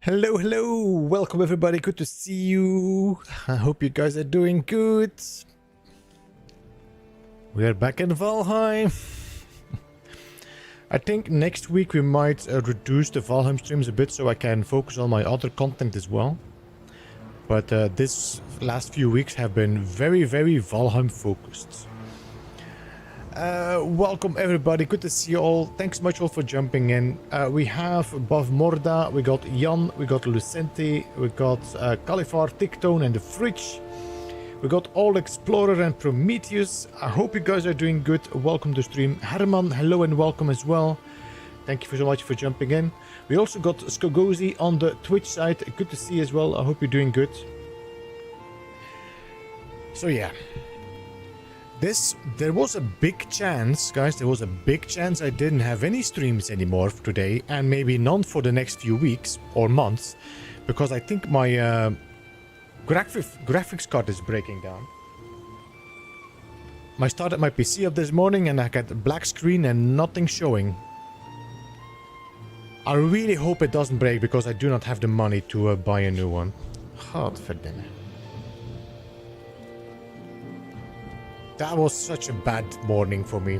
Hello, hello! Welcome everybody, good to see you. I hope you guys are doing good. We are back in Valheim. I think next week we might reduce the Valheim streams a bit so I can focus on my other content as well. But this last few weeks have been very Valheim focused. Welcome everybody, good to see you all. Thanks much all for jumping in. We have Above Morda, we got Jan, we got Lucente, we got Califar, Ticktone and the Fridge. We got All Explorer and Prometheus. I hope you guys are doing good. Welcome to stream. Herman, hello and welcome as well. Thank you so much for jumping in. We also got Skogozi on the Twitch side. Good to see you as well. I hope you're doing good. So yeah. There was a big chance, guys, there was a big chance I didn't have any streams anymore today, and maybe none for the next few weeks or months, because I think my graphics card is breaking down. I started my PC up this morning and I got a black screen and nothing showing. I really hope it doesn't break because I do not have the money to buy a new one. Godverdomme. That was such a bad morning for me.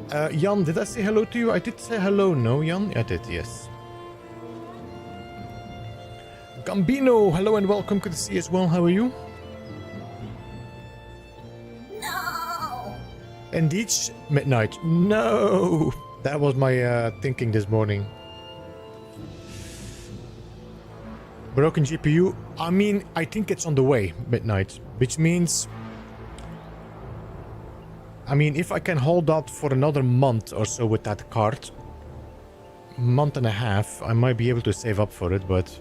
Jan, did I say hello to you? I did say hello, no, Jan? I did, yes. Gambino, hello and welcome. Good to see you as well. How are you? No! Indeed, midnight. No! That was my thinking this morning. Broken GPU. I mean, I think it's on the way, midnight. Which means... I mean, if I can hold out for another month or so with that card, month and a half, I might be able to save up for it, but...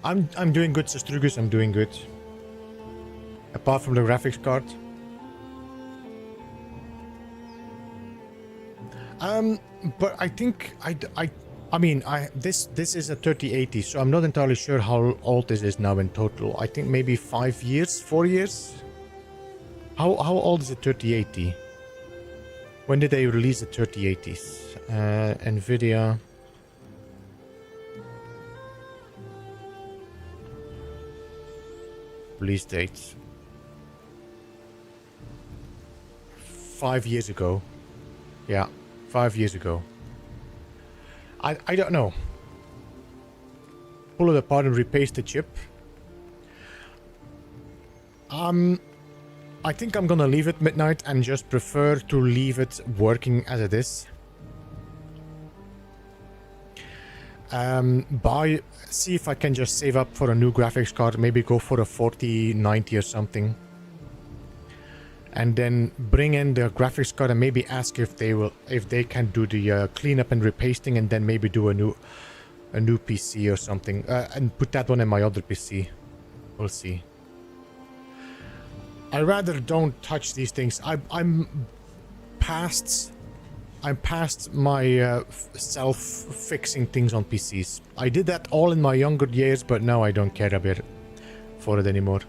I'm doing good, Sestrugus, I'm doing good. Apart from the graphics card. But I think I mean this is a 3080, so I'm not entirely sure how old this is now in total. I think maybe 5 years, 4 years. How old is a 3080? When did they release the 3080s? Nvidia. Release dates. 5 years ago. Yeah, 5 years ago. I don't know. Pull it apart and repaste the chip. I think I'm gonna leave it midnight and just prefer to leave it working as it is. See if I can just save up for a new graphics card, maybe go for a 4090 or something. And then bring in the graphics card and maybe ask if they can do the cleanup and repasting, and then maybe do a new PC or something, and put that one in my other PC. We'll see. I rather don't touch these things. I'm past my self-fixing things on PCs. I did that all in my younger years, but now I don't care a bit for it anymore.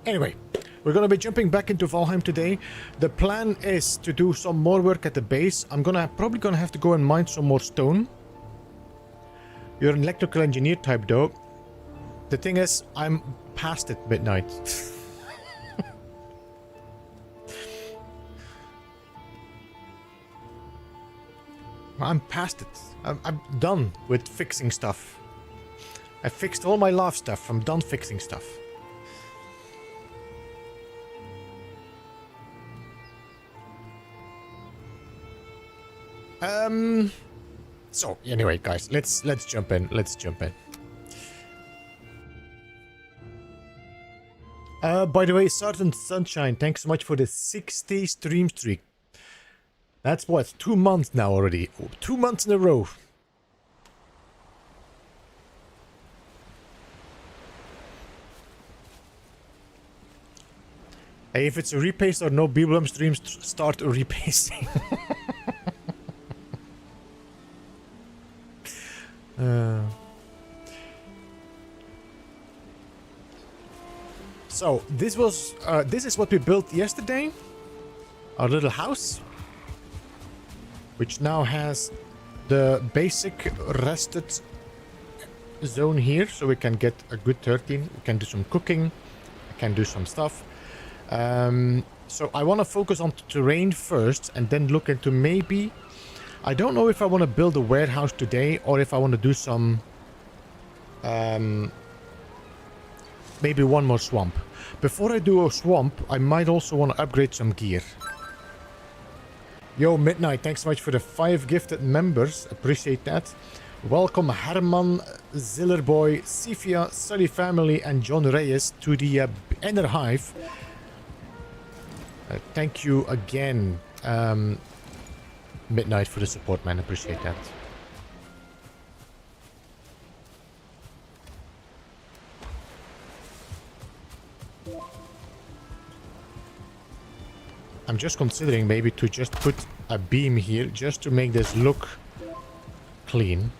Anyway, we're gonna be jumping back into Valheim today. The plan is to do some more work at the base. I'm probably gonna have to go and mine some more stone. You're an electrical engineer type though. The thing is, I'm past it midnight. I'm past it. I'm done with fixing stuff. I fixed all my love stuff. I'm done fixing stuff. So anyway, guys, let's jump in. Let's jump in. By the way, Sergeant Sunshine, thanks so much for the 60 stream streak. That's what, 2 months now already. 2 months in a row. Hey, if it's a repaste or no Beeblebum streams, start repasting. So this is what we built yesterday. Our little house, which now has the basic rested zone here, so we can get a good 13. We can do some cooking. I can do some stuff. So I want to focus on terrain first and then look into maybe... I don't know if I want to build a warehouse today or if I want to do some... maybe one more swamp. Before I do a swamp, I might also want to upgrade some gear. Yo, Midnight, thanks so much for the 5 gifted members. Appreciate that. Welcome Herman, Zillerboy, Sifia, Sully Family and John Reyes to the Inner Hive. Thank you again, Midnight, for the support, man. Appreciate that. I'm just considering maybe to just put a beam here just to make this look clean.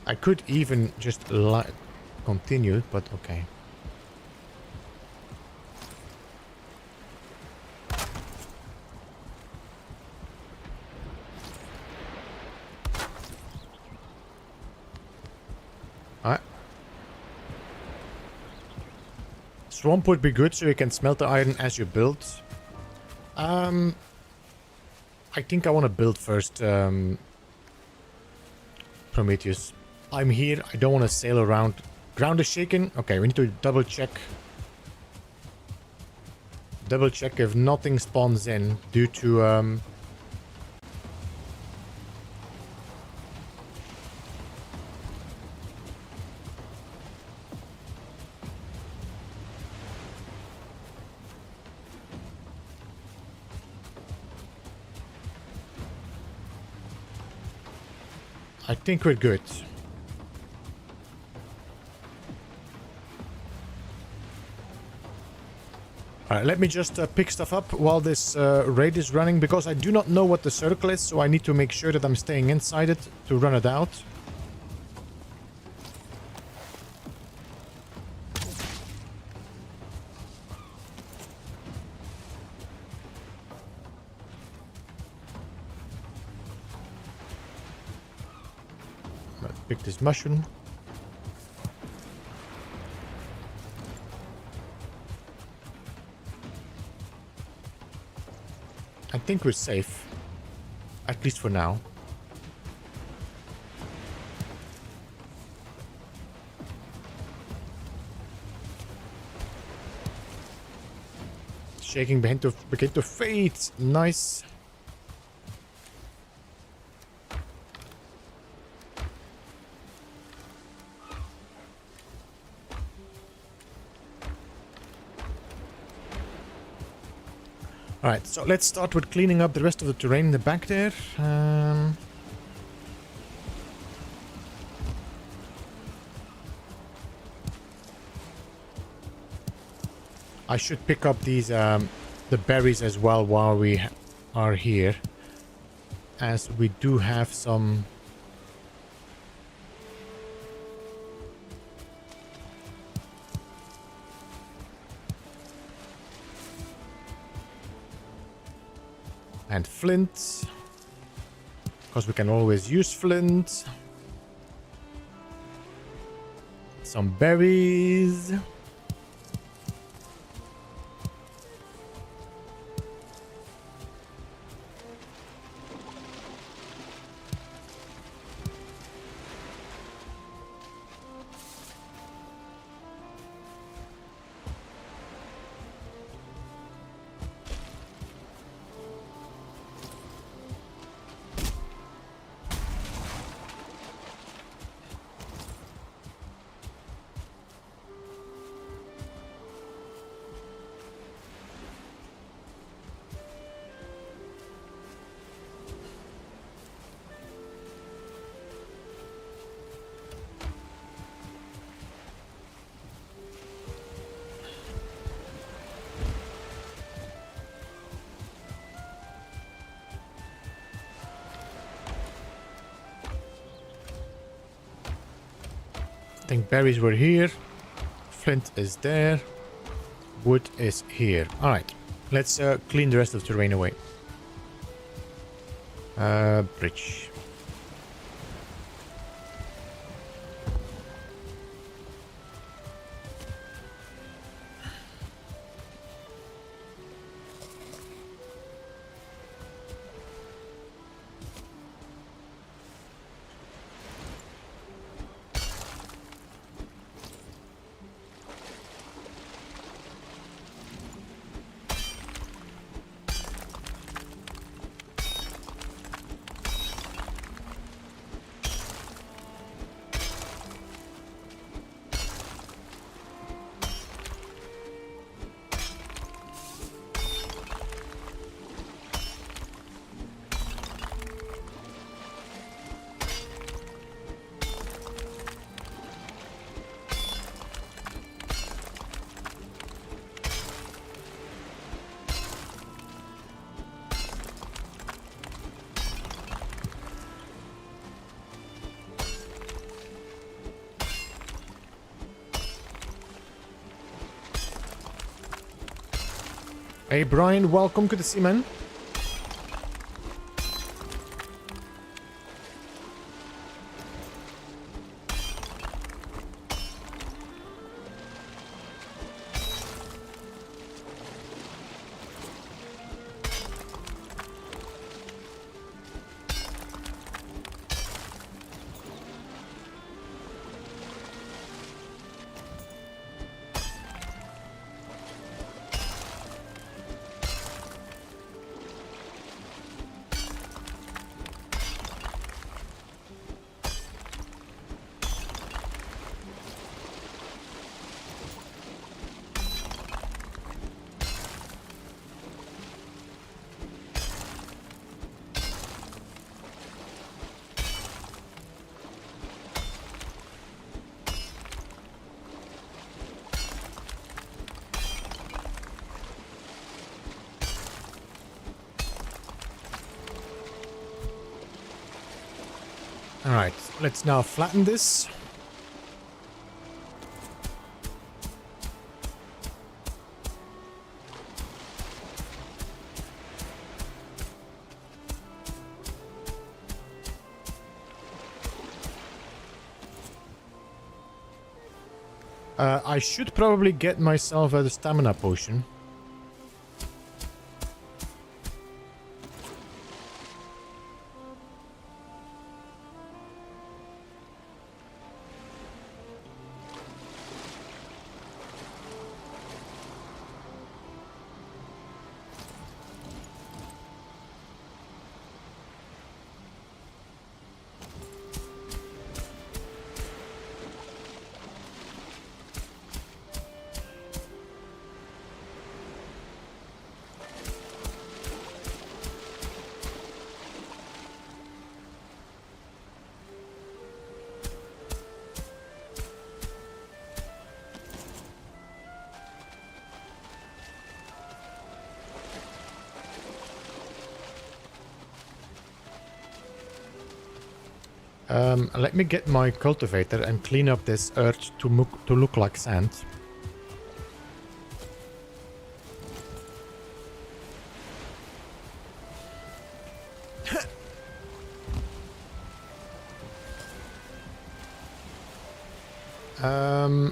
I could even just continue, but okay. Alright. Swamp would be good so you can smelt the iron as you build. I think I want to build first, Prometheus. I'm here. I don't want to sail around. Ground is shaking. Okay, we need to double check. Double check if nothing spawns in due to... I think we're good. Alright, let me just pick stuff up while this raid is running, because I do not know what the circle is, so I need to make sure that I'm staying inside it to run it out. Let's pick this mushroom. I think we're safe. At least for now. Shaking begin to fade. Nice. Alright, so let's start with cleaning up the rest of the terrain in the back there. I should pick up these the berries as well while we are here, as we do have some... And flint, because we can always use flint. Some berries. think berries were here. Flint is there. Wood is here. Alright. Let's clean the rest of the terrain away. Bridge. Hey Brian, welcome to the Seaman. Alright, let's now flatten this. I should probably get myself a stamina potion. Let me get my cultivator and clean up this earth to look like sand.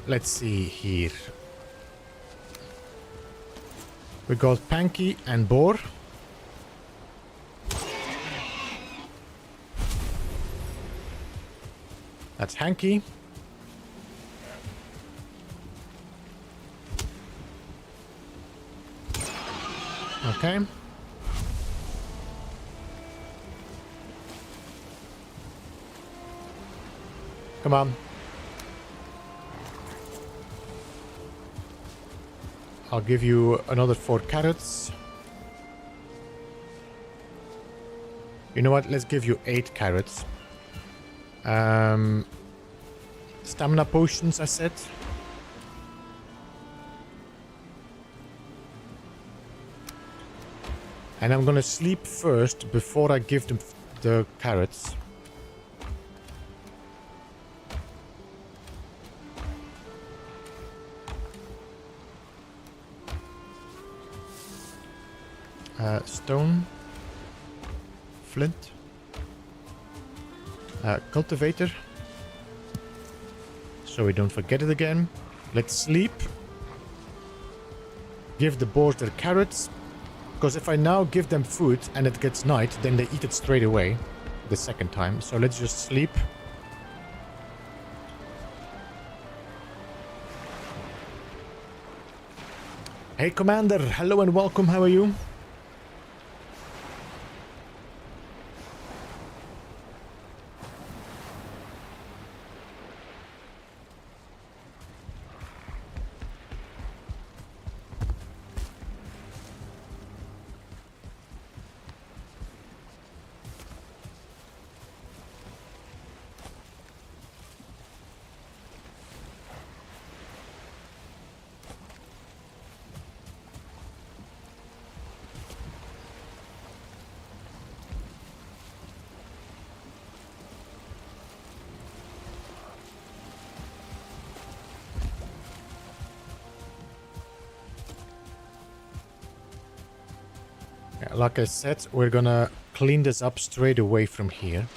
Let's see here. We got Panky and Boar. That's Hanky. Okay. Come on. I'll give you another 4 carrots. You know what? Let's give you 8 carrots. Stamina potions, I said. And I'm gonna sleep first before I give them the carrots. Stone. Flint. Cultivator. So we don't forget it again. Let's sleep. Give the boars their carrots. Because if I now give them food and it gets night, then they eat it straight away. The second time. So let's just sleep. Hey Commander, hello and welcome, how are you? Like I said, we're gonna clean this up straight away from here.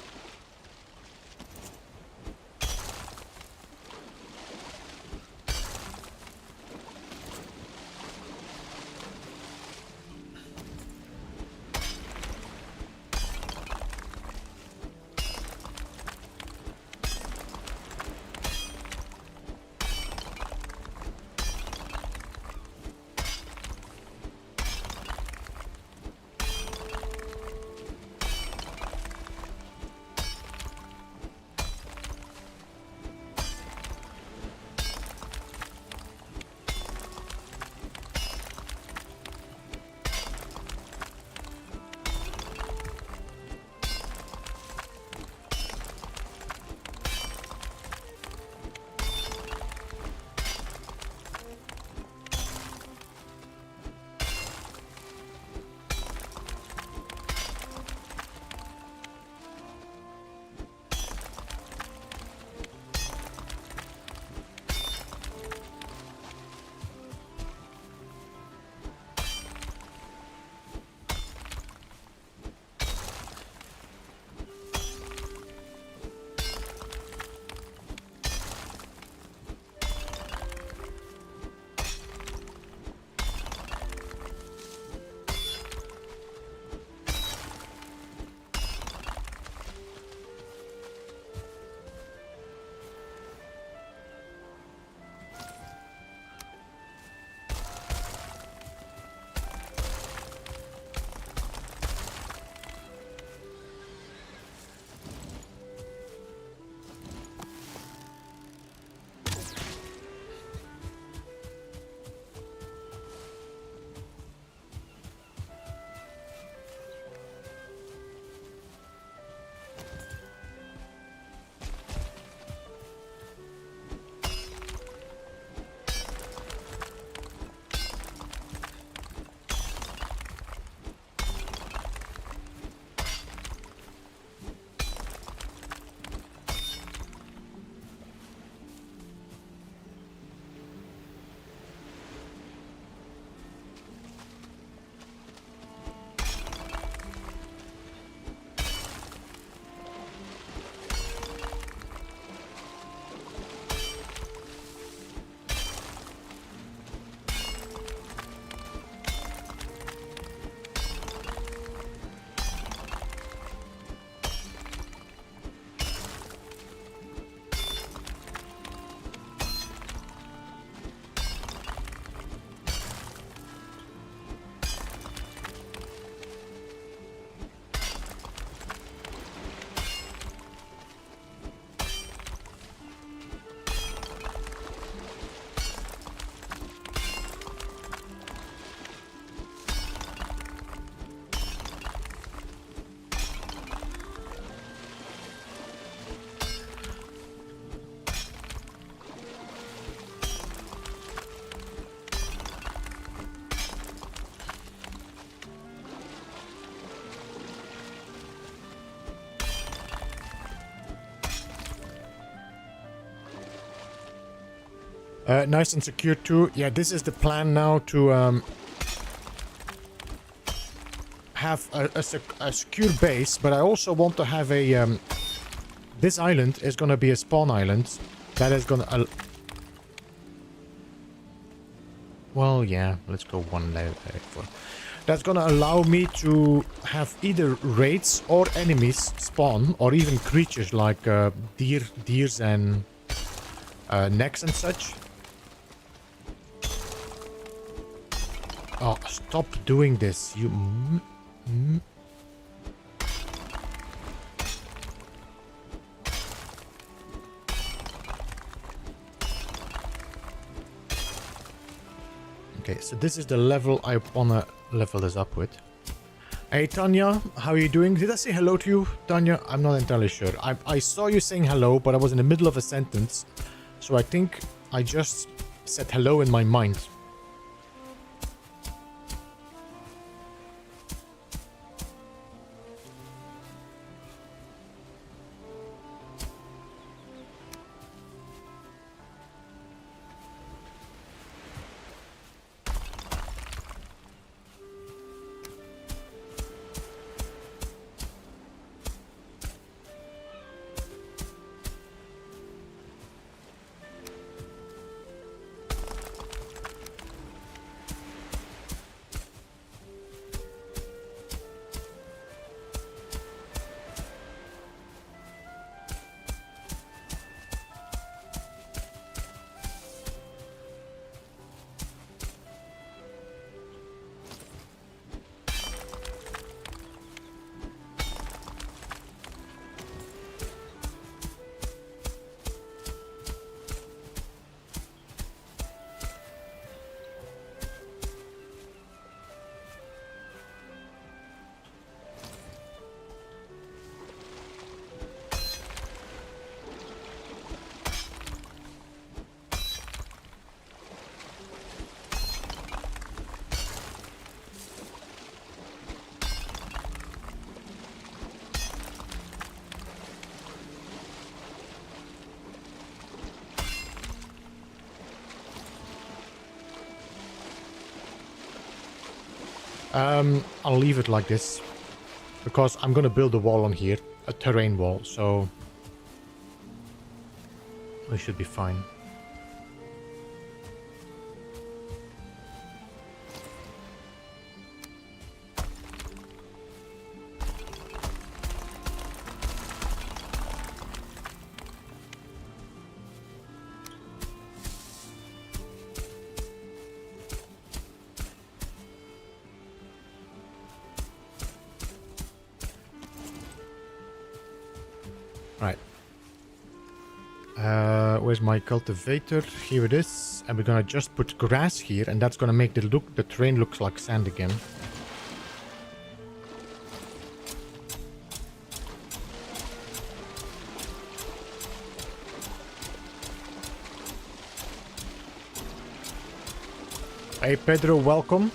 Nice and secure too. Yeah, this is the plan now to have a secure base, but I also want to have a... this island is going to be a spawn island. That is going to... well, yeah, let's go one level. That's going to allow me to have either raids or enemies spawn, or even creatures like deers and necks and such. Oh, stop doing this, you... Okay, so this is the level I wanna level this up with. Hey Tanya, how are you doing? Did I say hello to you, Tanya? I'm not entirely sure. I saw you saying hello, but I was in the middle of a sentence. So I think I just said hello in my mind. I'll leave it like this, because I'm gonna build a wall on here, a terrain wall, so we should be fine. Right. Where's my cultivator? Here it is. And we're gonna just put grass here, and that's gonna make the terrain looks like sand again. Hey Pedro, welcome.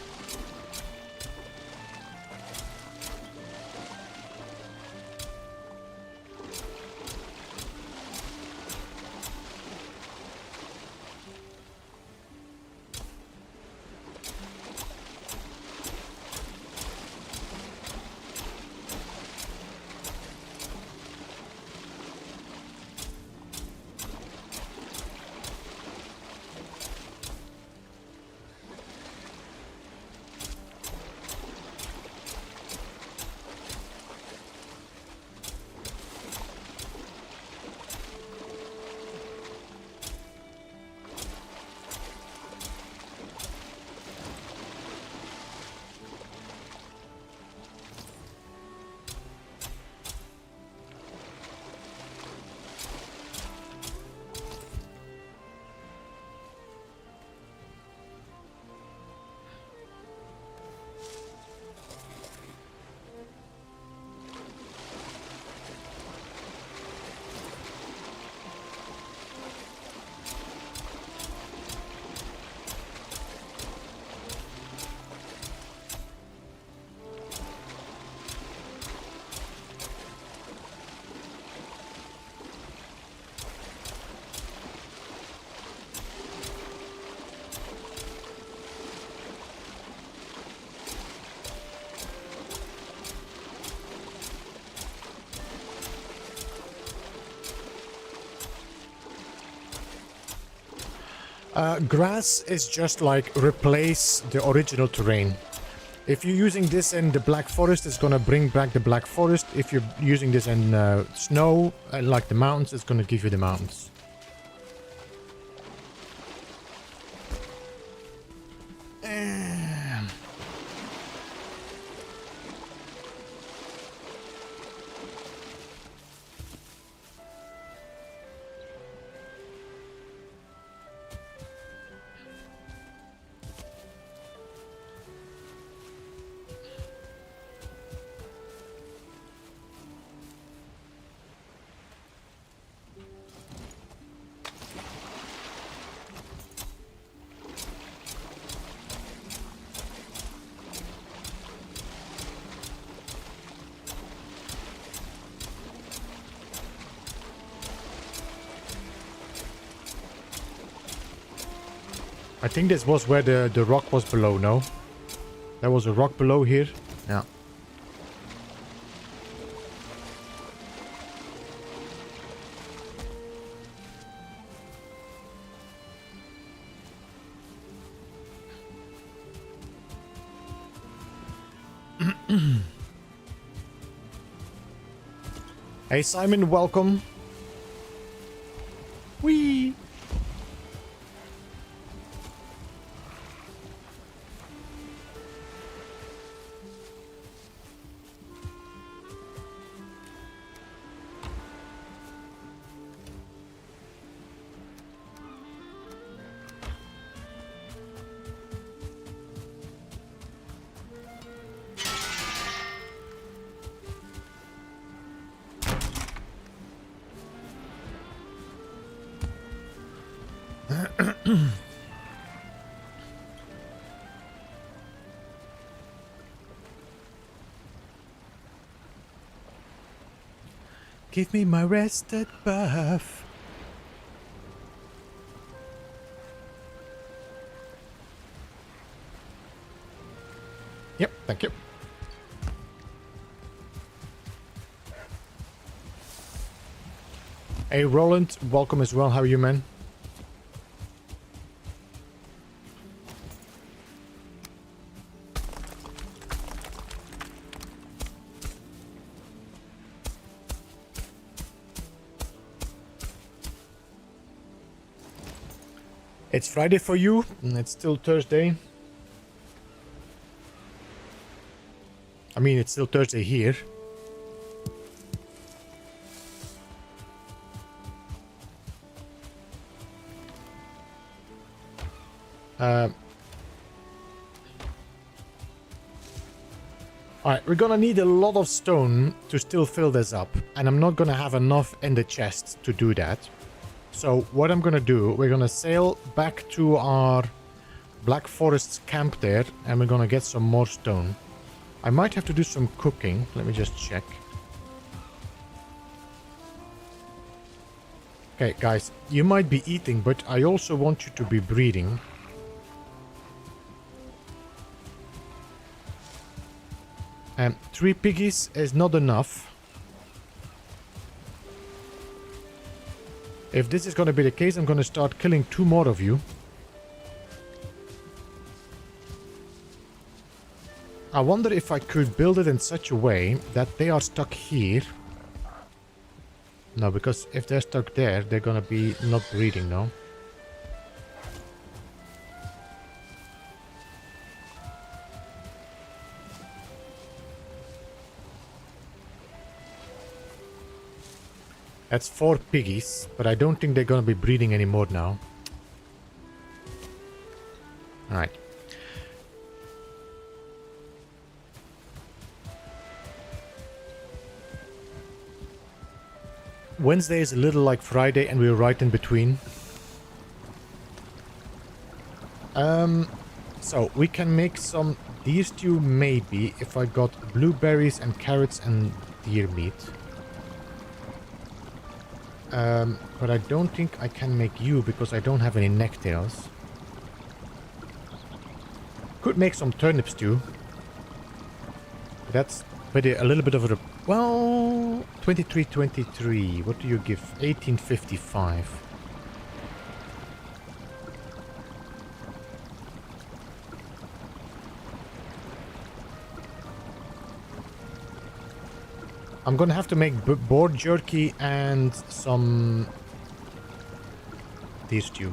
Grass is just like replace the original terrain. If you're using this in the Black Forest, it's gonna bring back the Black Forest. If you're using this in snow, like the mountains, it's gonna give you the mountains. I think this was where the rock was below, no? There was a rock below here. Yeah. Hey Simon, welcome. Whee! Give me my rested buff. Yep, thank you. Hey Roland, welcome as well. How are you, man? It's Friday for you, and it's still Thursday. I mean, it's still Thursday here. Alright, we're gonna need a lot of stone to still fill this up, and I'm not gonna have enough in the chest to do that. So what I'm gonna do, we're gonna sail back to our Black Forest camp there, and we're gonna get some more stone. I might have to do some cooking. Let me just check. Okay, guys, you might be eating, but I also want you to be breeding. And 3 piggies is not enough. If this is going to be the case, I'm going to start killing 2 more of you. I wonder if I could build it in such a way that they are stuck here. No, because if they're stuck there, they're going to be not breeding, no? That's 4 piggies, but I don't think they're going to be breeding anymore now. Alright. Wednesday is a little like Friday, and we're right in between. So we can make some deer stew maybe if I got blueberries and carrots and deer meat. But I don't think I can make you because I don't have any necktails. Could make some turnip stew. That's maybe a little bit of a... Well, 2323. What do you give? 1855. I'm gonna have to make boar jerky and some deer stew.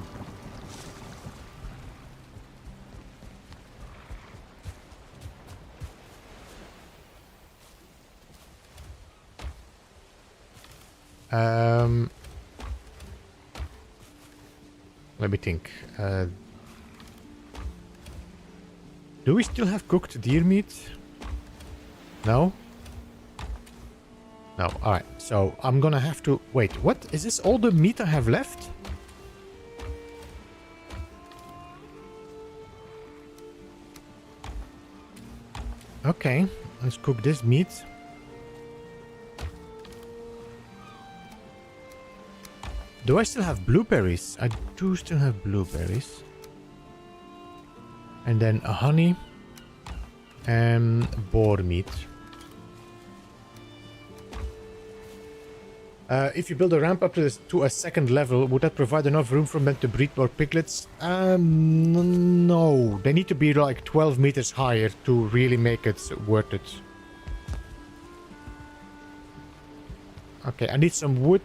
Let me think. Do we still have cooked deer meat? No? No, alright. So I'm gonna have to... Wait, what? Is this all the meat I have left? Okay, let's cook this meat. Do I still have blueberries? I do still have blueberries. And then a honey and boar meat. If you build a ramp up to a second level, would that provide enough room for them to breed more piglets? No. They need to be like 12 meters higher to really make it worth it. Okay, I need some wood.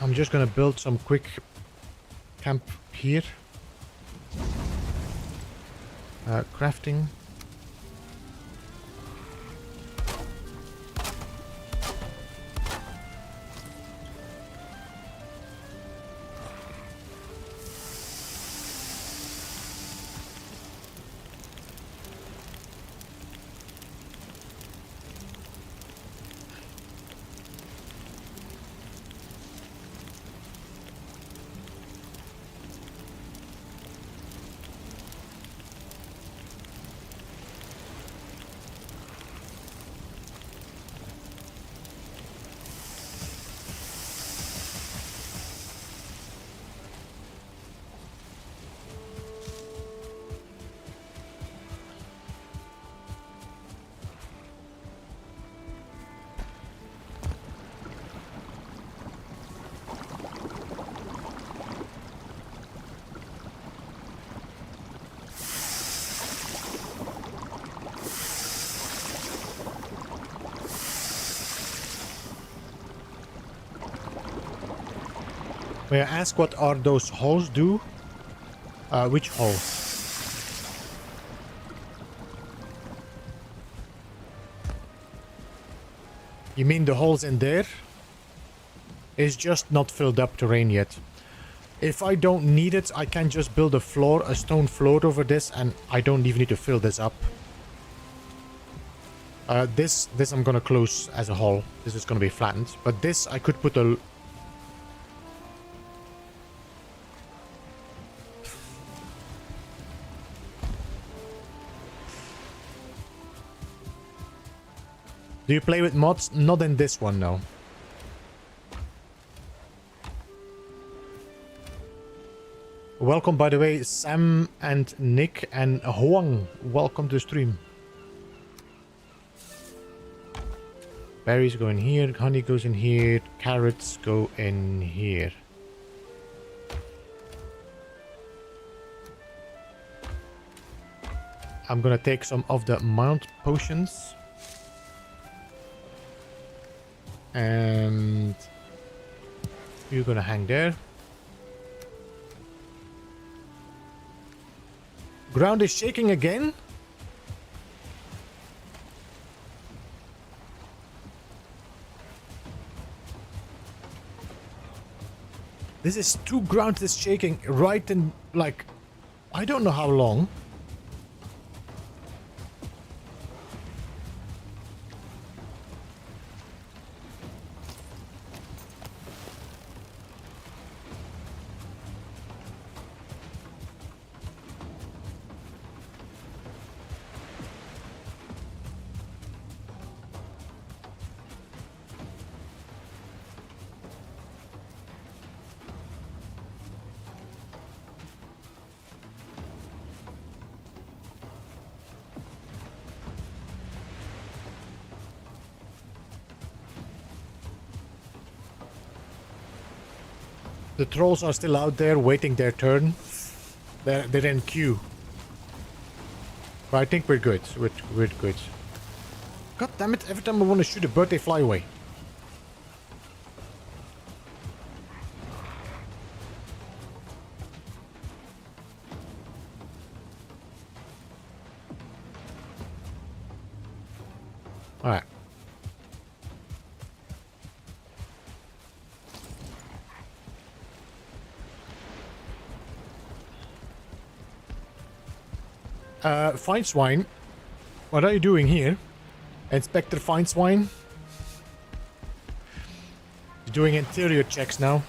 I'm just gonna build some quick camp here. Crafting. May I ask what are those holes do? Which holes? You mean the holes in there? It's just not filled up terrain yet. If I don't need it, I can just build a stone floor over this, and I don't even need to fill this up. This I'm gonna close as a hole. This is gonna be flattened. But this I could put a... Do you play with mods? Not in this one, no. Welcome, by the way, Sam and Nick and Huang. Welcome to the stream. Berries go in here, honey goes in here, carrots go in here. I'm gonna take some of the mount potions. And you're gonna hang there. Ground is shaking again? This is two ground is shaking right in, like, I don't know how long. The trolls are still out there waiting their turn. They're in queue. But I think we're good. We're good. God damn it, every time I want to shoot a bird, they fly away. Alright. Fine swine. What are you doing here? Inspector Fine Swine? You're doing interior checks now.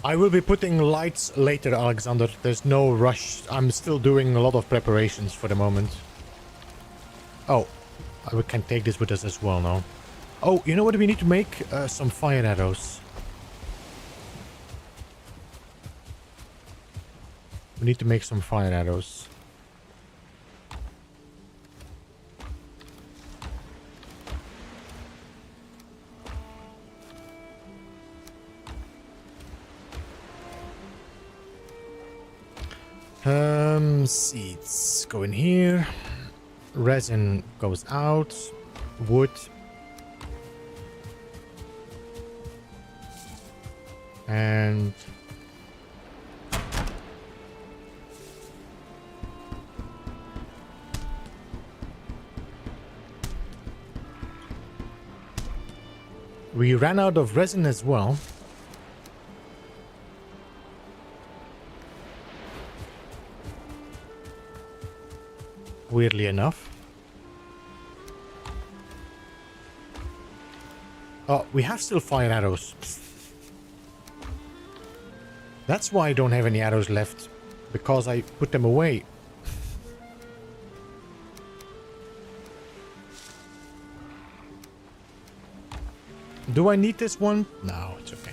I will be putting lights later, Alexander. There's no rush. I'm still doing a lot of preparations for the moment. Oh, we can take this with us as well now. Oh, you know what we need to make? Some fire arrows. We need to make some fire arrows. Seeds go in here. Resin goes out. Wood. And we ran out of resin as well. Weirdly enough. Oh, we have still fire arrows. That's why I don't have any arrows left. Because I put them away. Do I need this one? No, it's okay.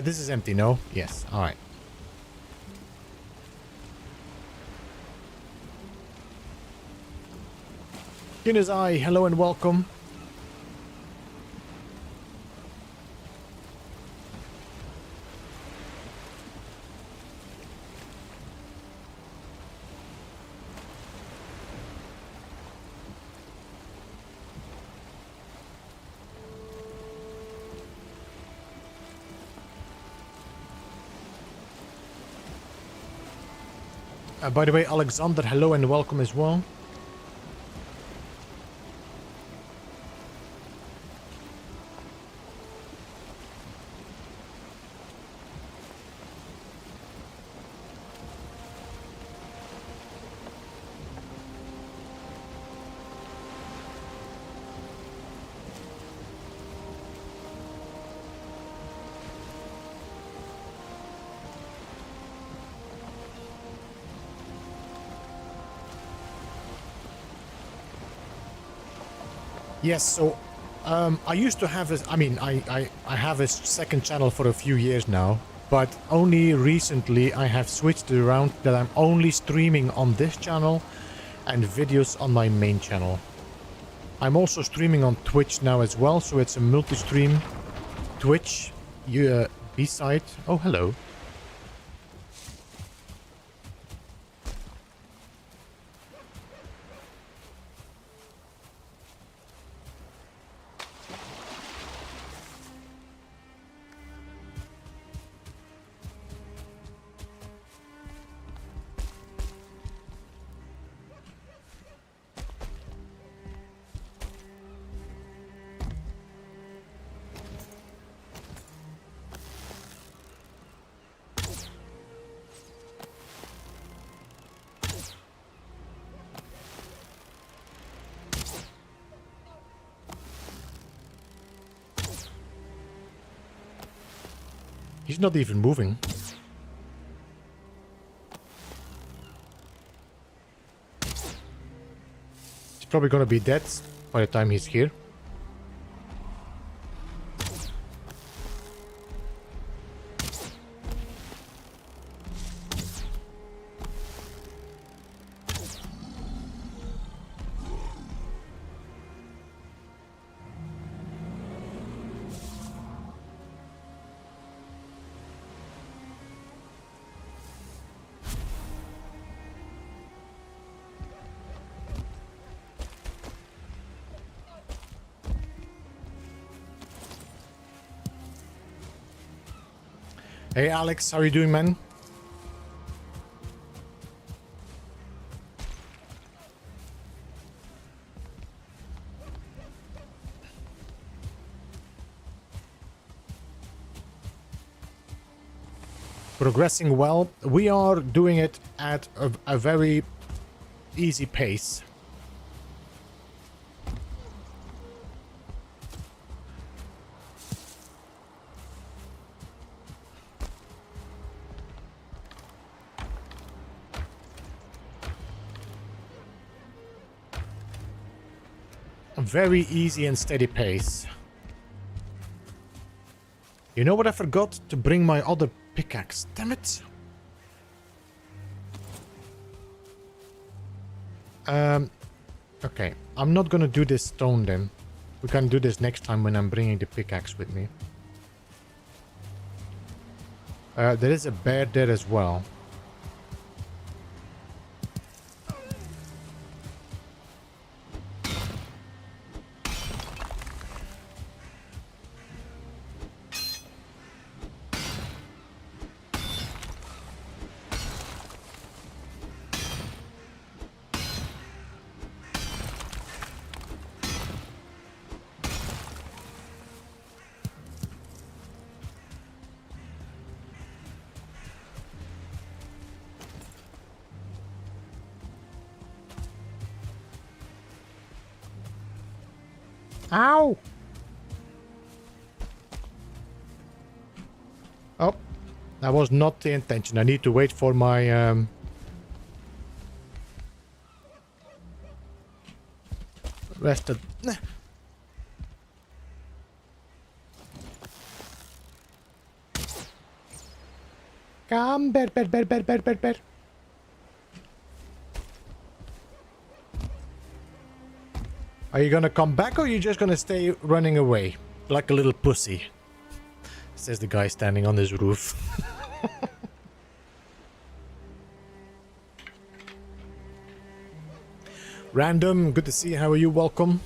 This is empty, no? Yes, alright. Guinness Eye, hello and welcome. By the way, Alexander, hello and welcome as well. Yes, so I used to have this, I have a second channel for a few years now, but only recently I have switched it around that I'm only streaming on this channel and videos on my main channel. I'm also streaming on Twitch now as well, so it's a multi-stream. Twitch, B-side. Oh, hello. He's not even moving. He's probably gonna be dead by the time he's here. Hey Alex, how are you doing, man? Progressing well. We are doing it at a very easy pace. A very easy and steady pace. You know what? I forgot to bring my other pickaxe. Damn it. Okay. I'm not gonna do this stone then. We can do this next time when I'm bringing the pickaxe with me. There is a bear there as well. Ow! Oh, that was not the intention. I need to wait for my rested. Come, bear, bear, bear, bear, bear, bear, bear. Are you gonna come back or are you just gonna stay running away? Like a little pussy. Says the guy standing on this roof. Random, good to see you. How are you? Welcome.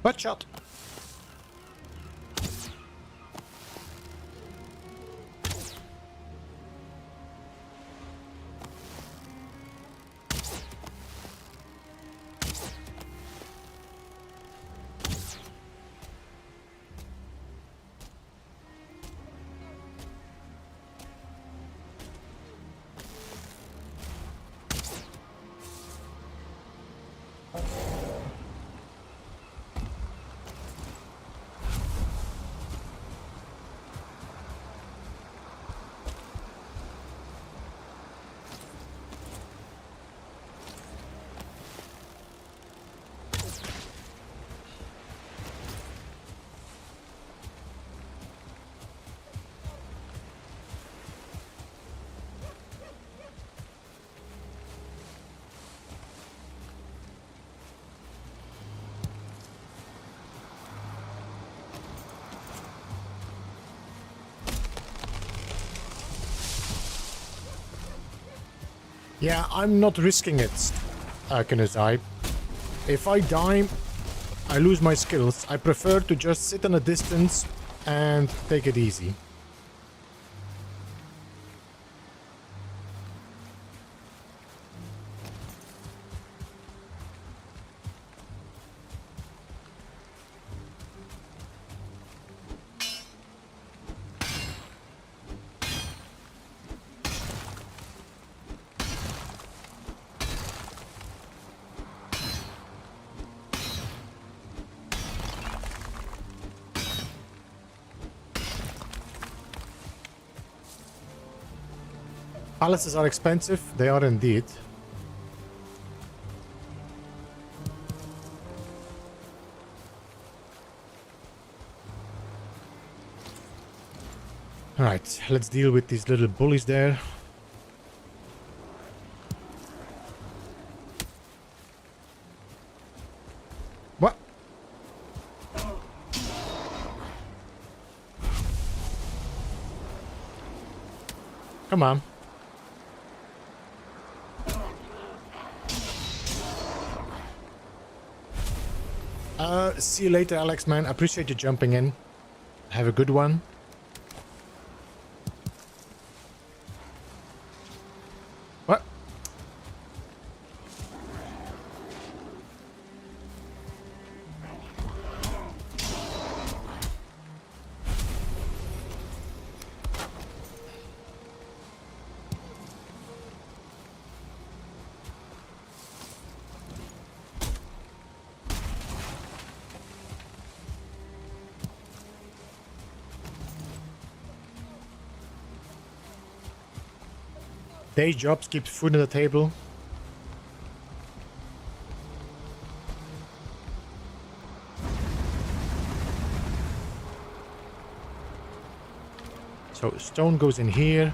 Butt shot. Yeah, I'm not risking it, Kanazai. If I die, I lose my skills. I prefer to just sit in a distance and take it easy. Palaces are expensive. They are indeed. Alright, let's deal with these little bullies there. What? Come on. See you later, Alex, man. I appreciate you jumping in. Have a good one. What? Day jobs keep food on the table. So stone goes in here.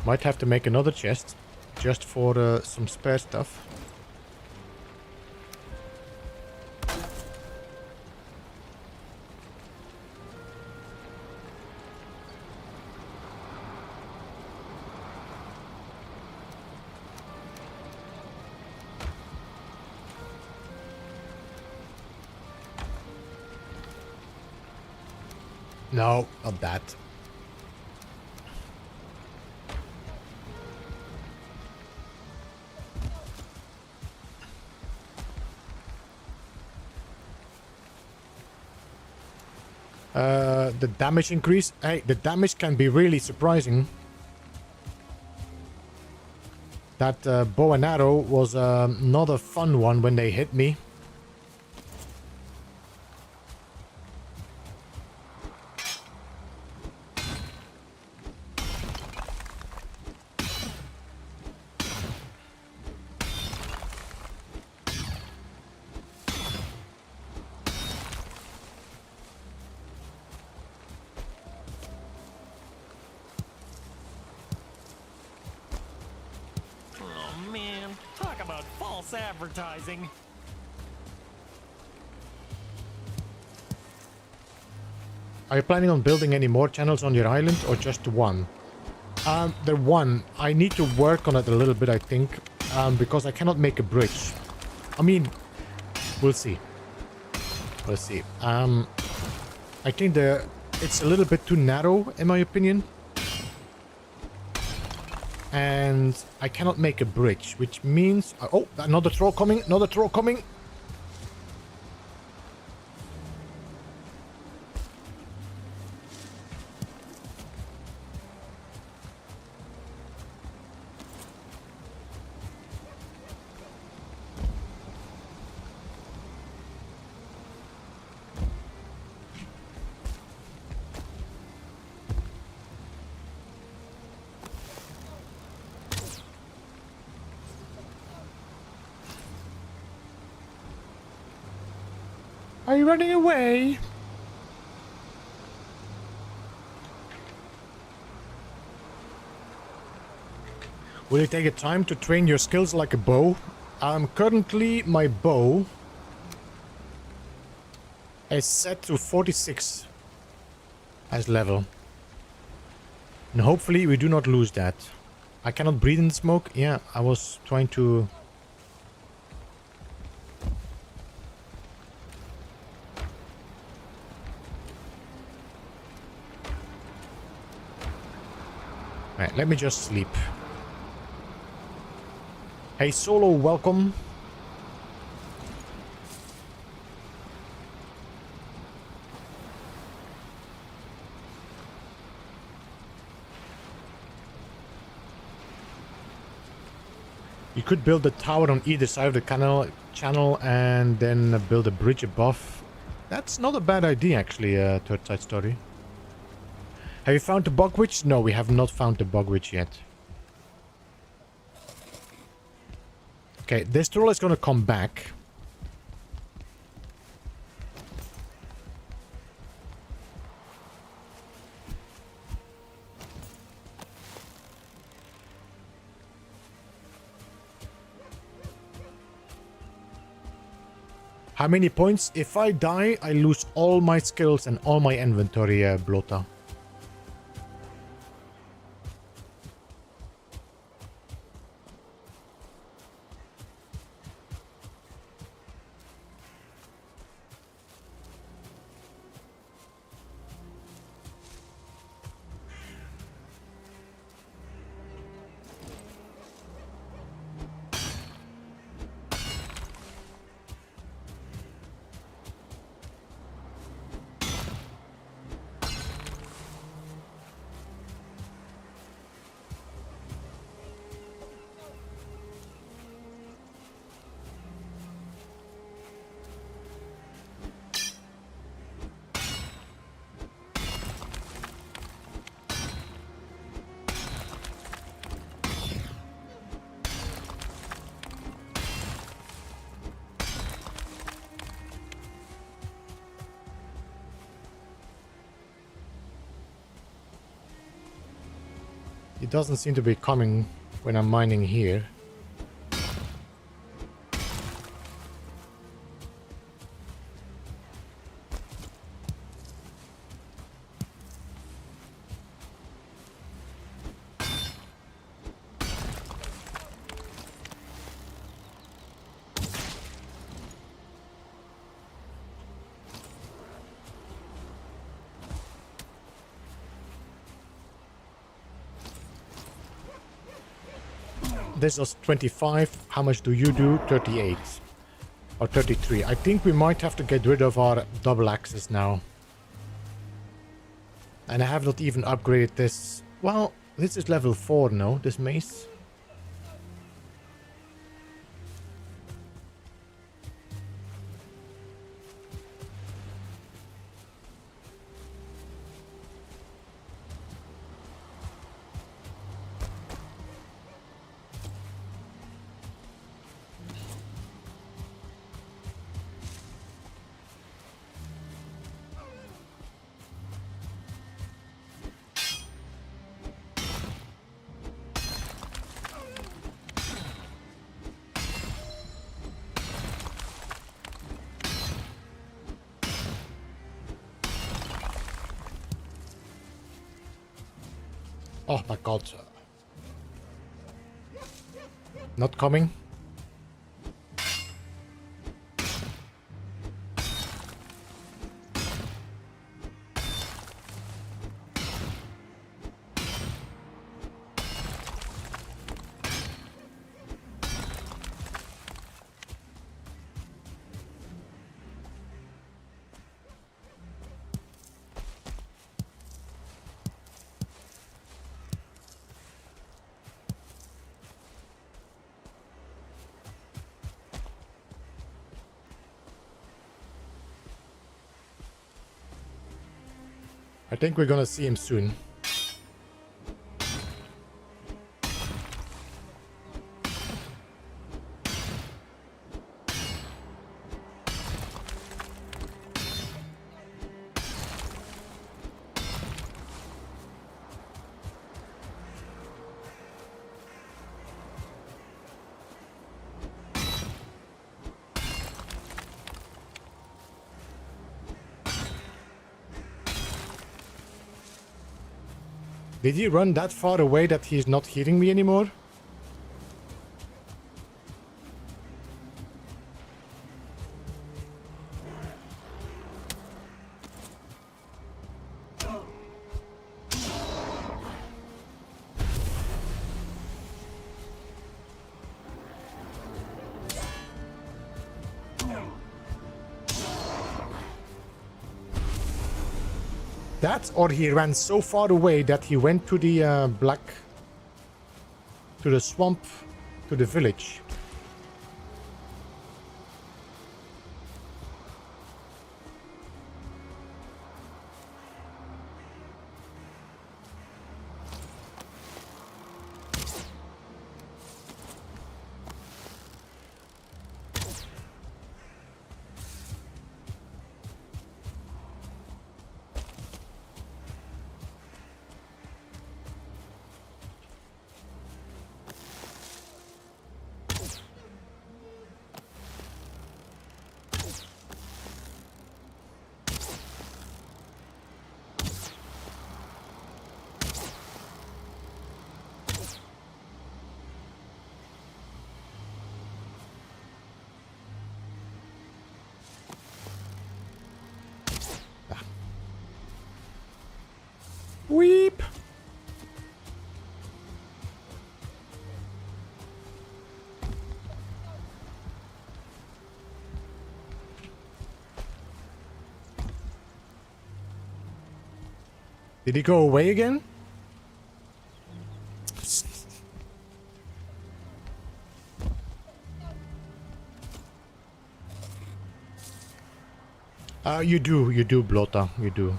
Might have to make another chest. Just for some spare stuff. No, not that. The damage increase. Hey, the damage can be really surprising. That bow and arrow was not a fun one when they hit me. Advertising. Are you planning on building any more channels on your island or just one? The one. I need to work on it a little bit, I think, because I cannot make a bridge. I mean, we'll see. We'll see. I think it's a little bit too narrow, in my opinion. And I cannot make a bridge, which means... oh, another troll coming, another troll coming. Are you running away? Will it take a time to train your skills like a bow? Currently my bow is set to 46 as level. And hopefully we do not lose that. I cannot breathe in smoke. Yeah, I was trying to... Right, let me just sleep. Hey, Solo, welcome. You could build a tower on either side of the channel and then build a bridge above. That's not a bad idea, actually, Third Side Story. Have you found the bug witch? No, we have not found the bug witch yet. Okay, this troll is gonna come back. How many points? If I die, I lose all my skills and all my inventory, Blota. It doesn't seem to be coming when I'm mining here. This was 25. How much do you do? 38. Or 33. I think we might have to get rid of our double axes now. And I have not even upgraded this. Well, this is level 4 now, this mace. Oh my god. Not coming. I think we're gonna see him soon. Did he run that far away that he's not hearing me anymore? That, or he ran so far away that he went to the to the swamp, to the village. Weep. Did he go away again? You do, Blotta, you do.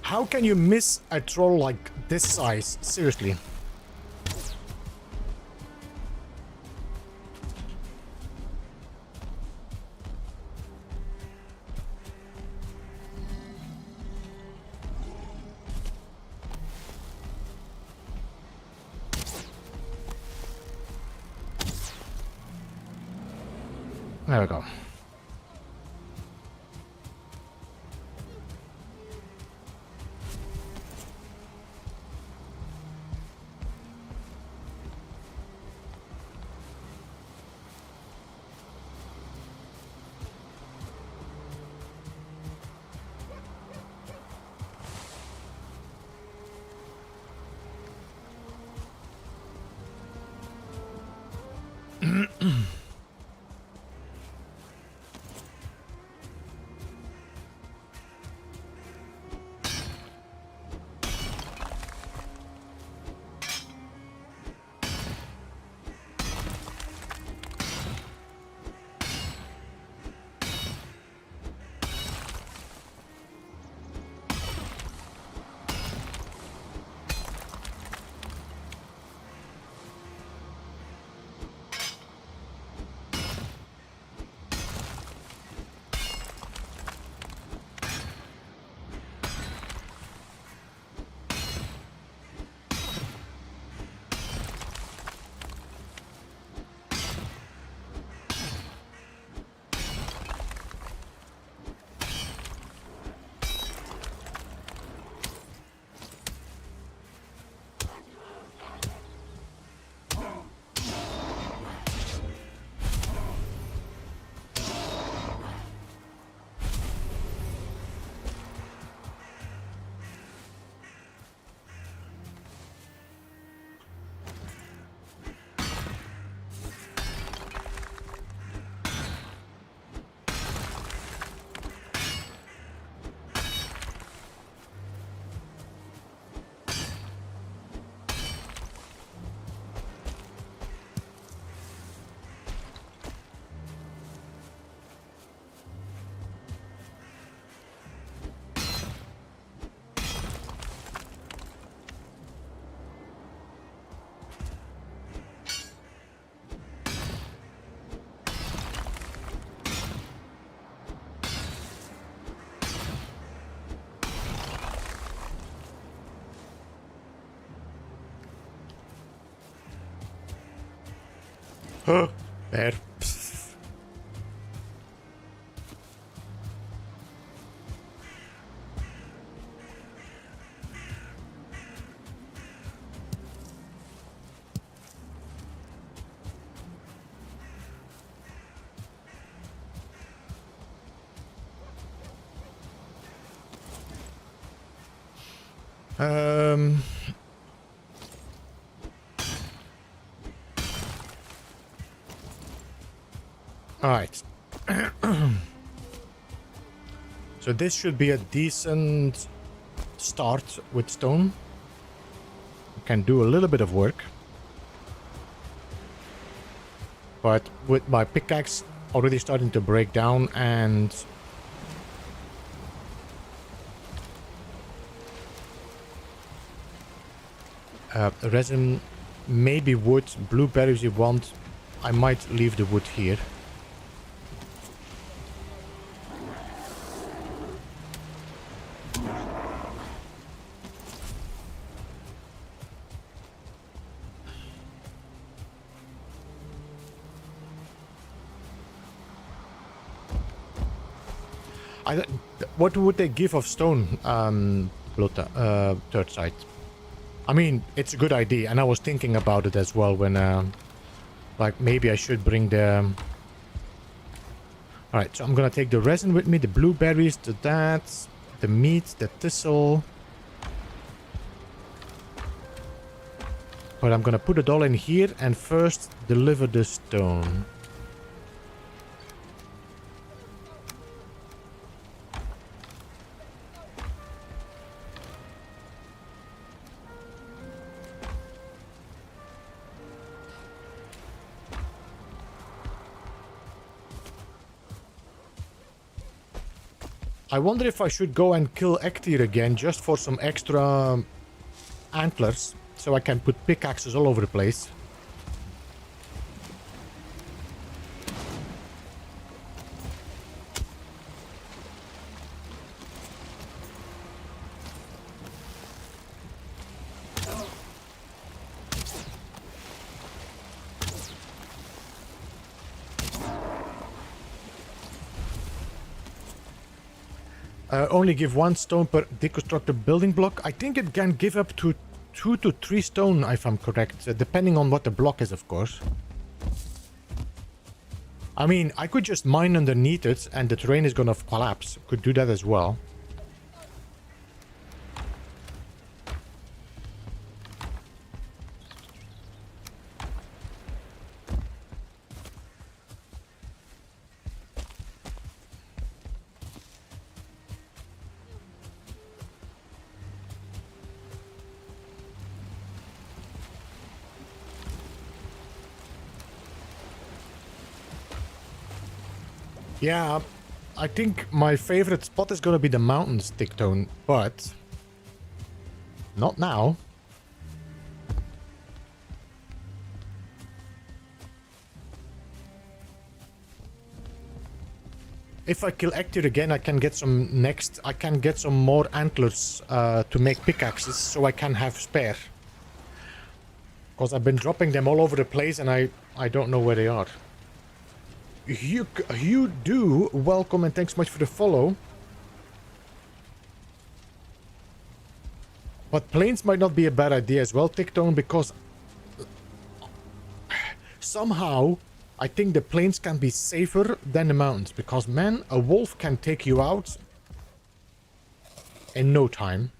How can you miss a troll like this size? Seriously. There we go. There. Um... Alright. So this should be a decent start with stone. We can do a little bit of work. But with my pickaxe already starting to break down and resin, maybe wood, blueberries you want, I might leave the wood here. What would they give of stone, third site? I mean, it's a good idea, and I was thinking about it as well when, like, maybe I should bring the... Alright, so I'm gonna take the resin with me, the blueberries, the meat, the thistle. But I'm gonna put it all in here and first deliver the stone. I wonder if I should go and kill Ektir again just for some extra antlers, so I can put pickaxes all over the place. Only give 1 stone per deconstructed building block. I think it can give up to 2 to 3 stone, if I'm correct, depending on what the block is, of course. I mean, I could just mine underneath it and the terrain is gonna collapse. Could do that as well. Yeah, I think my favorite spot is gonna be the mountains, Ticktone, but not now. If I kill Ektir again, I can get some more antlers to make pickaxes, so I can have spare. Because I've been dropping them all over the place and I don't know where they are. You do, welcome and thanks so much for the follow. But plains might not be a bad idea as well, Ticktone, because somehow I think the plains can be safer than the mountains. Because, man, a wolf can take you out in no time.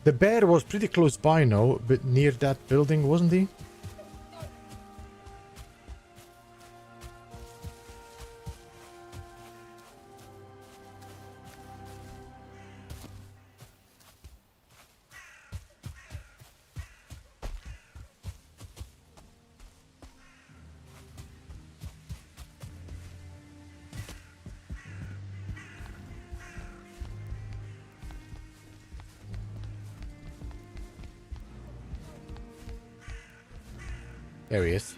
The bear was pretty close by now, but near that building, wasn't he? There he is.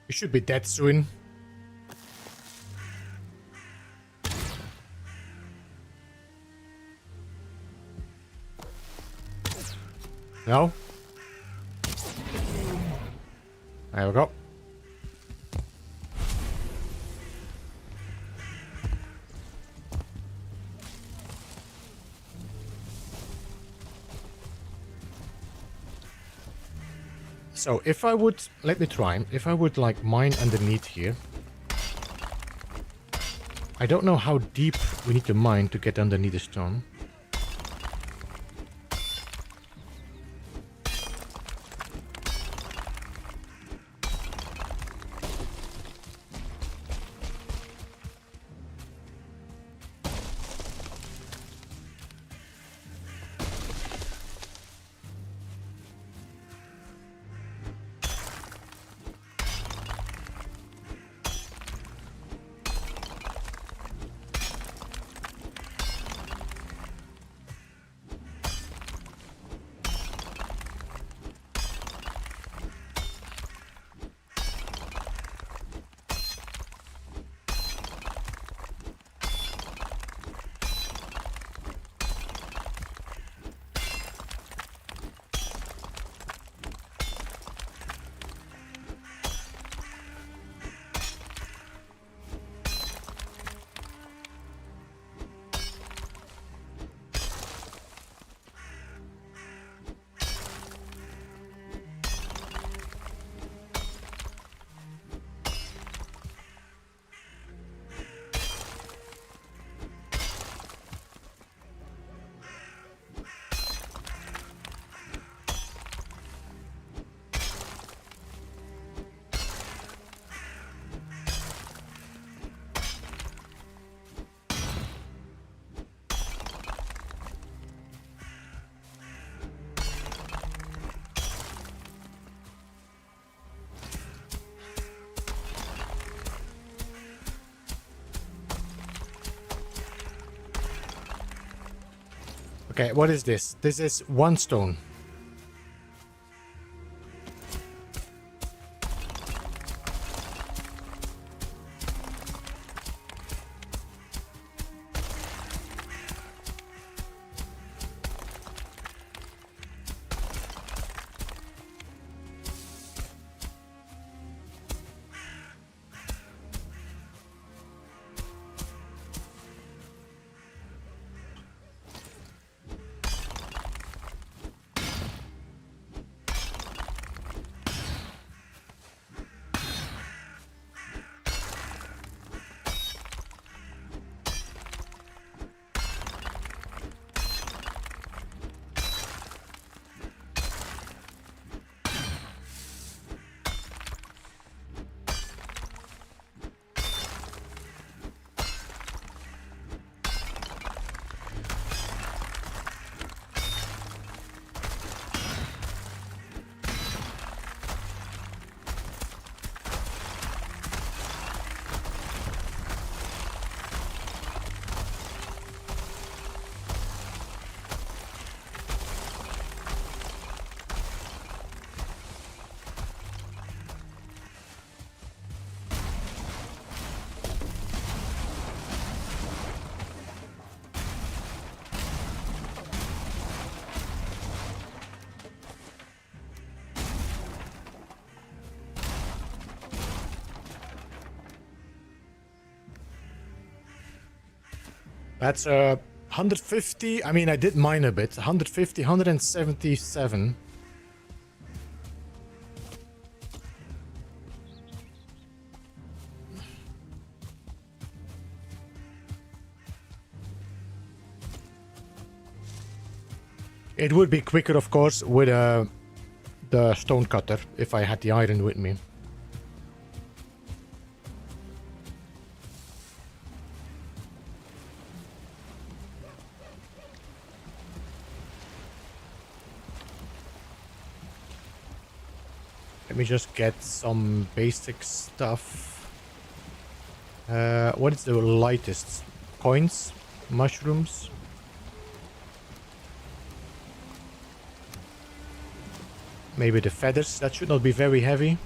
You should be dead soon. No? There we go. So if I would, let me try, if I would like mine underneath here. I don't know how deep we need to mine to get underneath the stone. Okay, what is this? This is one stone. That's 150. I mean, I did mine a bit. 150, 177. It would be quicker, of course, with the stone cutter if I had the iron with me. Let me just get some basic stuff. What is the lightest? Coins? Mushrooms? Maybe the feathers. That should not be very heavy.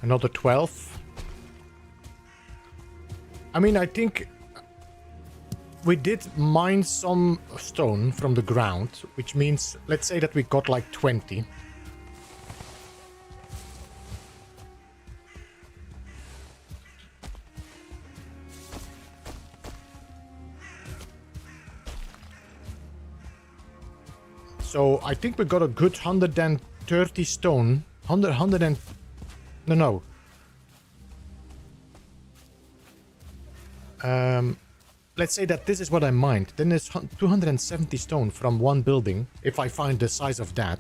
Another 12. I mean, I think we did mine some stone from the ground, which means, let's say that we got like 20. So I think we got a good 130 stone. 100 and... No. Let's say that this is what I mined. Then there's 270 stone from one building, if I find the size of that.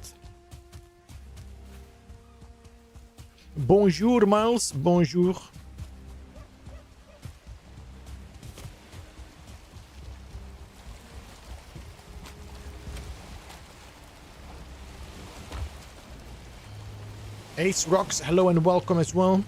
Bonjour, Miles. Bonjour. Ace Rocks, hello and welcome as well.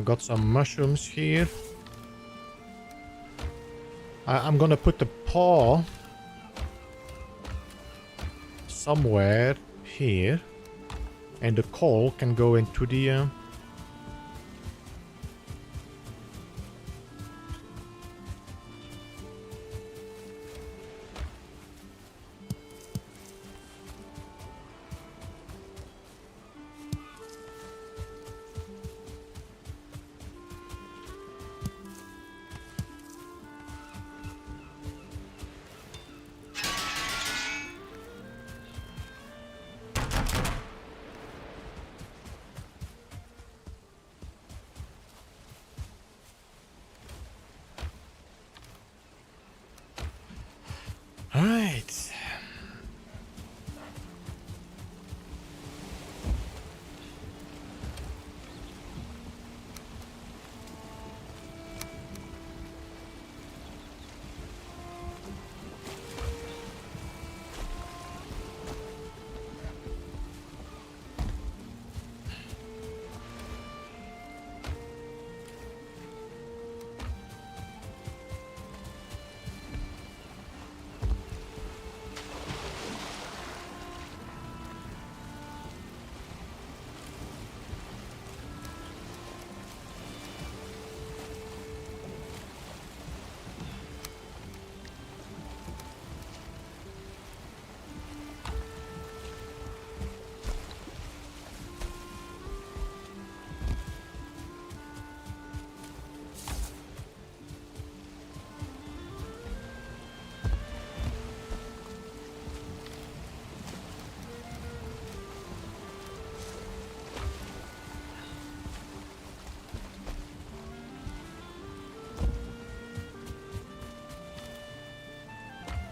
Got some mushrooms here. I'm gonna put the paw somewhere here, and the coal can go into the Alright.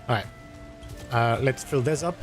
Alright. Let's fill this up.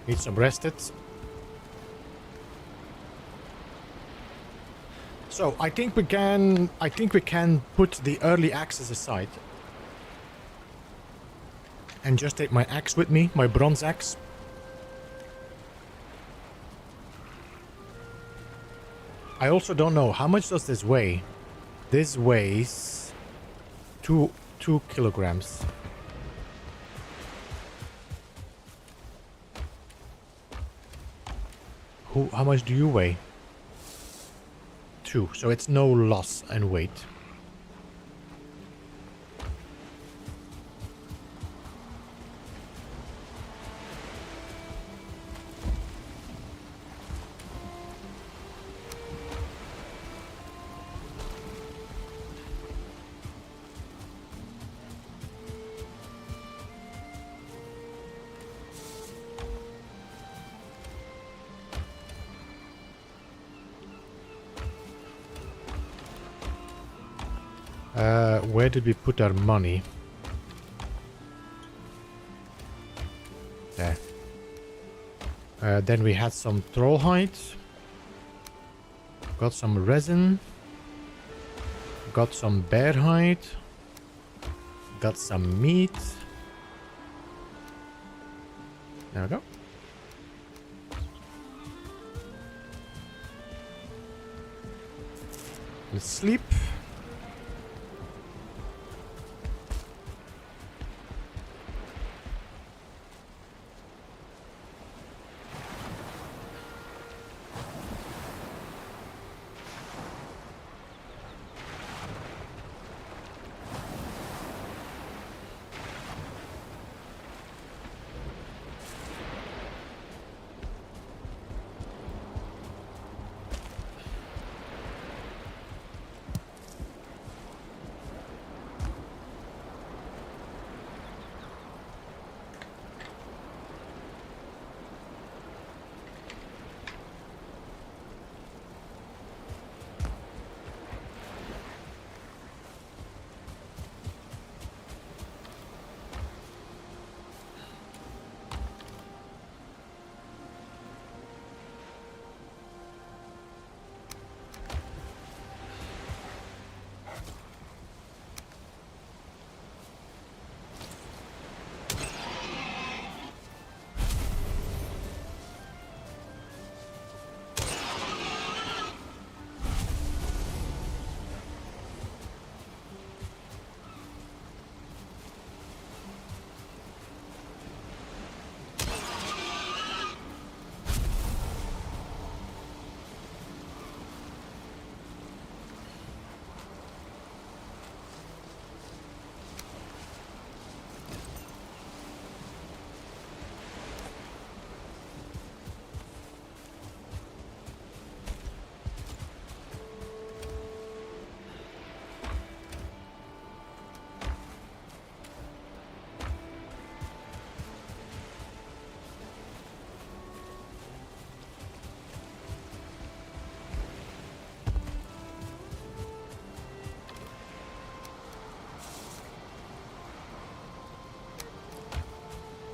Need some rested. So I think we can put the early axes aside. And just take my axe with me, my bronze axe. I also don't know, how much does this weigh? This weighs 2 kilograms. How much do you weigh? 2, so it's no loss in weight. Where did we put our money? There. Then we had some troll hide. Got some resin. Got some bear hide. Got some meat. There we go. Let's sleep.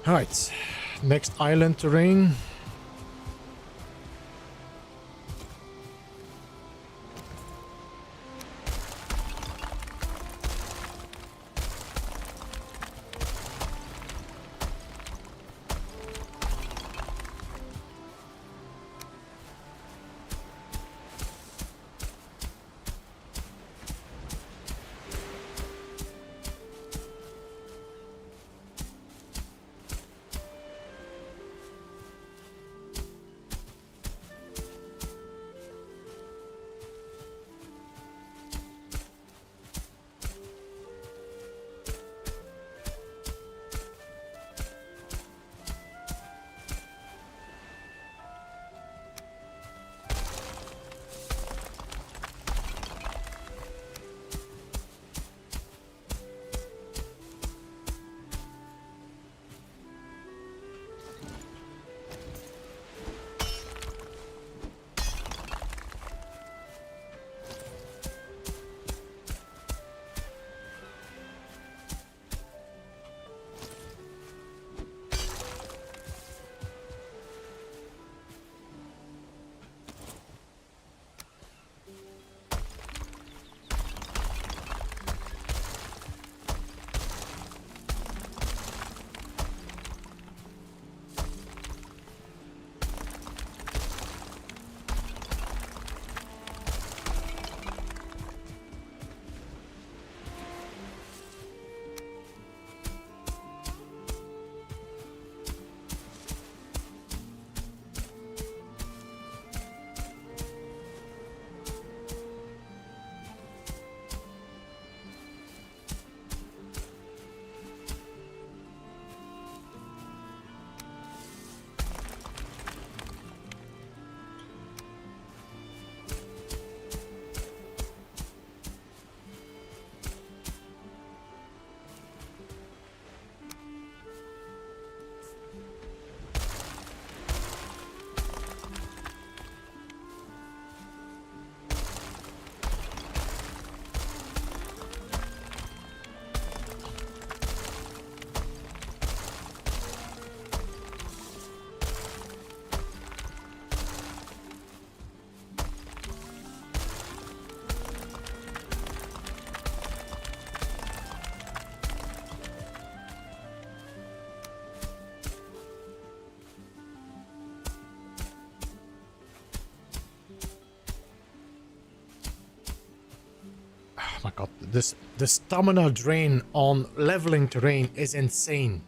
Alright, next island terrain. My god, the stamina drain on leveling terrain is insane.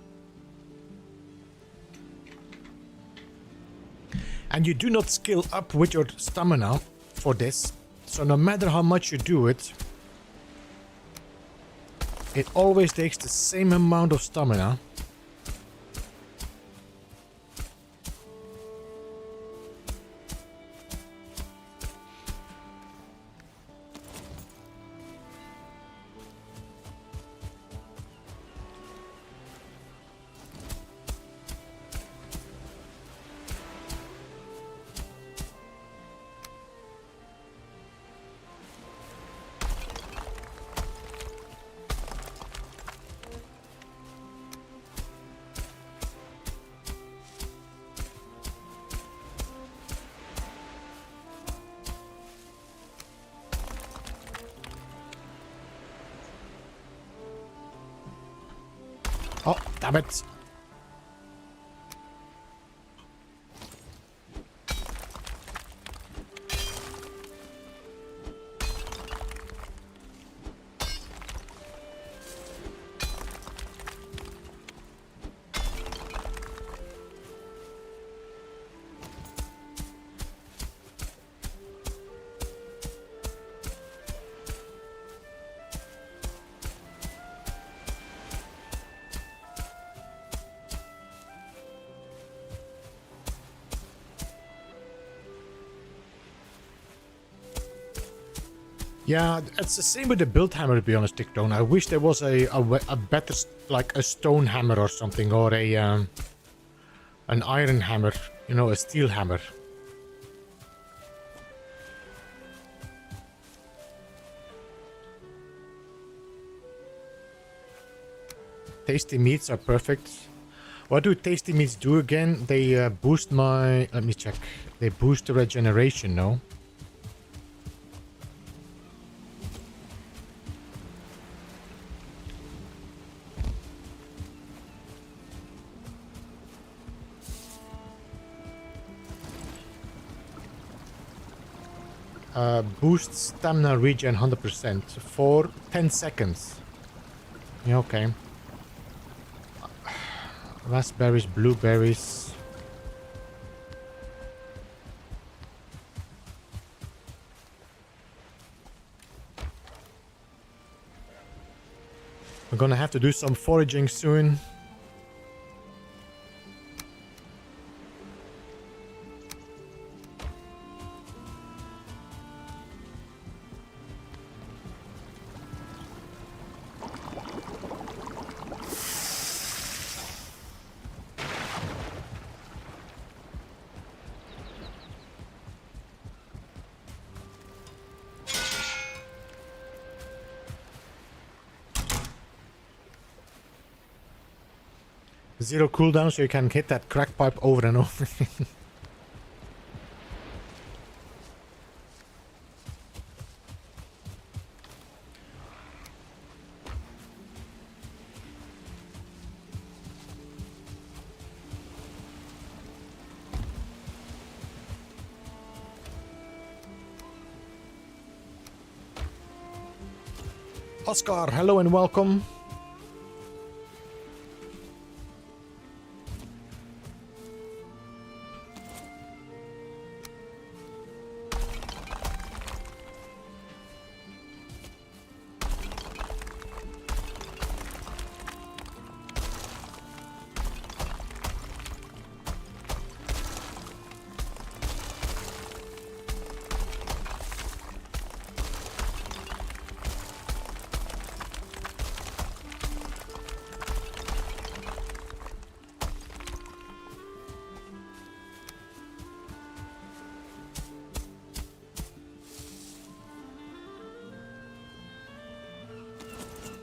And you do not skill up with your stamina for this, so no matter how much you do it, it always takes the same amount of stamina. Oh, damn it. Yeah, it's the same with the build hammer, to be honest, Dictone. I wish there was a better, like a stone hammer or something, or a an iron hammer, you know, a steel hammer. Tasty meats are perfect. What do tasty meats do again? They boost my... Let me check. They boost the regeneration, no? Boost stamina regen 100% for 10 seconds. Yeah, okay. Raspberries, blueberries. We're gonna have to do some foraging soon. Zero cooldown, so you can hit that crack pipe over and over. Oscar, hello and welcome.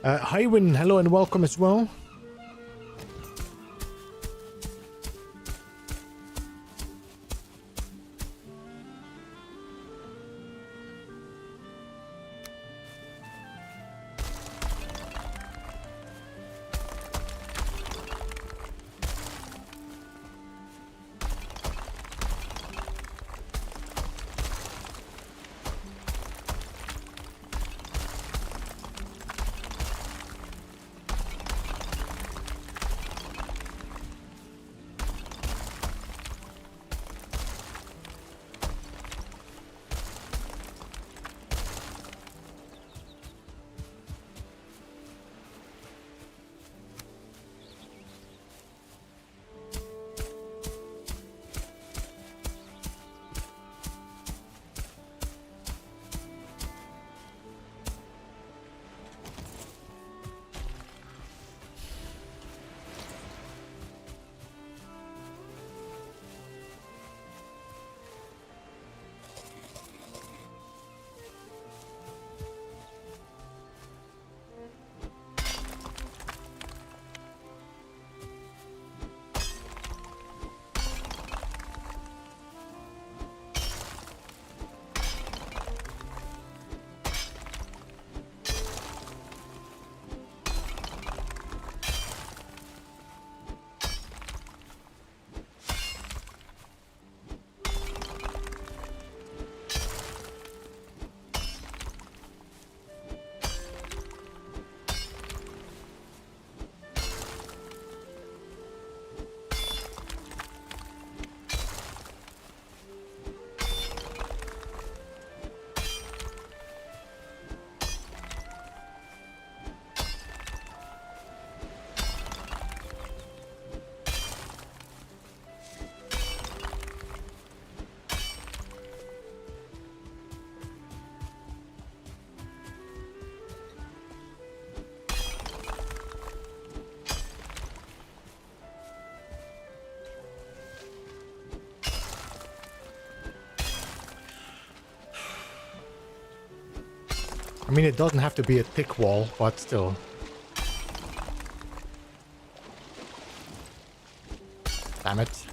Hiwin, hello and welcome as well. I mean, it doesn't have to be a thick wall, but still. damn it.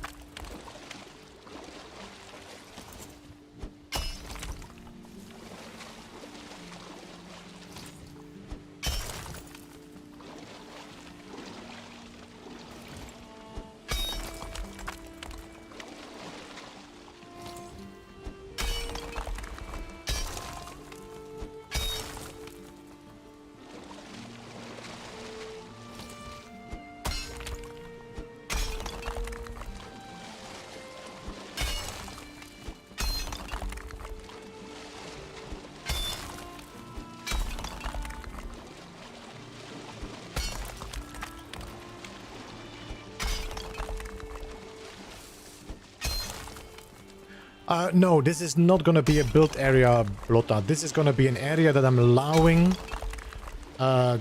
No, this is not going to be a built area, Blotta. This is going to be an area that I'm allowing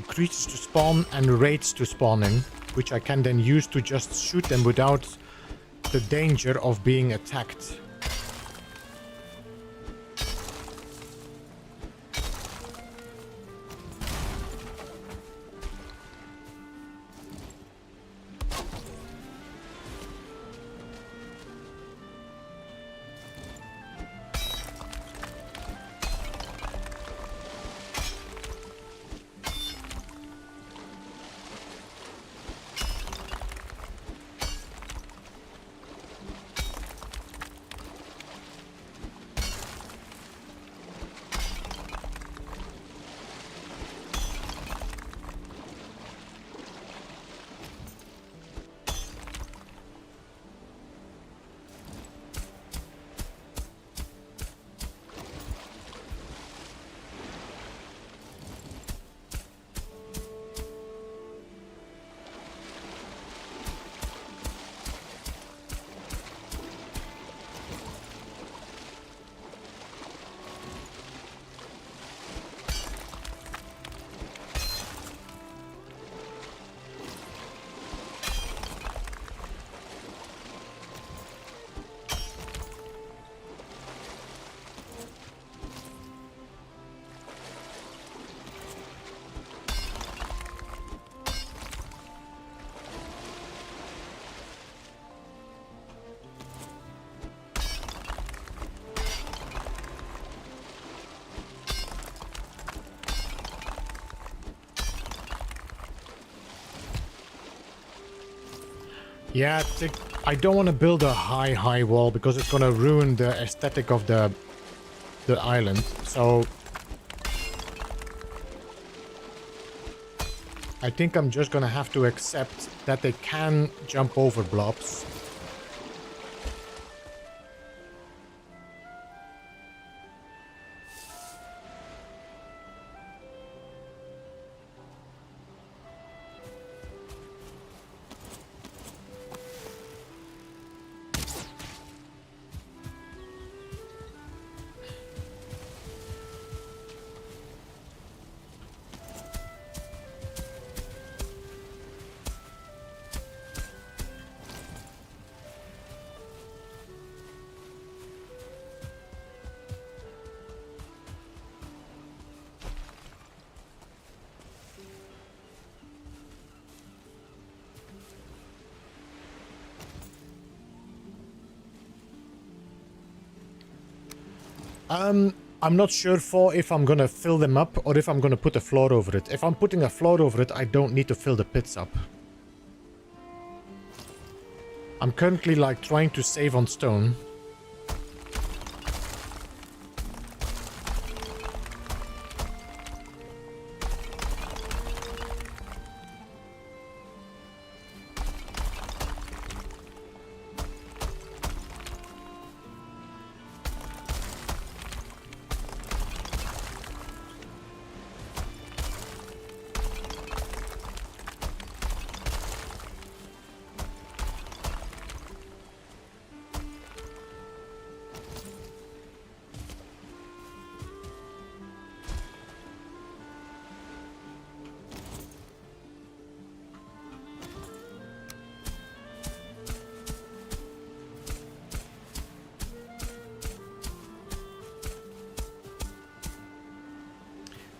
creatures to spawn and raids to spawn in, which I can then use to just shoot them without the danger of being attacked. Yeah, I don't want to build a high wall because it's going to ruin the aesthetic of the island. So I think I'm just going to have to accept that they can jump over blobs. I'm not sure if I'm gonna fill them up or if I'm gonna put a floor over it. If I'm putting a floor over it, I don't need to fill the pits up. I'm currently like trying to save on stone.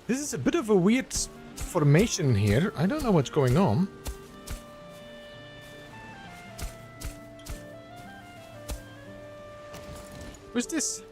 This is a bit of a weird formation here. I don't know what's going on. Who's this?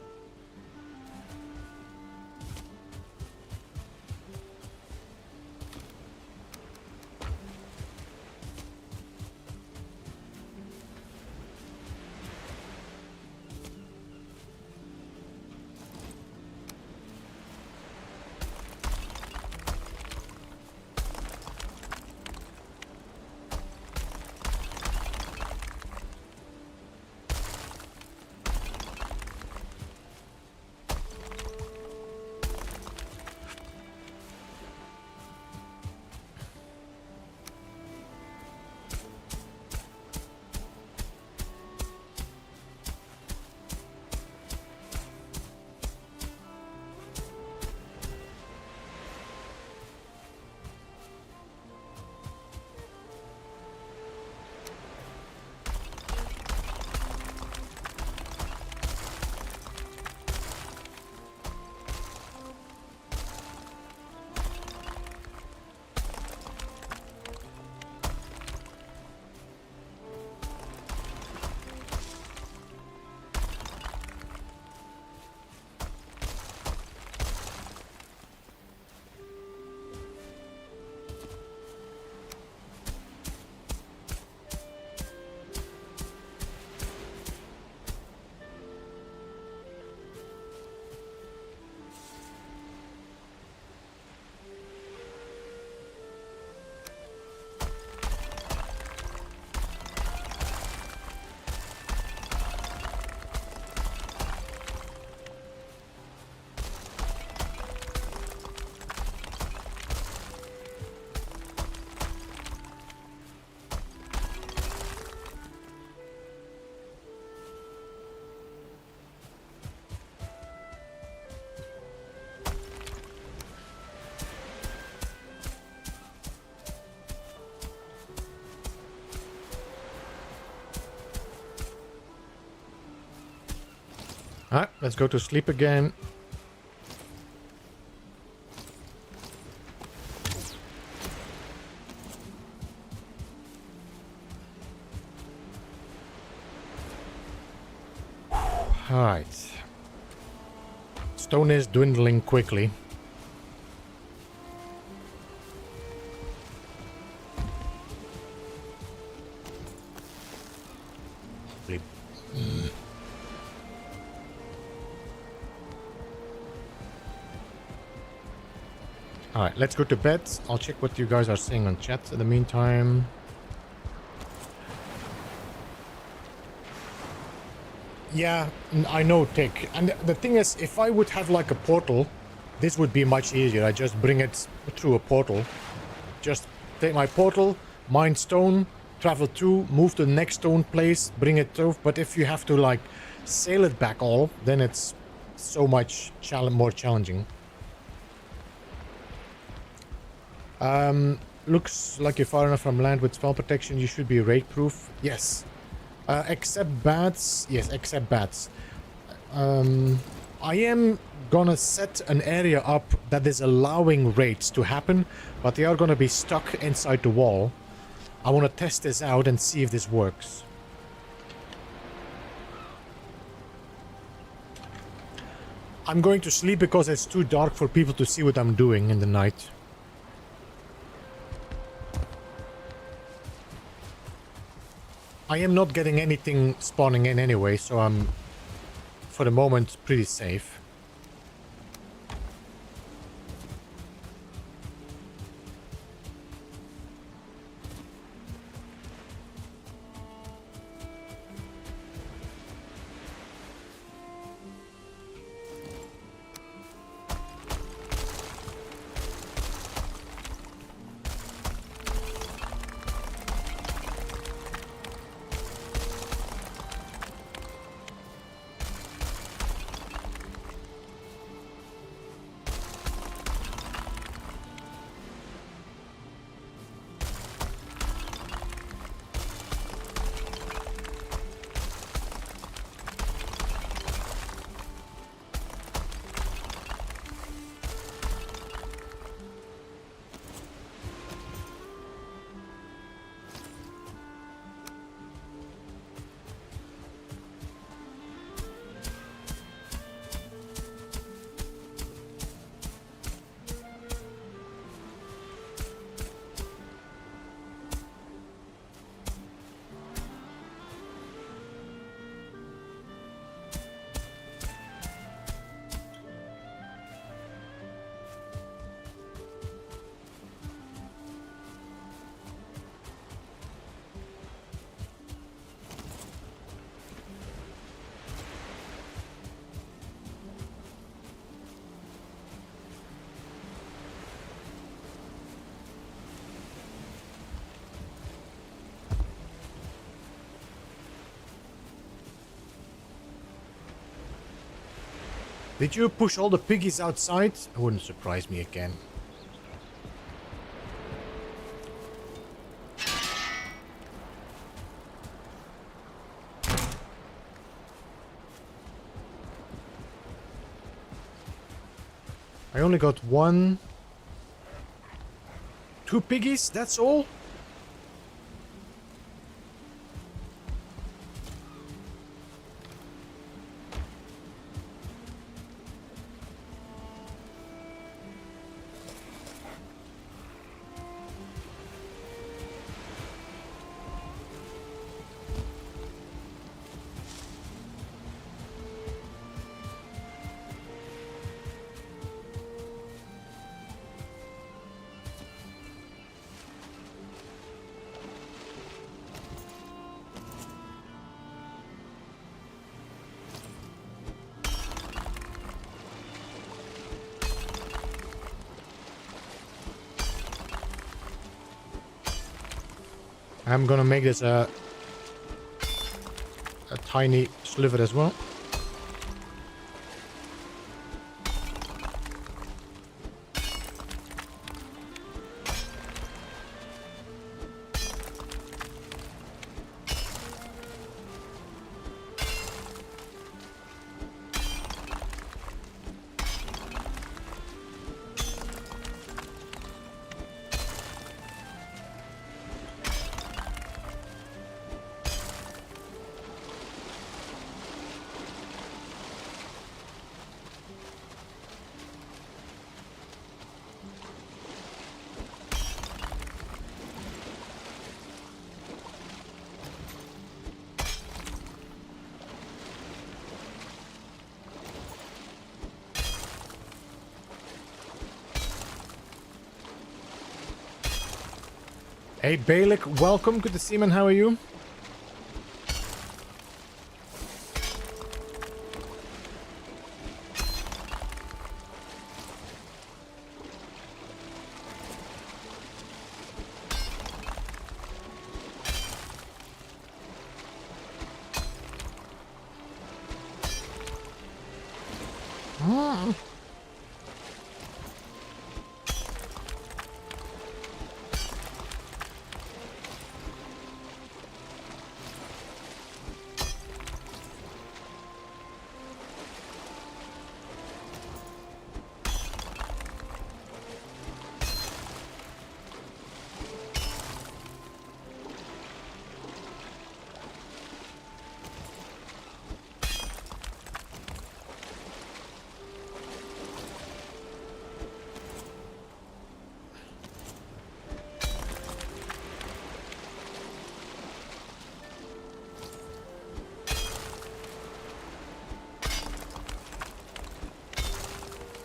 Alright, let's go to sleep again. Alright. Stone is dwindling quickly. Sleep. Alright, let's go to bed. I'll check what you guys are saying on chat in the meantime. Yeah, I know, Tick. And the thing is, if I would have like a portal, this would be much easier. I just bring it through a portal. Just take my portal, mine stone, travel through, move to the next stone place, bring it through. But if you have to like sail it back all, then it's so much more challenging. Looks like you're far enough from land with spell protection. You should be raid proof. Yes. Except bats. Yes, except bats. I am gonna set an area up that is allowing raids to happen, but they are gonna be stuck inside the wall. I want to test this out and see if this works. I'm going to sleep because it's too dark for people to see what I'm doing in the night. I am not getting anything spawning in anyway, so I'm, for the moment, pretty safe. Did you push all the piggies outside? It wouldn't surprise me again. I only got 1... 2 piggies, that's all? I'm gonna make this a tiny sliver as well. Hey Balik, welcome. Good to see you, man. How are you?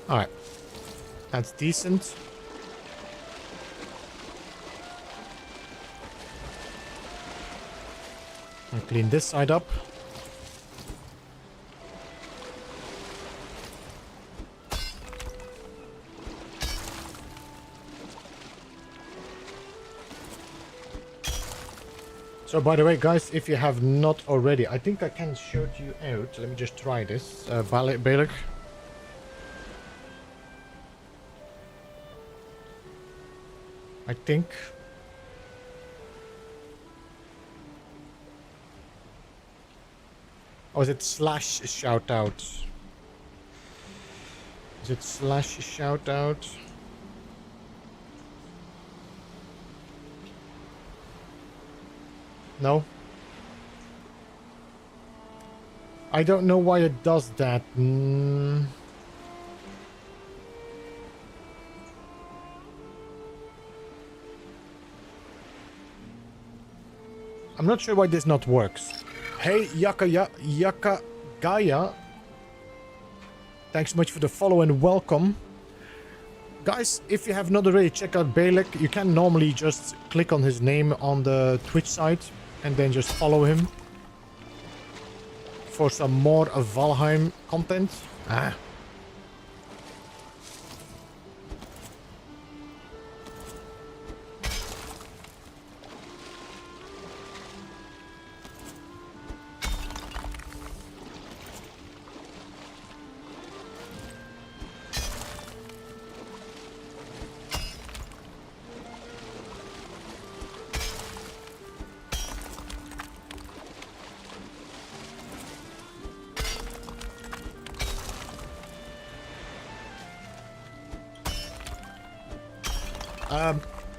Alright. That's decent. I'll clean this side up. So by the way, guys, if you have not already, I think I can shout you out. Let me just try this. Balik. I think. Or is it slash shout out? Is it slash shout out? No? I don't know why it does that. I'm not sure why this not works. Hey, Yaka Gaia. Thanks so much for the follow and welcome. Guys, if you have not already checked out Balak, you can normally just click on his name on the Twitch site and then just follow him for some more of Valheim content.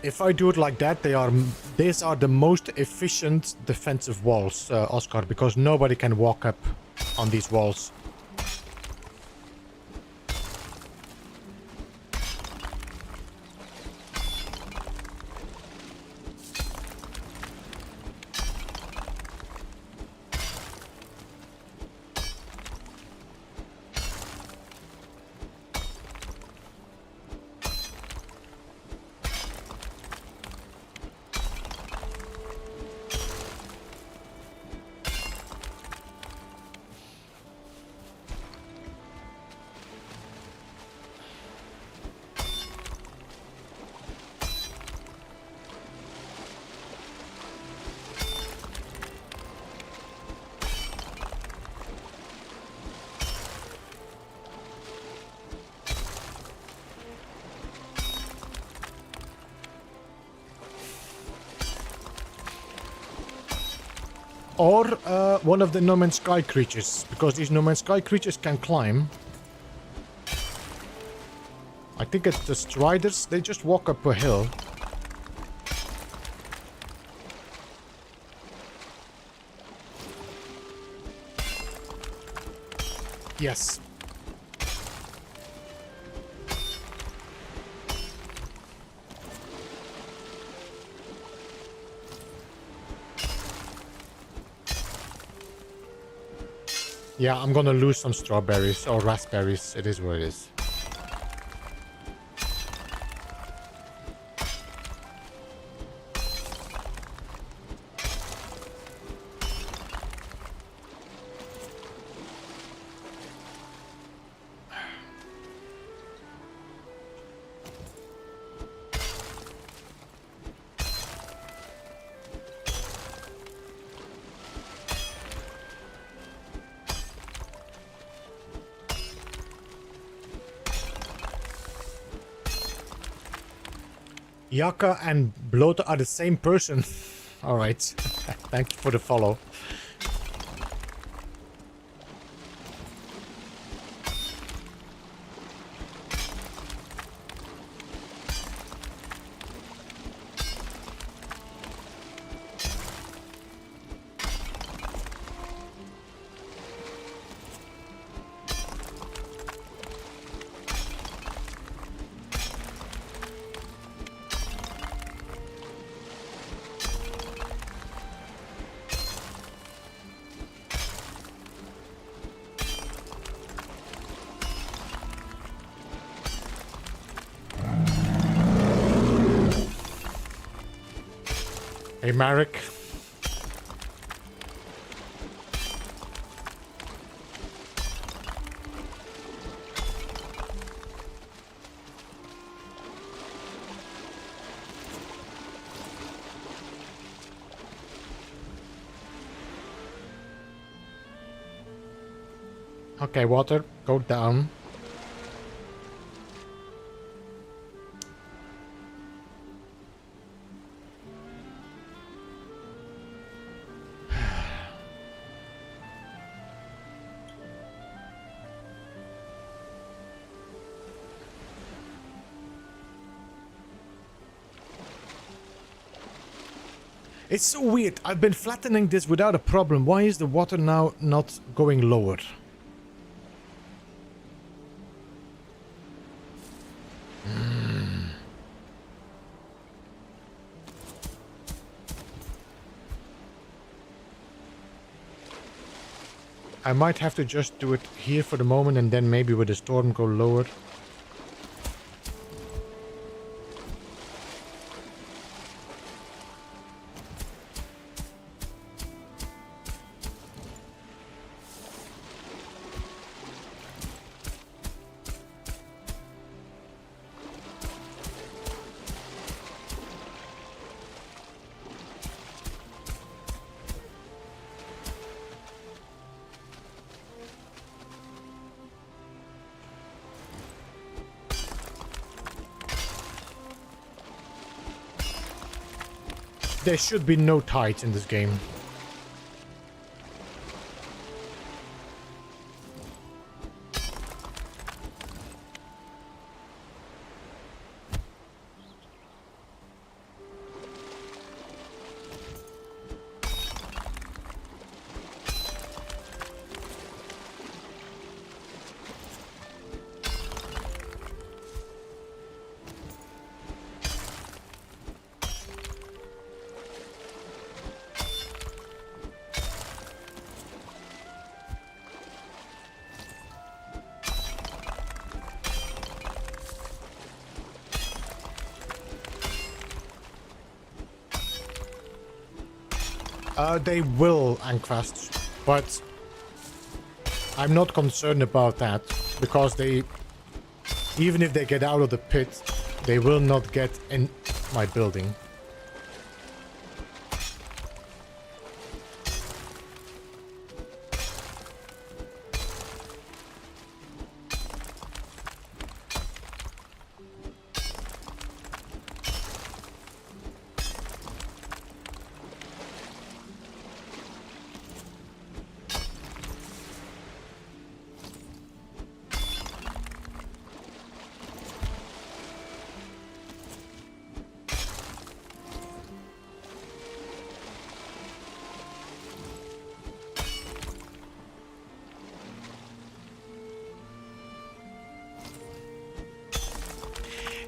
If I do it like that, these are the most efficient defensive walls, Oscar, because nobody can walk up on these walls. Or one of the No Man's Sky creatures, because these No Man's Sky creatures can climb. I think it's the Striders, they just walk up a hill. Yes. Yeah, I'm gonna lose some strawberries or raspberries. It is what it is. Yaka and Bloater are the same person. Alright. Thank you for the follow. Hey, Marek. Okay, water, go down. It's so weird. I've been flattening this without a problem. Why is the water now not going lower? I might have to just do it here for the moment and then maybe with the storm go lower. There should be no tides in this game. They will Anquest, but I'm not concerned about that because even if they get out of the pit, they will not get in my building.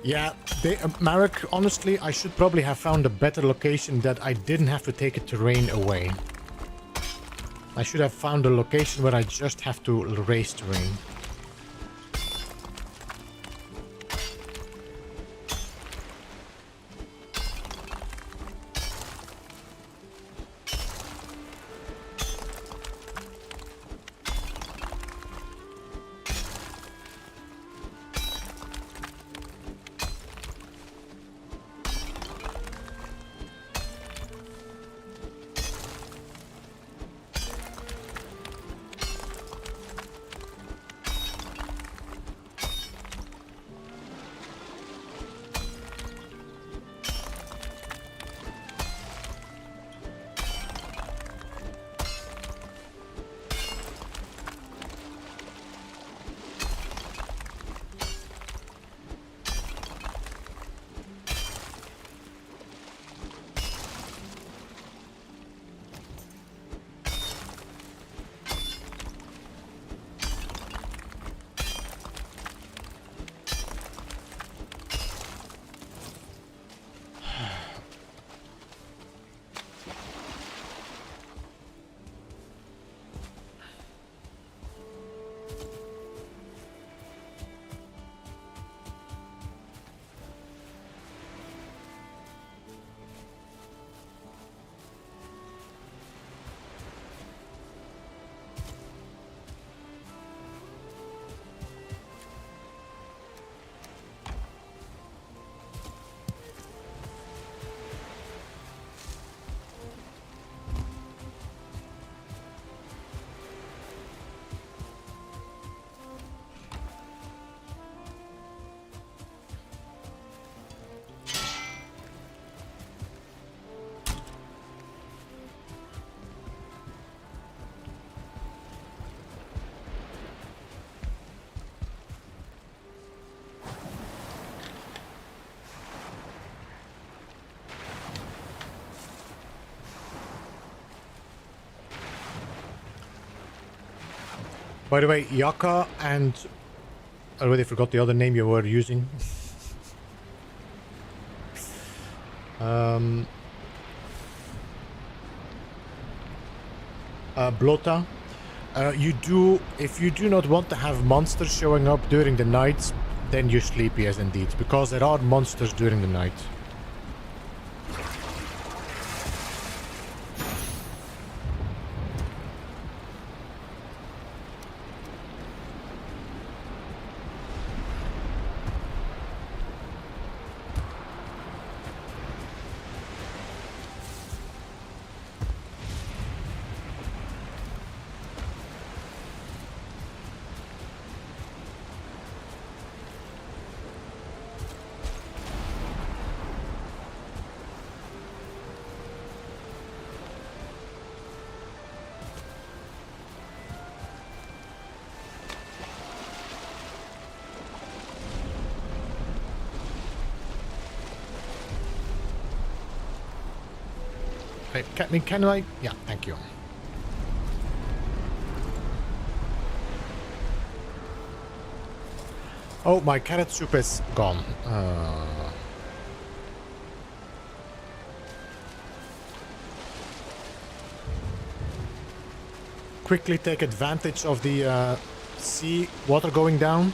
Yeah, Marek, honestly, I should probably have found a better location that I didn't have to take a terrain away. I should have found a location where I just have to raise terrain. By the way, Yaka and... I already forgot the other name you were using. Blota. If you do not want to have monsters showing up during the night, then you're sleepy, yes indeed, because there are monsters during the night. Can I? Yeah, thank you. Oh, my carrot soup is gone. Quickly take advantage of the sea water going down.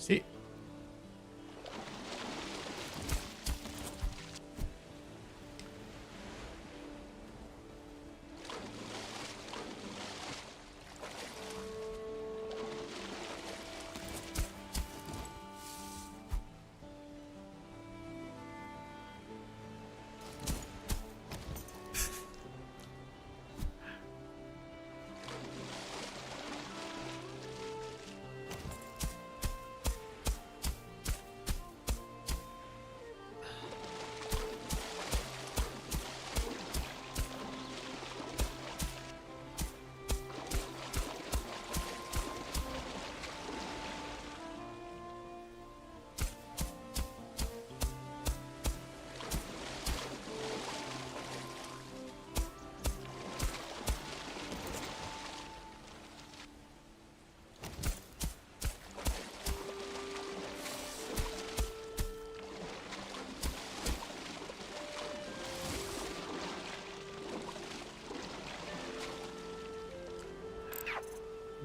See?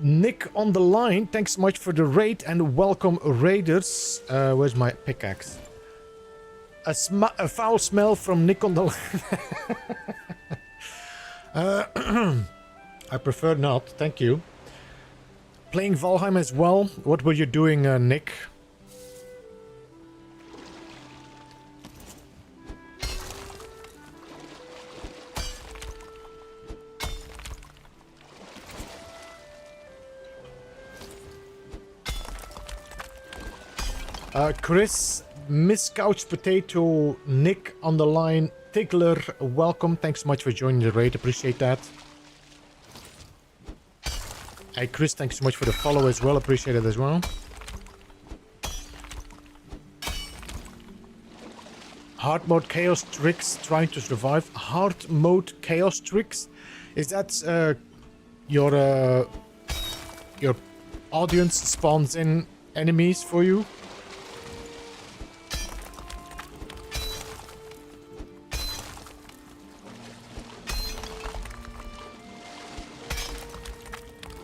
Nick on the line, thanks so much for the raid and welcome raiders. Where's my pickaxe? A foul smell from Nick on the line. I prefer not, thank you. Playing Valheim as well. What were you doing, Nick? Chris, Miss Couch Potato, Nick on the line, Tickler, welcome. Thanks so much for joining the raid. Appreciate that. Hey, Chris, thanks so much for the follow as well. Appreciate it as well. Hard mode chaos tricks, trying to survive. Hard mode chaos tricks? Is that your audience spawns in enemies for you?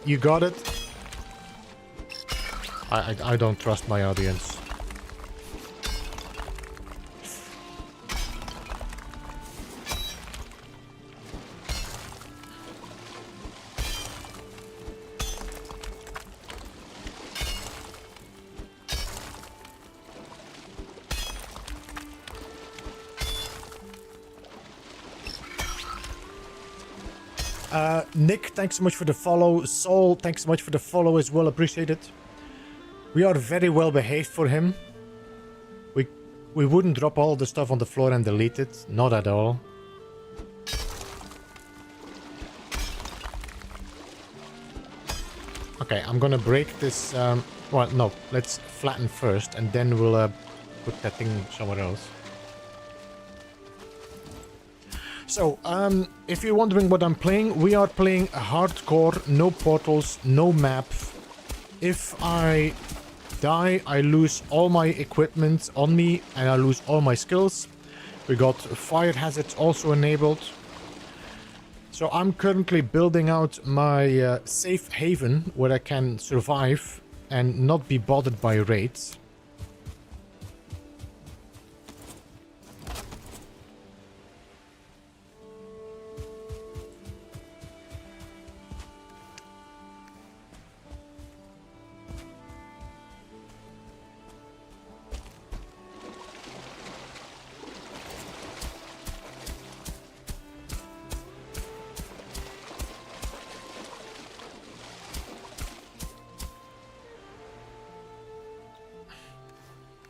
You got it? I don't trust my audience. Nick, thanks so much for the follow. Saul, thanks so much for the follow as well. Appreciate it. We are very well behaved for him. We wouldn't drop all the stuff on the floor and delete it. Not at all. Okay, I'm gonna break this. Well, no, let's flatten first and then we'll put that thing somewhere else. So, if you're wondering what I'm playing, we are playing a hardcore, no portals, no map. If I die, I lose all my equipment on me and I lose all my skills. We got fire hazards also enabled. So I'm currently building out my safe haven where I can survive and not be bothered by raids.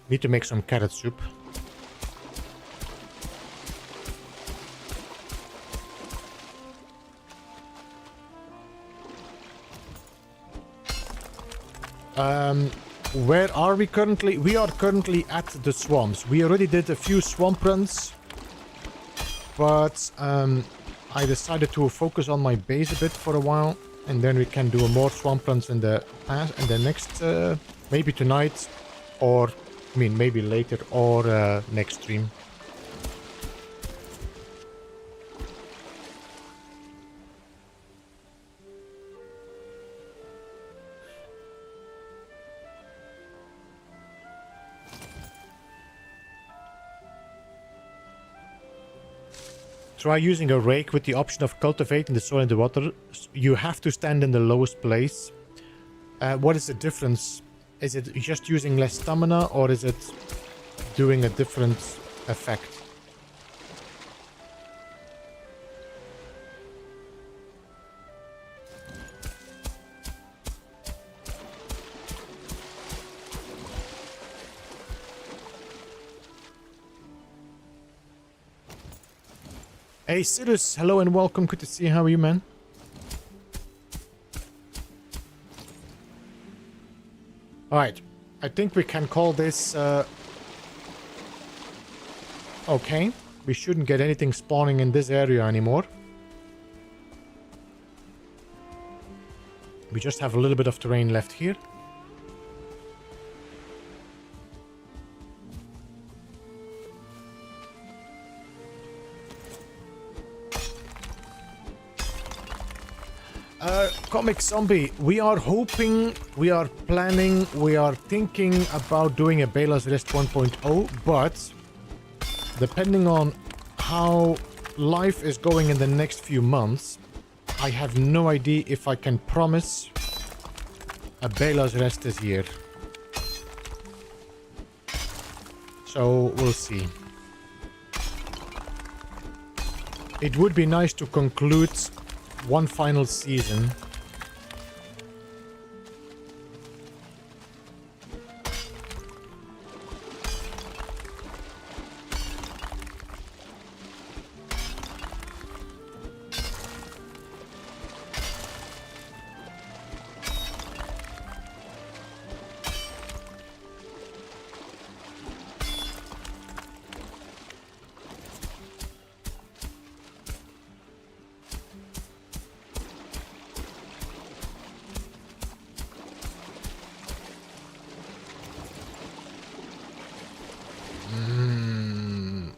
Need to make some carrot soup. Where are we currently? We are currently at the swamps. We already did a few swamp runs, but I decided to focus on my base a bit for a while, and then we can do more swamp runs in the past, in the next, maybe tonight, or I mean maybe later, or next stream. try using a rake with the option of cultivating the soil and the water. You have to stand in the lowest place. What is the difference? Is it just using less stamina, or is it doing a different effect? Hey Sirius, hello and welcome. Good to see you. How are you, man? Alright, I think we can call this okay. We shouldn't get anything spawning in this area anymore. We just have a little bit of terrain left here. Comic Zombie, we are hoping, we are planning, we are thinking about doing a Bela's Rest 1.0, but depending on how life is going in the next few months, I have no idea if I can promise a Bela's Rest this year. So we'll see. It would be nice to conclude one final season.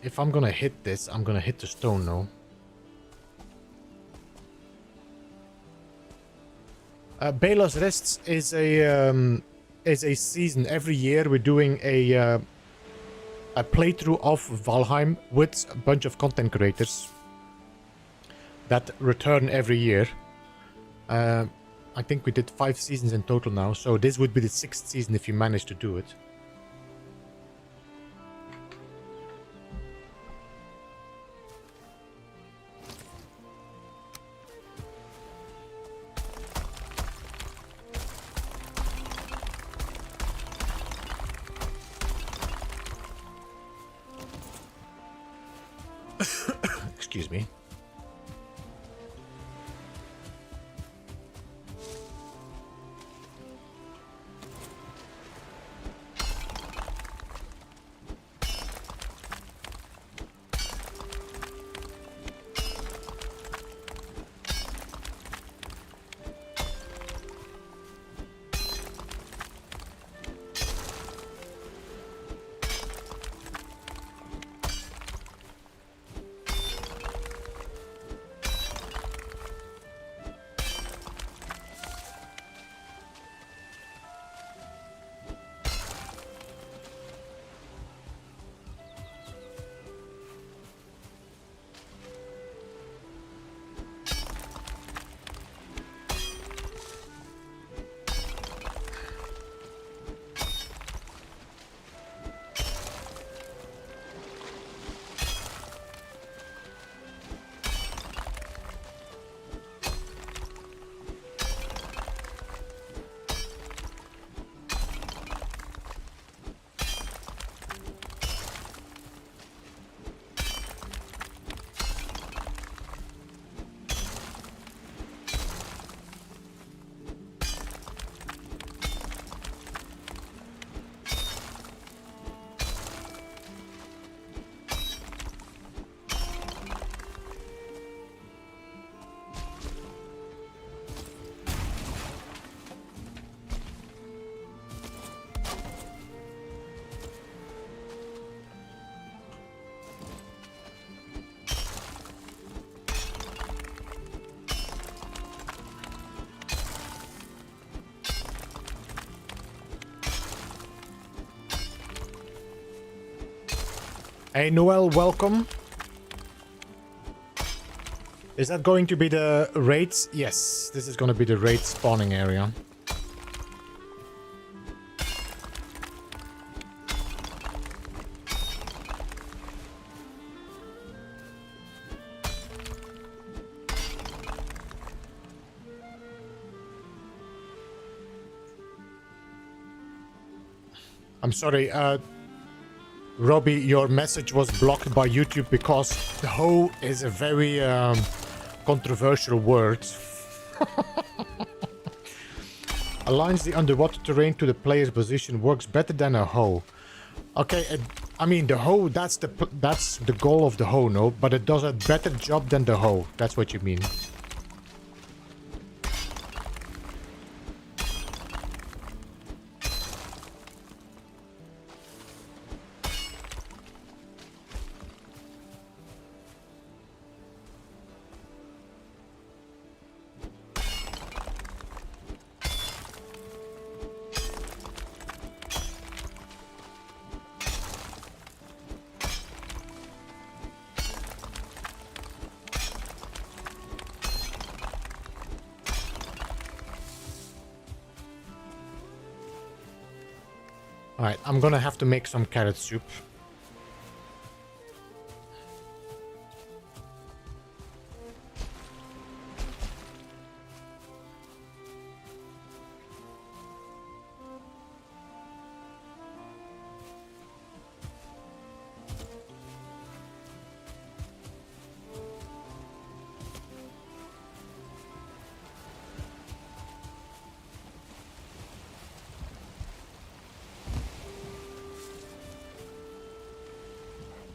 If I'm gonna hit this, I'm gonna hit the stone now. Bela's Rests is a season. Every year we're doing a playthrough of Valheim with a bunch of content creators that return every year. I think we did 5 seasons in total now, so this would be the 6th season if you manage to do it. Excuse me. Hey Noel, welcome. Is that going to be the raids? Yes, this is going to be the raid spawning area. I'm sorry, Robbie, your message was blocked by YouTube because the hoe is a very controversial word. Aligns the underwater terrain to the player's position, works better than a hoe. Okay, I mean the hoe, that's the goal of the hoe, no? But it does a better job than the hoe. That's what you mean. Alright, I'm gonna have to make some carrot soup.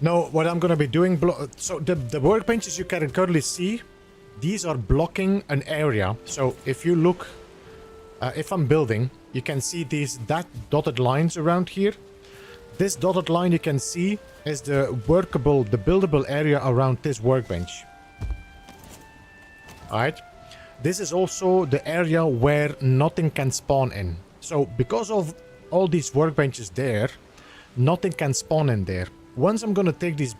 No, what I'm gonna be doing, so the workbenches you can currently see, these are blocking an area. So if you look, if I'm building, you can see that dotted lines around here. This dotted line you can see is the buildable area around this workbench. Alright, this is also the area where nothing can spawn in. So because of all these workbenches there, nothing can spawn in there. Once I'm gonna take these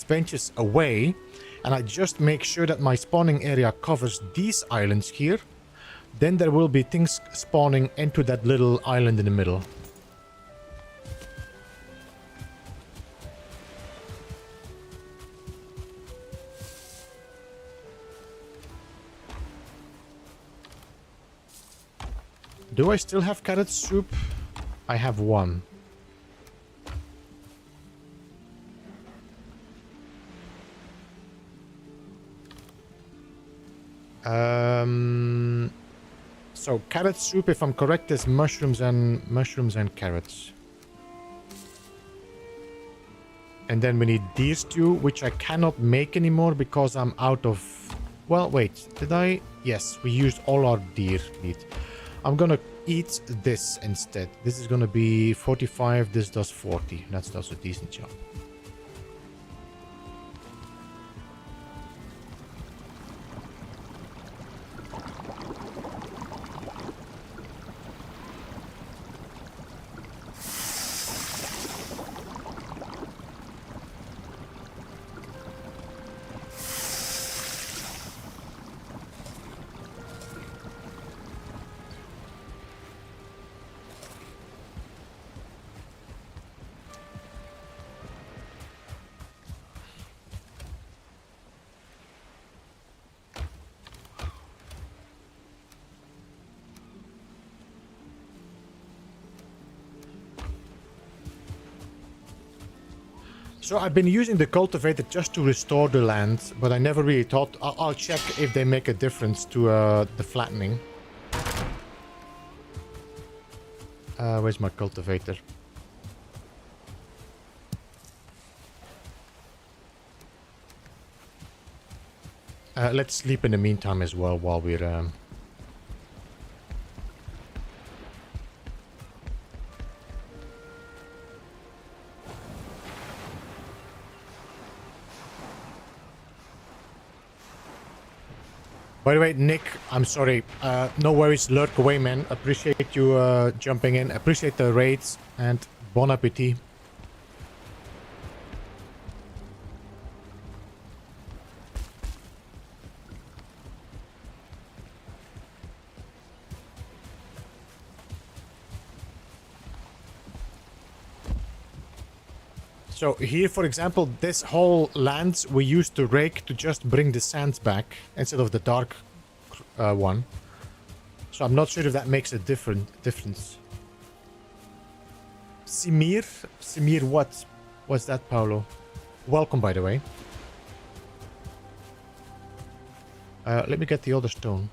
benches away, and I just make sure that my spawning area covers these islands here, then there will be things spawning into that little island in the middle. Do I still have carrot soup? I have one. So carrot soup, if I'm correct, is mushrooms and carrots. And then we need these two, which I cannot make anymore because I'm out of... Well, wait, did I? Yes, we used all our deer meat. I'm gonna eat this instead. This is gonna be 45, this does 40. That does a decent job. So I've been using the cultivator just to restore the land, but I never really thought... I'll check if they make a difference to the flattening. Where's my cultivator? Let's sleep in the meantime as well while we're... By the way, Nick, I'm sorry. No worries, lurk away, man. Appreciate you jumping in. Appreciate the raids, and bon appetit. So here, for example, this whole land we used to rake to just bring the sand back instead of the dark one. So I'm not sure if that makes a difference. Simir? Simir what? What's that, Paolo? Welcome, by the way. Let me get the other stone.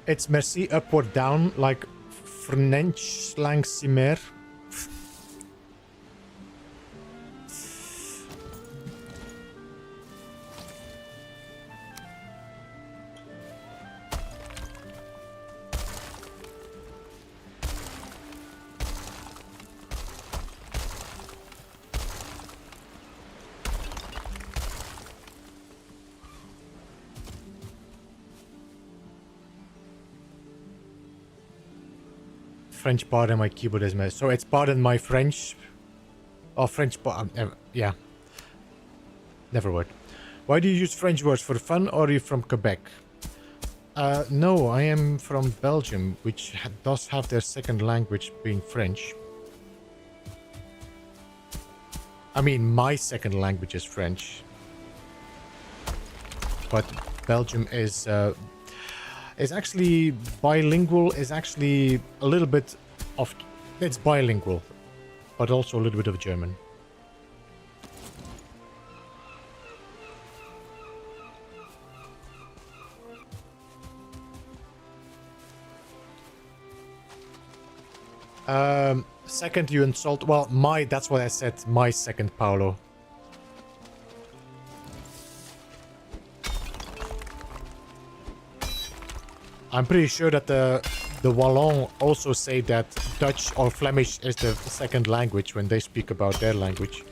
It's merci up or down, like French slang cimer. French part in my keyboard is messed. So it's part in my French. Oh, French part. Yeah. Never would. Why do you use French words for fun, or are you from Quebec? No, I am from Belgium, which does have their second language being French. I mean, my second language is French. But Belgium is actually bilingual, is actually a little bit of... It's bilingual, but also a little bit of German. Second, you insult... Well, that's what I said. My second, Paolo. I'm pretty sure that the Wallon also say that Dutch or Flemish is the second language when they speak about their language.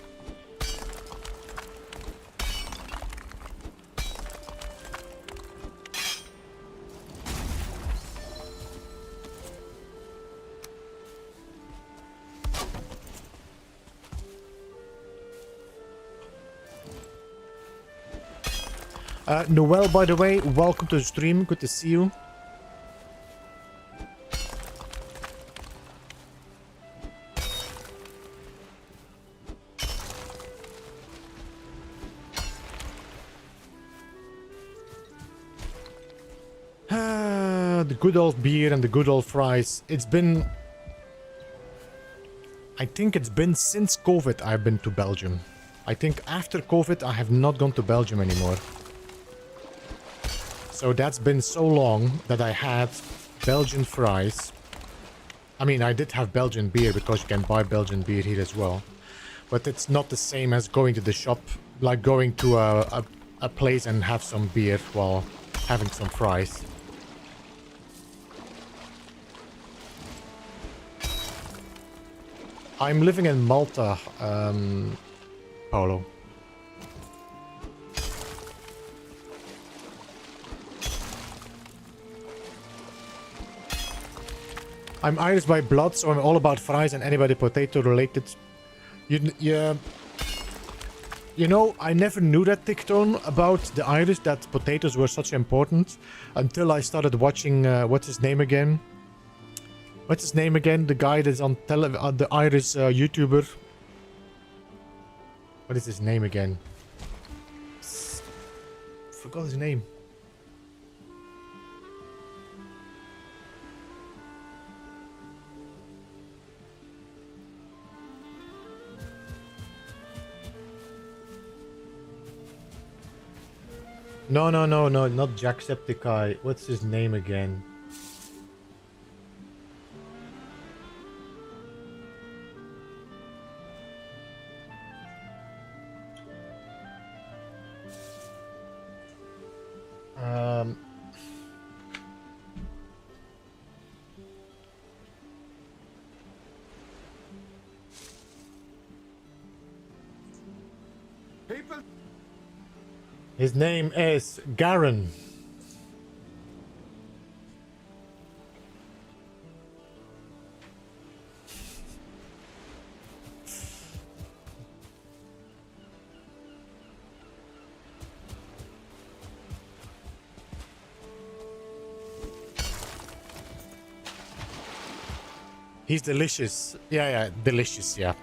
Noel, by the way, welcome to the stream. Good to see you. The good old beer and the good old fries. It's been... I think it's been since COVID I've been to Belgium. I think after COVID I have not gone to Belgium anymore. So that's been so long that I had Belgian fries. I mean, I did have Belgian beer because you can buy Belgian beer here as well. But it's not the same as going to the shop, like going to a place and have some beer while having some fries. I'm living in Malta, Paolo. I'm Irish by blood, so I'm all about fries and anybody potato related. You know, I never knew that, Ticktone, about the Irish, that potatoes were such important until I started watching, what's his name again? What's his name again? The guy that's on the Irish YouTuber. What is his name again? Forgot his name. No, not Jacksepticeye. What's his name again? His name is Garen. He's delicious. Yeah, delicious, yeah.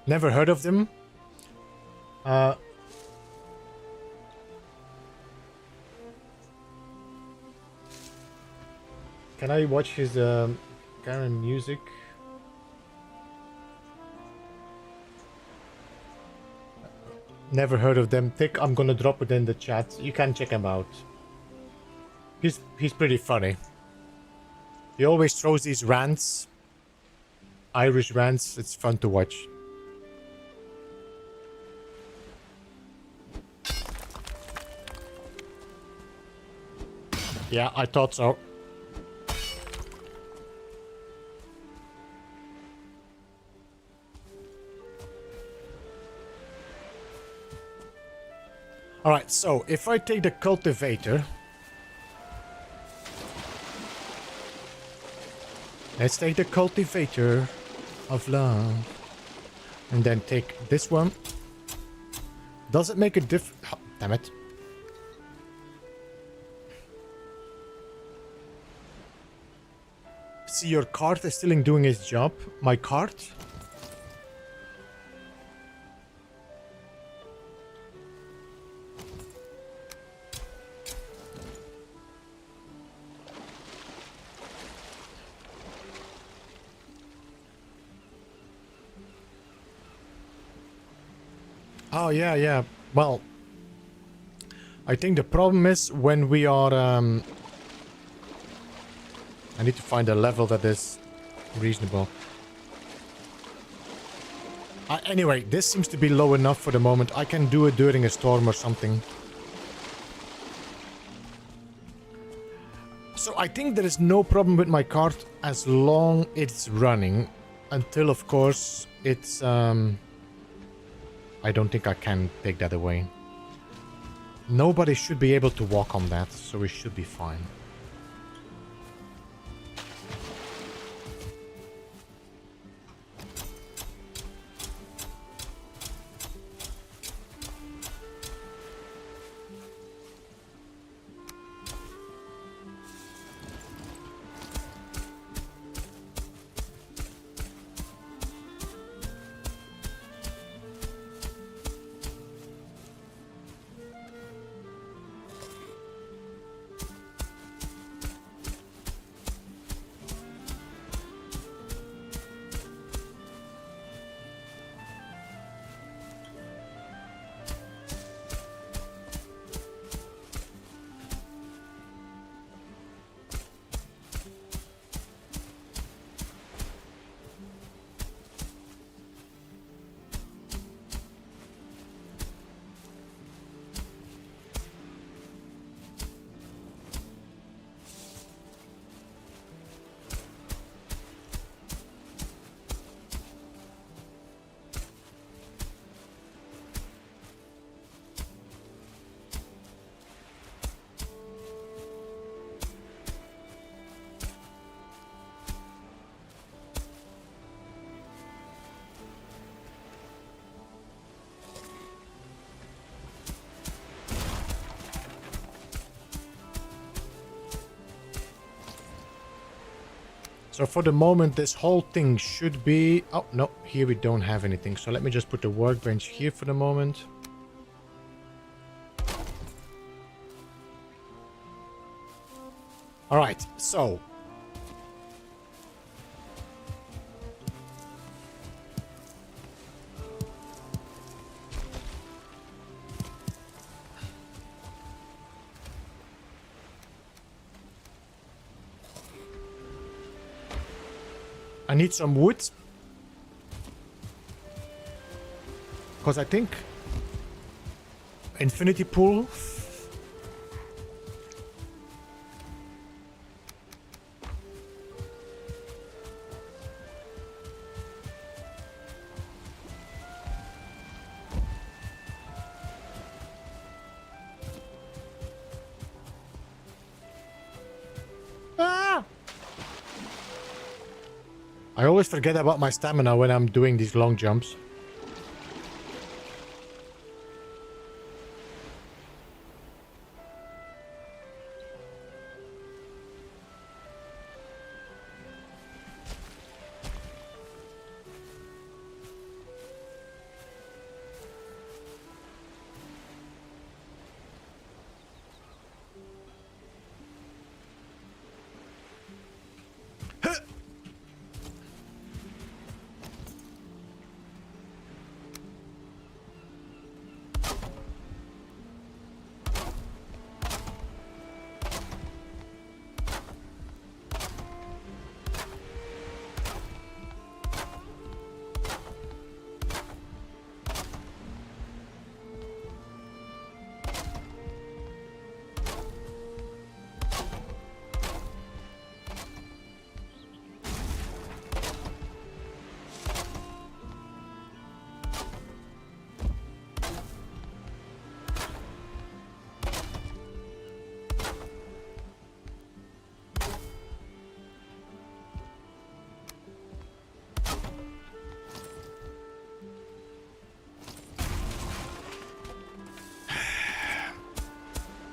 Never heard of them. Can I watch his Garen music? Never heard of them. Thick, I'm gonna drop it in the chat. You can check him out. He's pretty funny. He always throws these rants. Irish rants. It's fun to watch. Yeah, I thought so. Alright, so if I take the cultivator. Let's take the cultivator of love. And then take this one. Does it make a difference? Oh, damn it. See, your cart is still doing its job. My cart? Oh, yeah. Well, I think the problem is when we are... I need to find a level that is reasonable. Anyway, this seems to be low enough for the moment. I can do it during a storm or something. So I think there is no problem with my cart as long it's running. Until, of course, it's... I don't think I can take that away. Nobody should be able to walk on that, so we should be fine. So for the moment, this whole thing should be... Oh, no, here we don't have anything. So let me just put the workbench here for the moment. All right, so... I need some wood. Because I think... Infinity pool. I always forget about my stamina when I'm doing these long jumps.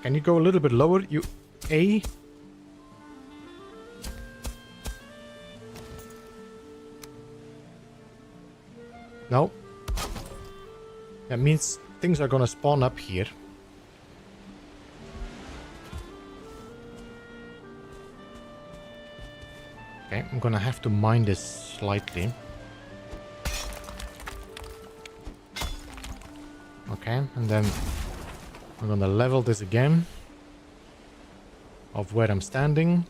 Can you go a little bit lower? You... A? No. That means things are gonna spawn up here. Okay, I'm gonna have to mine this slightly. Okay, and then I'm gonna level this again of where I'm standing.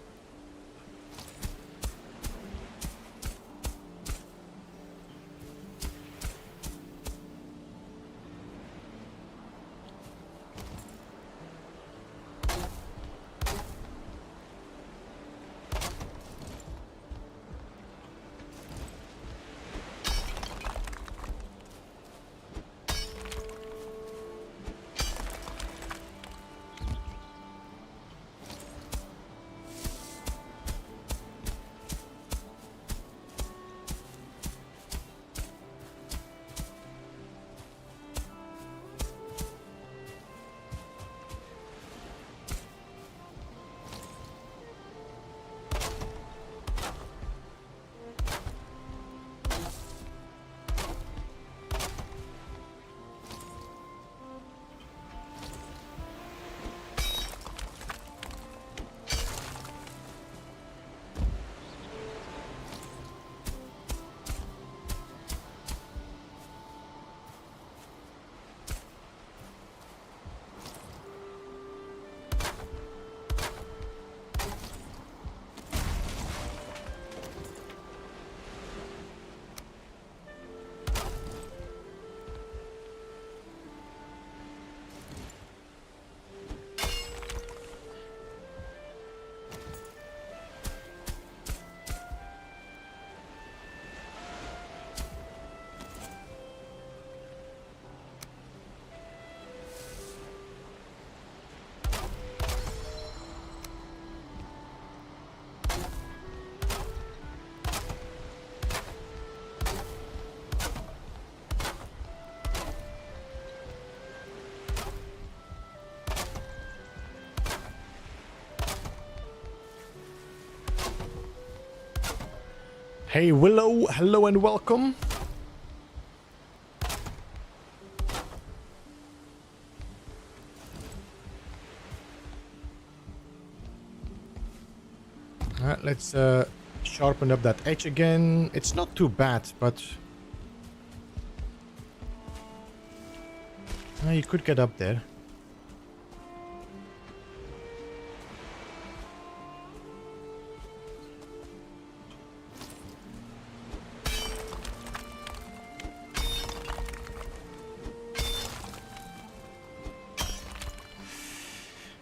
Hey Willow, hello and welcome. Let's sharpen up that edge again. It's not too bad, but you could get up there.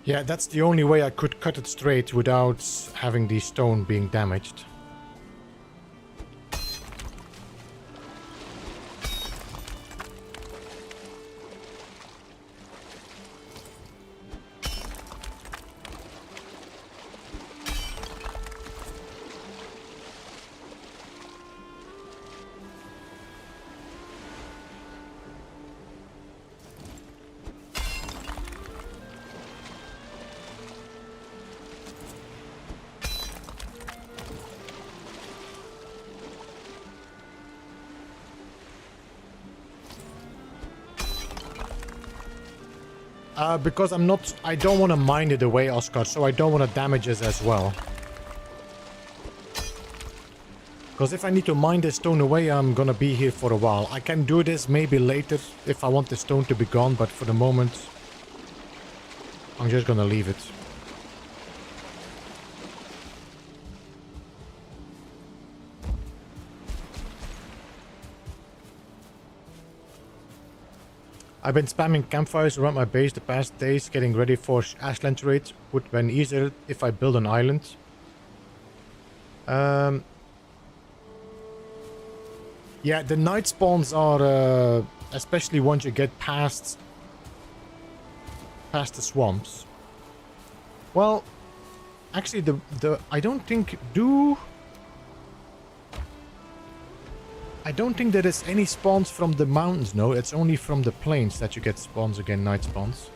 Yeah, that's the only way I could cut it straight without having the stone being damaged. Because I don't want to mine it away, Oscar, so I don't want to damage it as well. Because if I need to mine the stone away, I'm gonna be here for a while. I can do this maybe later if I want the stone to be gone, but for the moment, I'm just gonna leave it. I've been spamming campfires around my base the past days, getting ready for ashland raid. Would have been easier if I build an island. Yeah, the night spawns are, especially once you get past the swamps. Well, actually, I don't think there is any spawns from the mountains, no. It's only from the plains that you get spawns again, night spawns.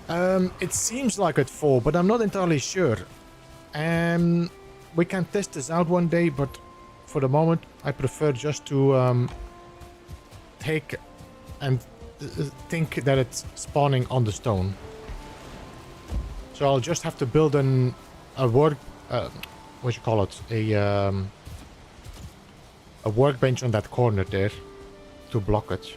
It seems like at 4, but I'm not entirely sure. We can test this out one day, but for the moment, I prefer just to take and think that it's spawning on the stone. So I'll just have to build what you call it, a workbench on that corner there to block it.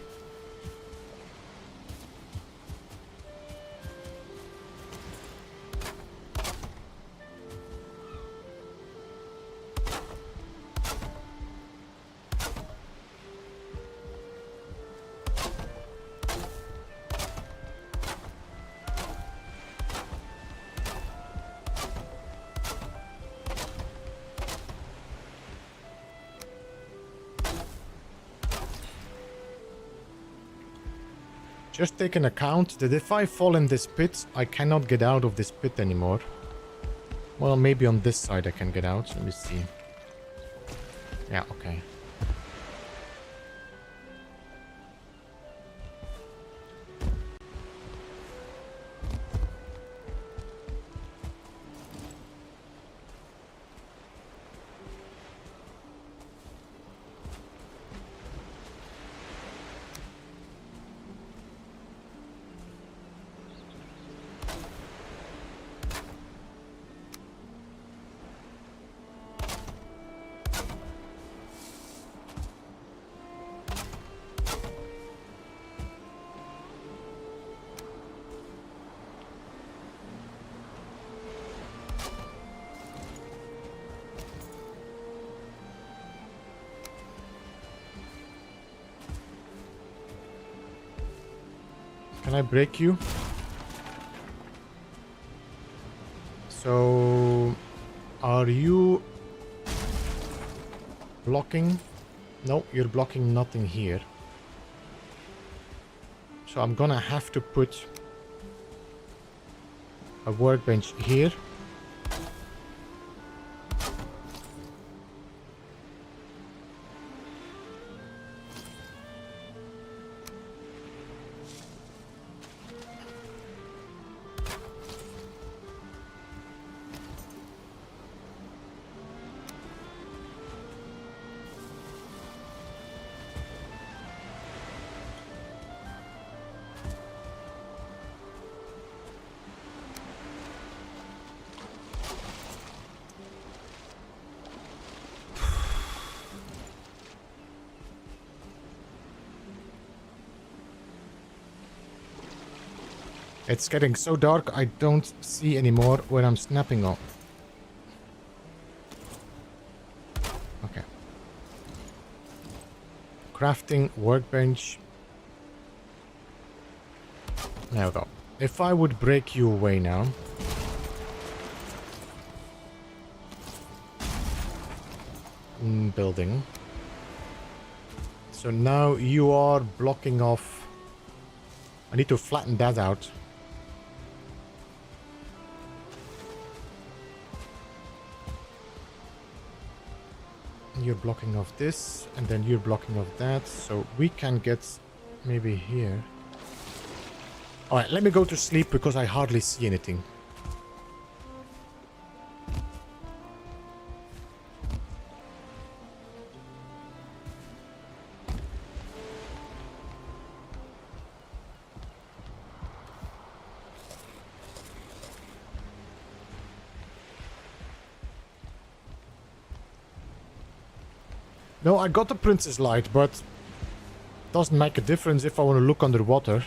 Just take an account that if I fall in this pit, I cannot get out of this pit anymore. Well, maybe on this side I can get out. Let me see. Yeah, okay. Can I break you? So, are you blocking? No, you're blocking nothing here. So I'm gonna have to put a workbench here. It's getting so dark, I don't see anymore where I'm snapping off. Okay. Crafting, workbench. There we go. If I would break you away now. Building. So now you are blocking off. I need to flatten that out. You're blocking off this, and then you're blocking off that, so we can get maybe here. Alright, let me go to sleep because I hardly see anything. No, I got the princess light, but doesn't make a difference if I want to look underwater.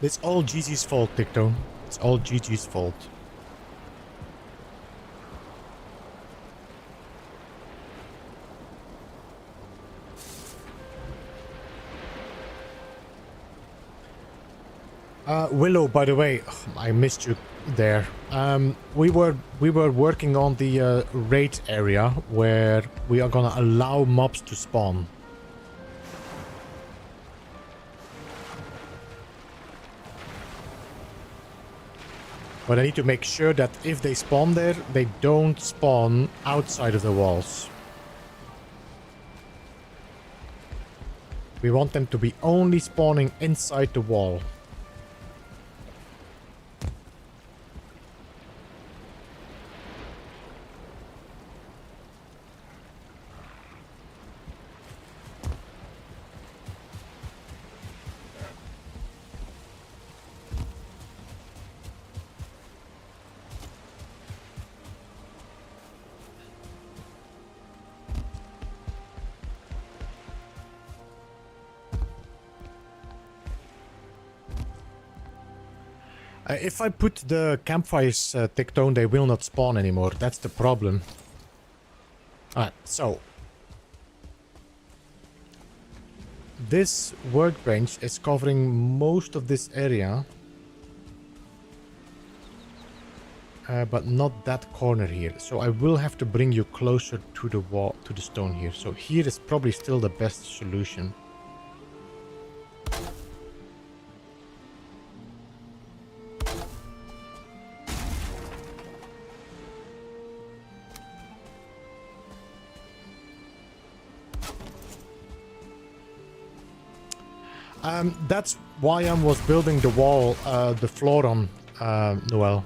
It's all Gigi's fault, Ticto. It's all Gigi's fault. Willow, by the way, I missed you there. We were working on the raid area where we are gonna allow mobs to spawn. But I need to make sure that if they spawn there, they don't spawn outside of the walls. We want them to be only spawning inside the wall. If I put the campfires Tictone, they will not spawn anymore. That's the problem. Alright, so. This workbench is covering most of this area. But not that corner here. So I will have to bring you closer to the wall, to the stone here. So here is probably still the best solution. That's why I was building the wall, the floor on, Noel.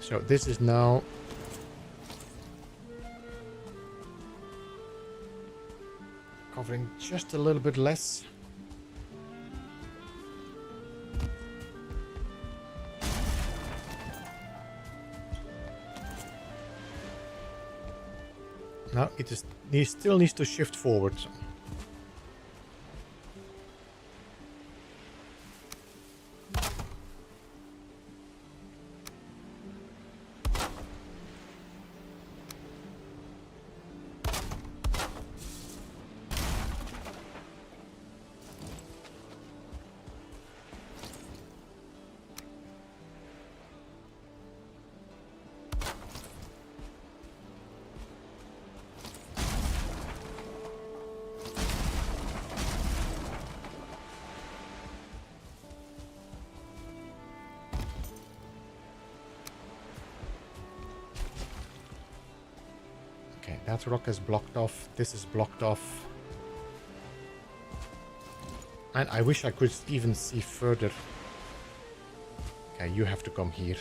So this is now covering just a little bit less. Now it still needs to shift forward. That rock is blocked off. This is blocked off. And I wish I could even see further. Okay, you have to come here.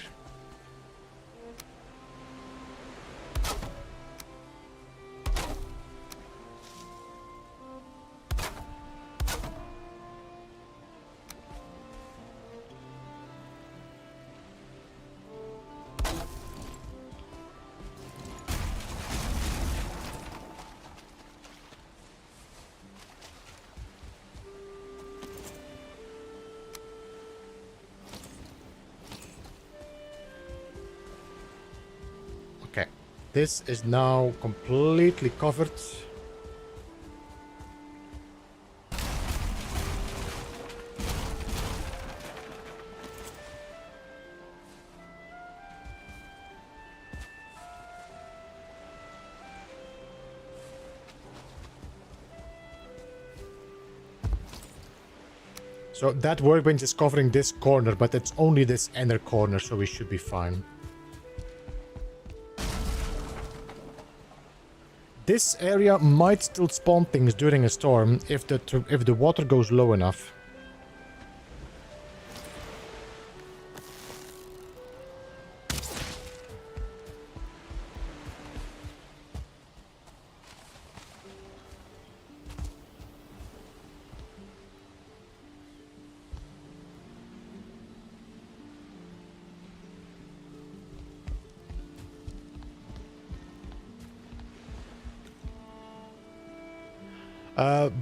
This is now completely covered. So that workbench is covering this corner, but it's only this inner corner, so we should be fine. This area might still spawn things during a storm if the water goes low enough.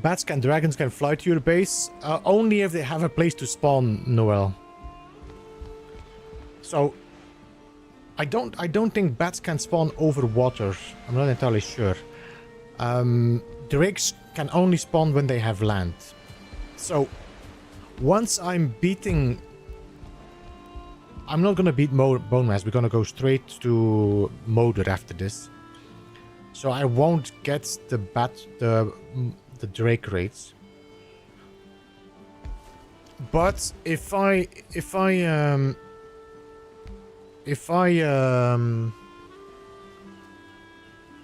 Bats and dragons can fly to your base, only if they have a place to spawn, Noel. So, I don't think bats can spawn over water. I'm not entirely sure. Drakes can only spawn when they have land. So, once I'm beating... I'm not gonna beat Bone Mass, we're gonna go straight to Moder after this. So I won't get the Drake rates. But if I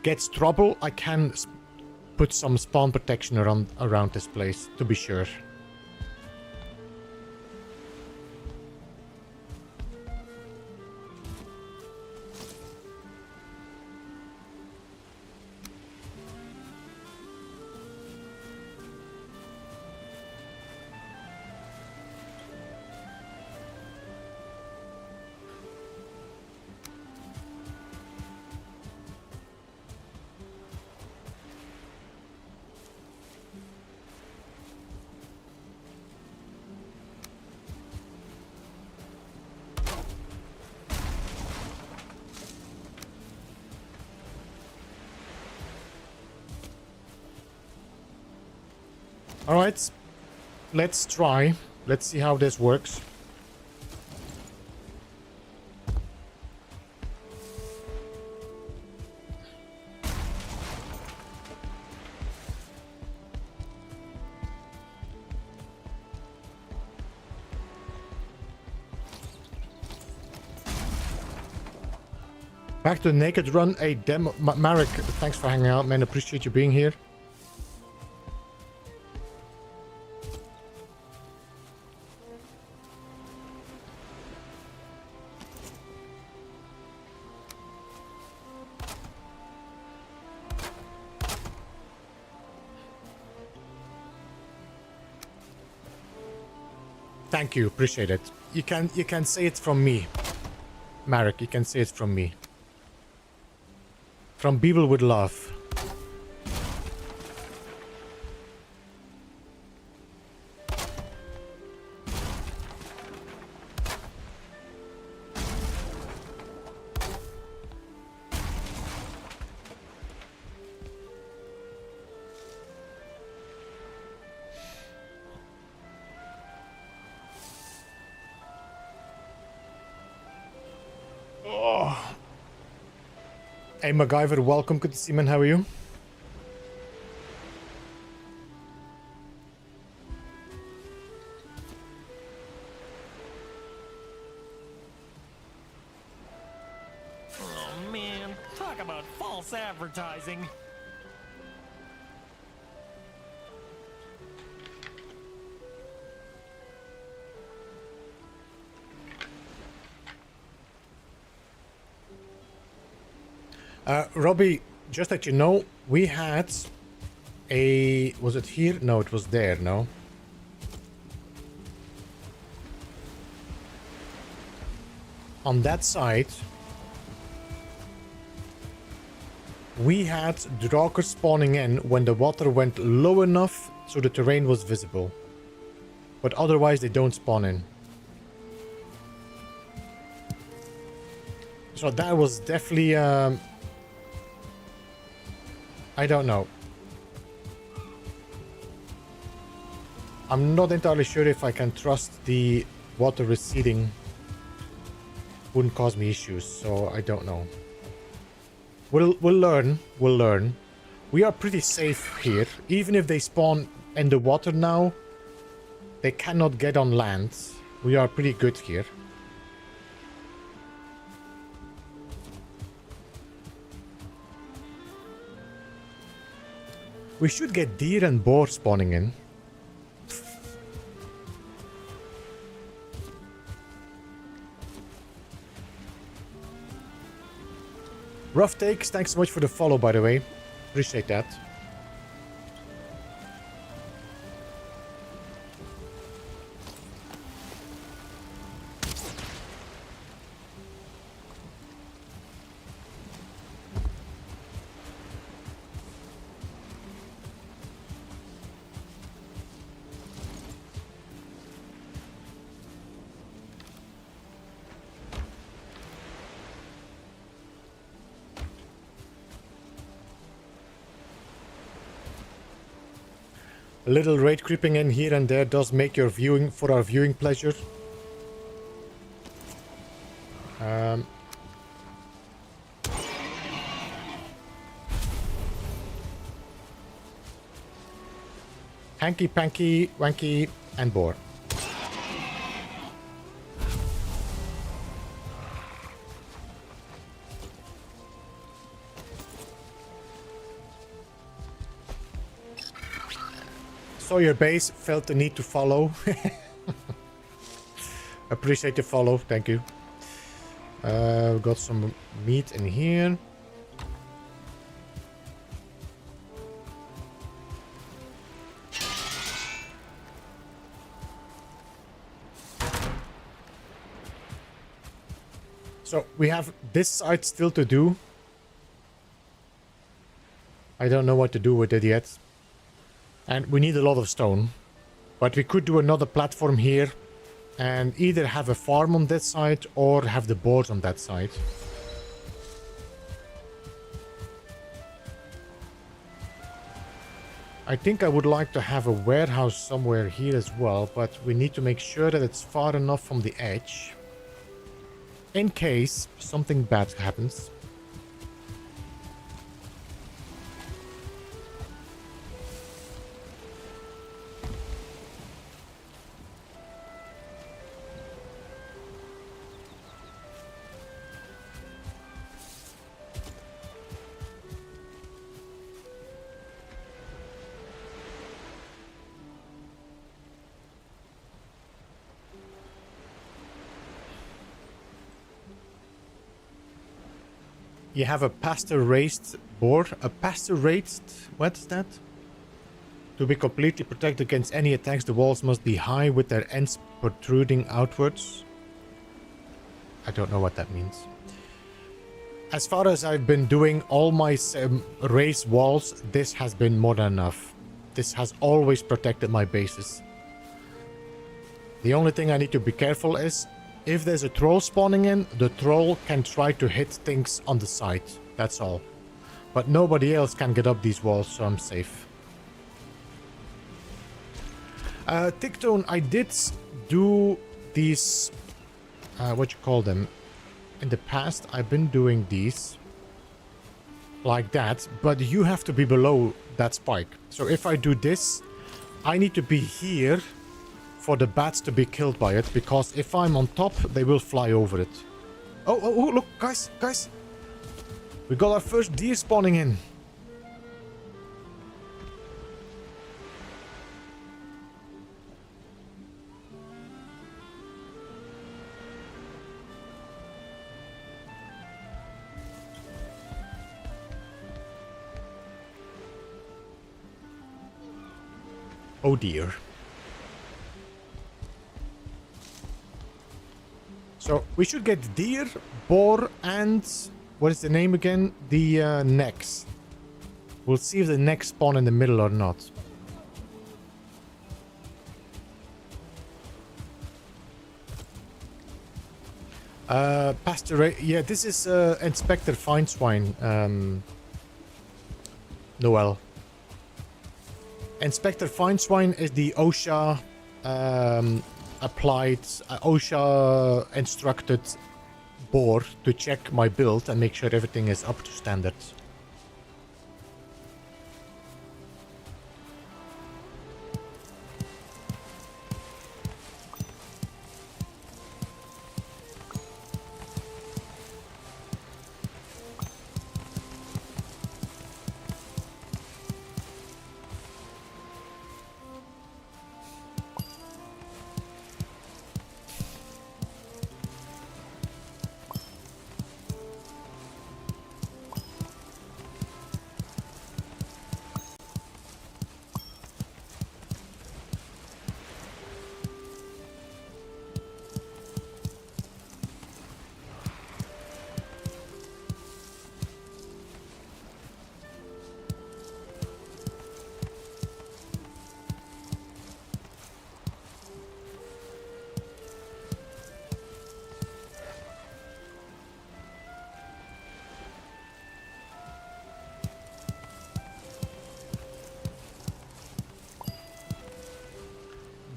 get trouble, I can put some spawn protection around this place to be sure. Alright, let's try. Let's see how this works. Back to the naked run, a demo. Marek, thanks for hanging out, man. Appreciate you being here. Thank you, appreciate it. You can say it from me, Marek. You can say it from me. From Beeble with love. Hey MacGyver, welcome. Good to see you, man. How are you? Oh man, talk about false advertising. Robbie, just that you know, we had a... Was it here? No, it was there, no? On that side, we had Drakers spawning in when the water went low enough so the terrain was visible. But otherwise they don't spawn in. So that was definitely... I don't know. I'm not entirely sure if I can trust the water receding. Wouldn't cause me issues, so I don't know. We'll learn. We'll learn. We are pretty safe here. Even if they spawn in the water now, They cannot get on land. We are pretty good here. We should get deer and boar spawning in. Rough Takes, thanks so much for the follow, by the way. Appreciate that. A little raid creeping in here and there does make your viewing for our viewing pleasure. Hanky Panky, Wanky, and Boar. Saw your base, felt the need to follow. Appreciate the follow, thank you. We've got some meat in here. So we have this side still to do. I don't know what to do with it yet. And we need a lot of stone. But we could do another platform here. And either have a farm on that side or have the boards on that side. I think I would like to have a warehouse somewhere here as well. But we need to make sure that it's far enough from the edge. In case something bad happens. You have a pasture-raised board. A pasture-raised? What's that? To be completely protected against any attacks, the walls must be high with their ends protruding outwards. I don't know what that means. As far as I've been doing all my raised walls, this has been more than enough. This has always protected my bases. The only thing I need to be careful is, if there's a troll spawning in, the troll can try to hit things on the side. That's all. But nobody else can get up these walls, so I'm safe. Ticktone, I did do these... what you call them? In the past, I've been doing these. Like that. But you have to be below that spike. So if I do this, I need to be here... for the bats to be killed by it, because if I'm on top, they will fly over it. Oh, look, guys. We got our first deer spawning in. Oh dear. So, we should get deer, boar, and... what is the name again? The necks. We'll see if the necks spawn in the middle or not. Pasture... yeah, this is Inspector Fineswine. Noel. Inspector Fineswine is the OSHA... applied OSHA instructed board to check my build and make sure everything is up to standards.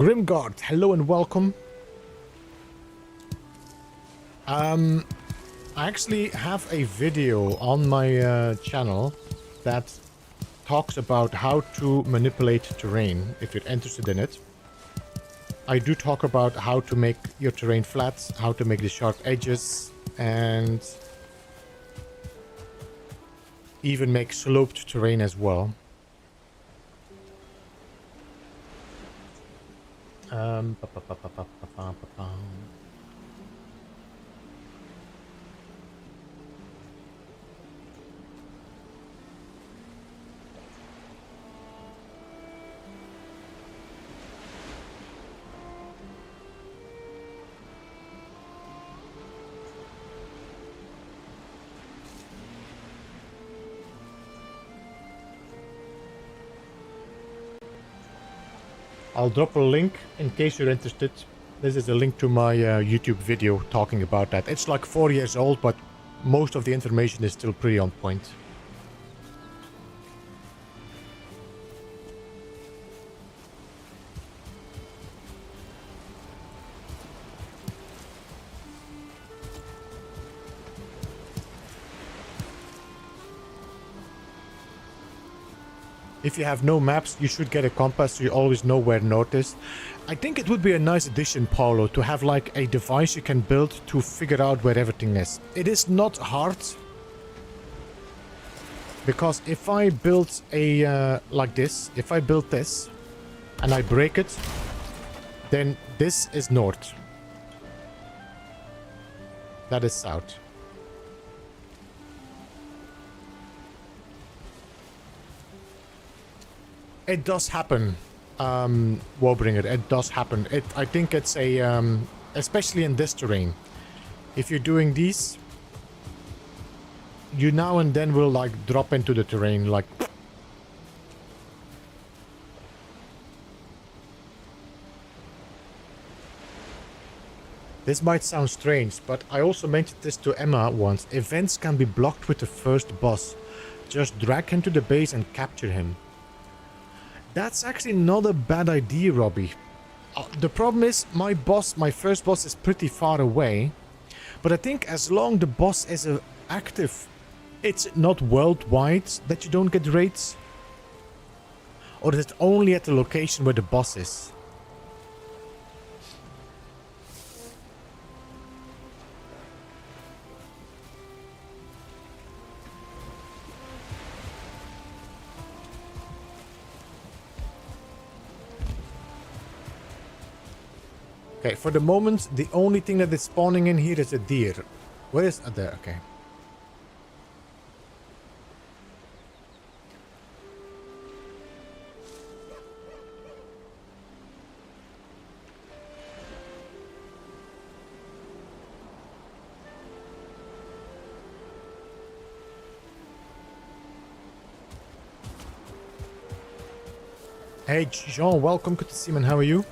Grimguard, hello and welcome. I actually have a video on my channel that talks about how to manipulate terrain, if you're interested in it. I do talk about how to make your terrain flat, how to make the sharp edges, and even make sloped terrain as well. Pa, pa, pa, pa, pa, pa, pa, pa. I'll drop a link in case you're interested. This is a link to my YouTube video talking about that. It's like 4 years old, but most of the information is still pretty on point. If you have no maps, you should get a compass so you always know where north is. I think it would be a nice addition, Paulo, to have like a device you can build to figure out where everything is. It is not hard. Because if I build a, like this, if I build this and I break it, then this is north. That is south. It does happen, Warbringer. It does happen. I think it's a, especially in this terrain. If you're doing these, you now and then will like drop into the terrain, like. This might sound strange, but I also mentioned this to Emma once. Events can be blocked with the first boss. Just drag him to the base and capture him. That's actually not a bad idea, Robbie. The problem is my first boss is pretty far away. But I think as long the boss is active, it's not worldwide that you don't get raids. Or is it only at the location where the boss is? Okay, for the moment, the only thing that is spawning in here is a deer. Where is... there, okay. Hey, Jean, welcome. Good to see you, man. How are you?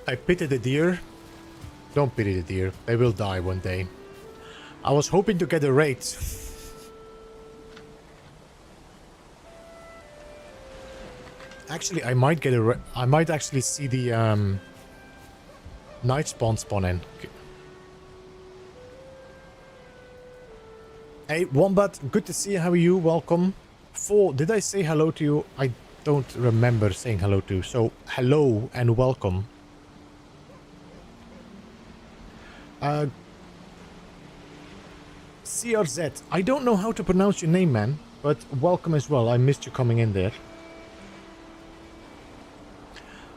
I pity the deer. Don't pity the deer. They will die one day. I was hoping to get a raid. Actually, I might get a I might actually see the night spawn in. Hey, Wombat, good to see you. How are you? Welcome. Did I say hello to you? I don't remember saying hello to you. So, hello and welcome. CRZ. I don't know how to pronounce your name, man, but welcome as well. I missed you coming in there.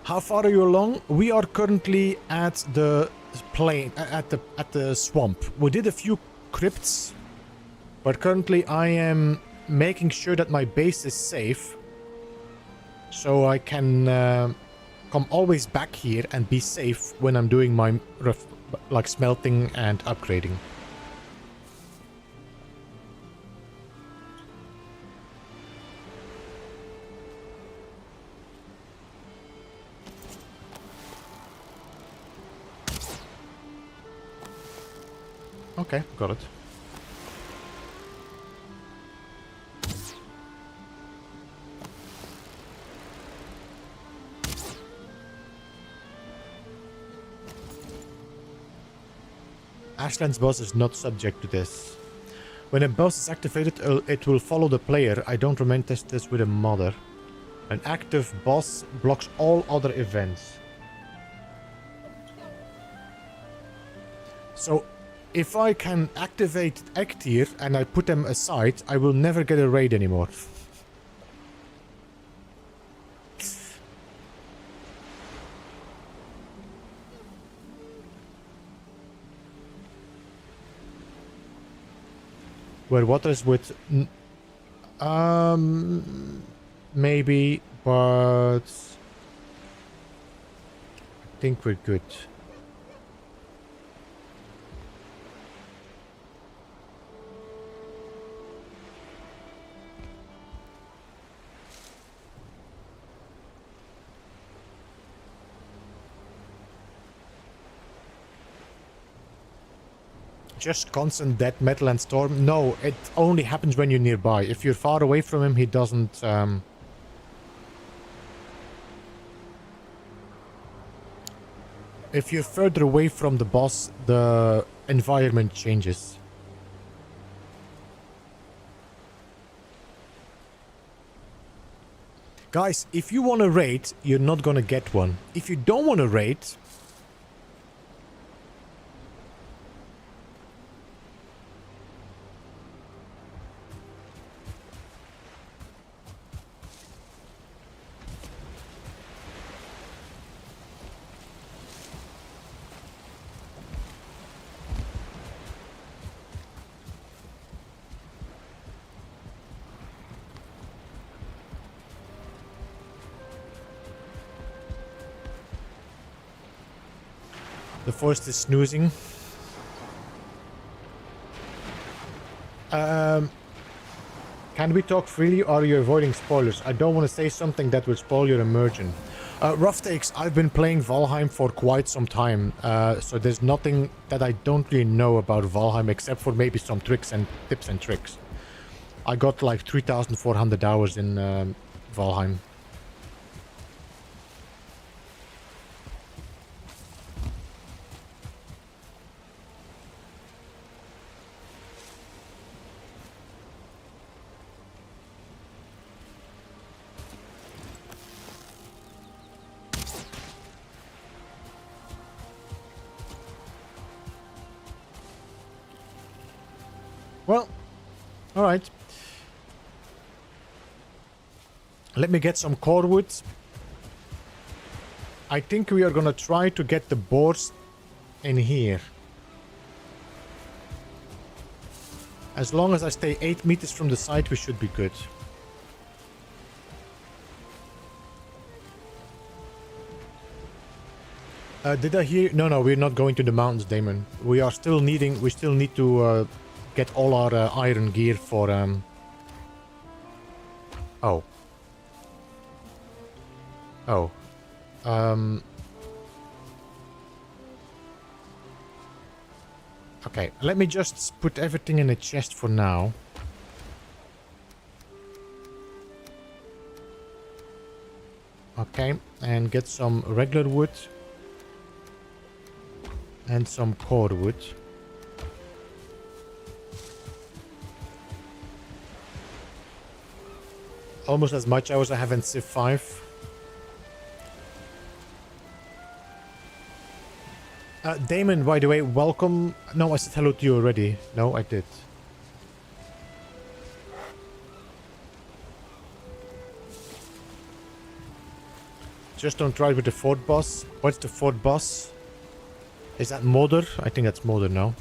How far are you along? We are currently at the plain, at the swamp. We did a few crypts, but currently I am making sure that my base is safe, so I can come always back here and be safe when I'm doing my like smelting and upgrading. Okay, got it. Ashland's boss is not subject to this. When a boss is activated, it will follow the player. I don't recommend test this with a modder. An active boss blocks all other events. So, if I can activate Ektir and I put them aside, I will never get a raid anymore. Where what is with... maybe, but... I think we're good. Just constant death metal and storm? No, it only happens when you're nearby. If you're far away from him, he doesn't... If you're further away from the boss, the environment changes. Guys, if you want a raid, you're not gonna get one. If you don't want a raid... The forest is snoozing. Can we talk freely or are you avoiding spoilers? I don't want to say something that will spoil your immersion. Rough takes, I've been playing Valheim for quite some time, so there's nothing that I don't really know about Valheim except for maybe some tricks and tips and tricks. I got like 3,400 hours in Valheim. Well, alright. Let me get some core wood. I think we are gonna try to get the boards in here. As long as I stay 8 meters from the site, we should be good. Did I hear? No, we're not going to the mountains, Damon. We still need to get all our iron gear for Oh. Okay, let me just put everything in a chest for now. Okay, and get some regular wood. And some core wood. Almost as much as I have in Civ 5. Damon, by the way, welcome. No, I said hello to you already. No, I did. Just don't try with the fort boss. What's the fort boss? Is that Modder? I think that's Modder now.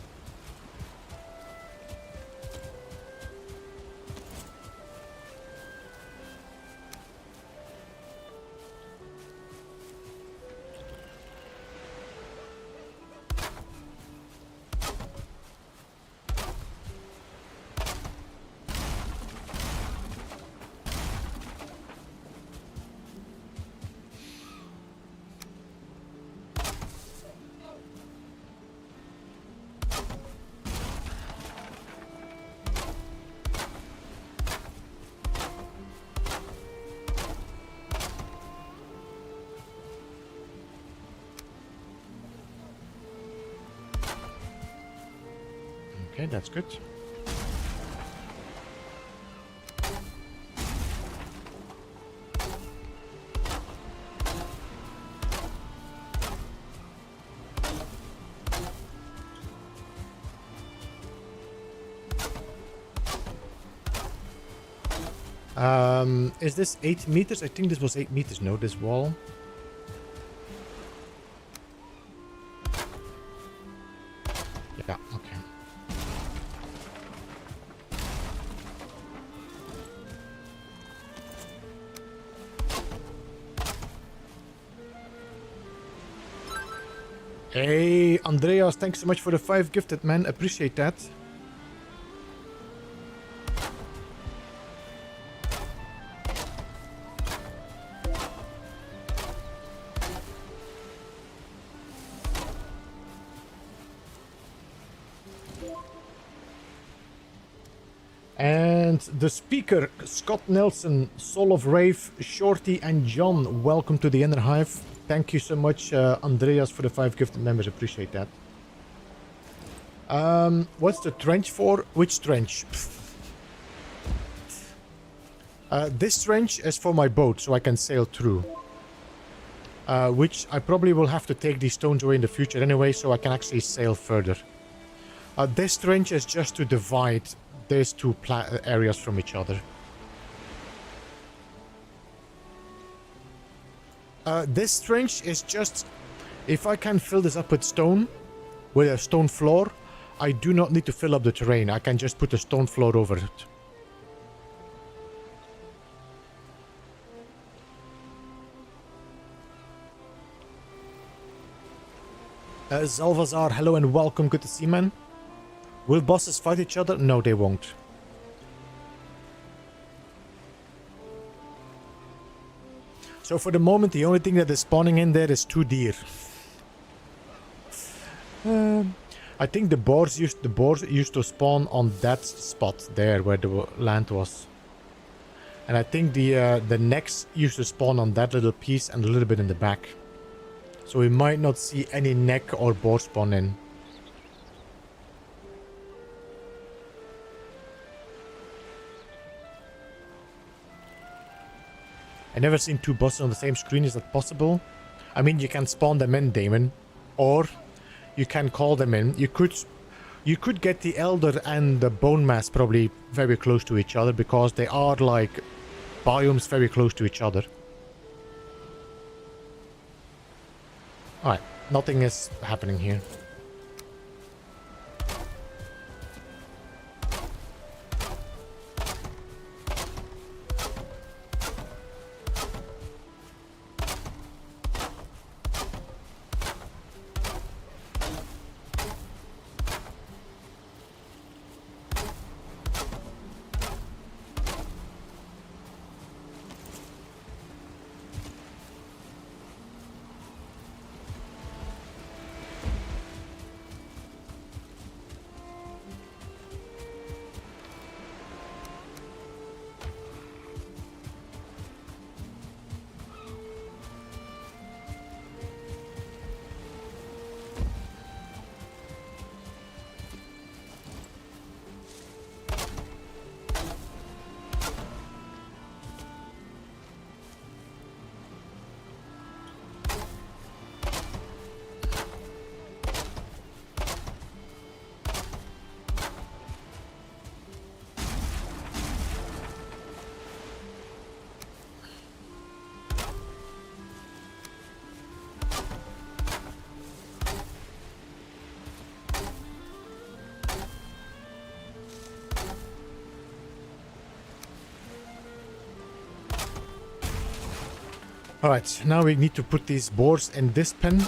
Okay, that's good. Is this 8 meters? I think this was 8 meters, no, this wall. Yeah, okay. Hey, Andreas, thanks so much for the 5 gifted, man. Appreciate that. And the speaker, Scott Nelson, Soul of Rave, Shorty, and John, welcome to the Inner Hive. Thank you so much, Andreas, for the 5 gifted members. Appreciate that. What's the trench for? Which trench? This trench is for my boat, so I can sail through. Which I probably will have to take these stones away in the future anyway, so I can actually sail further. This trench is just to divide these two areas from each other. This trench is just... If I can fill this up with stone, with a stone floor, I do not need to fill up the terrain. I can just put a stone floor over it. Zalvazar, hello and welcome. Good to see you, man. Will bosses fight each other? No, they won't. So for the moment, the only thing that is spawning in there is 2 deer. I think the boars used to spawn on that spot there where the land was. And I think the necks used to spawn on that little piece and a little bit in the back. So we might not see any neck or boar spawn in. I never seen 2 bosses on the same screen. Is that possible? I mean, you can spawn them in, Damon, or you can call them in. You could get the Elder and the Bone Mass probably very close to each other because they are like biomes very close to each other. Alright, nothing is happening here. Alright, now we need to put these boars in this pen.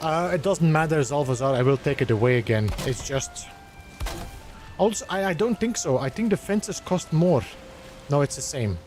It doesn't matter, Zalvazar. I will take it away again. It's just... Also, I don't think so. I think the fences cost more. No, it's the same.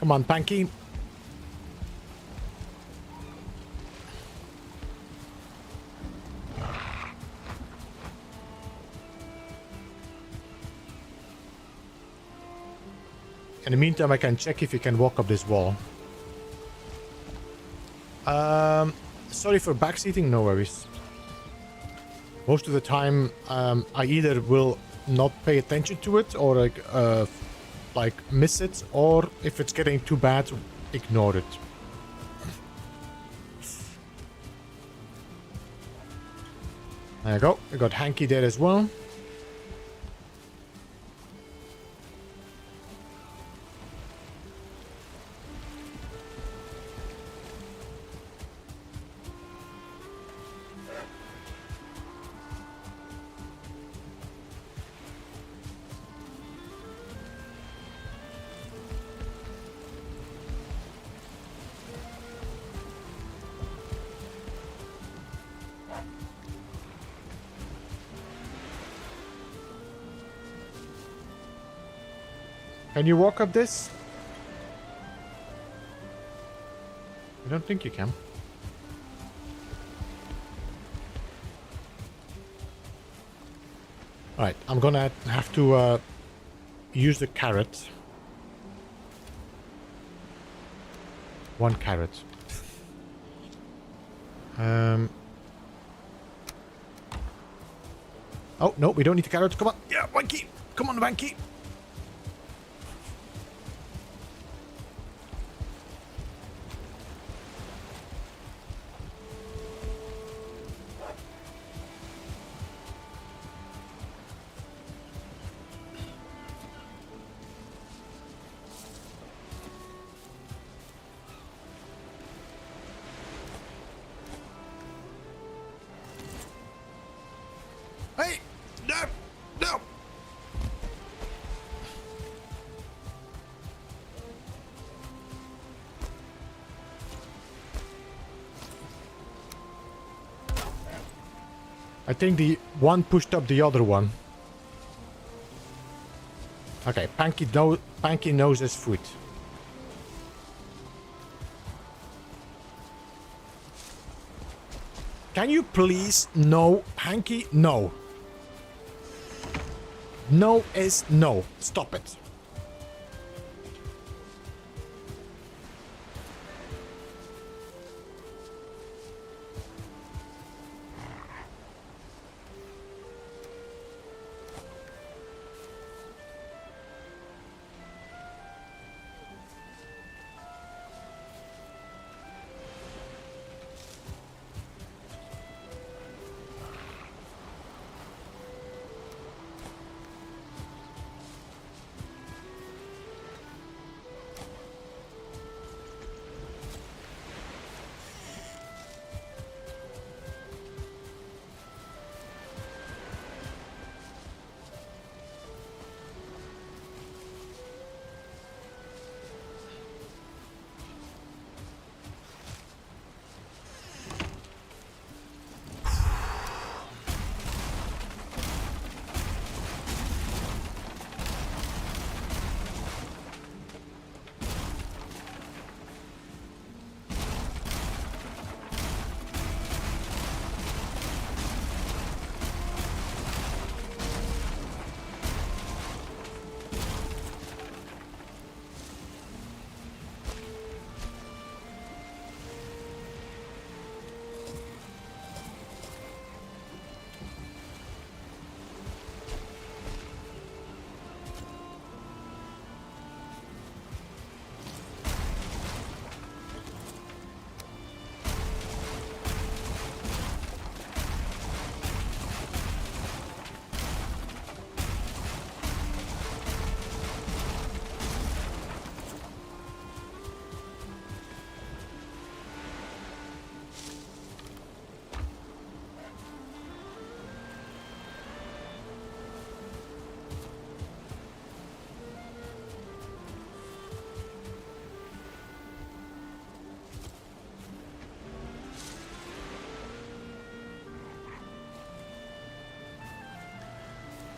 Come on, Panky. In the meantime, I can check if you can walk up this wall. Sorry for backseating, no worries. Most of the time, I either will not pay attention to it or like miss it, or if it's getting too bad, ignore it. There you go. We got Hanky there as well. Can you walk up this? I don't think you can. Alright, I'm gonna have to use the carrot. 1 carrot. Oh, no, we don't need the carrot. Come on. Yeah, Wanky. Come on, Wanky. Hey! No! No! I think the one pushed up the other one. Okay, Panky knows his food. Can you please no, Panky? No. No is no. Stop it.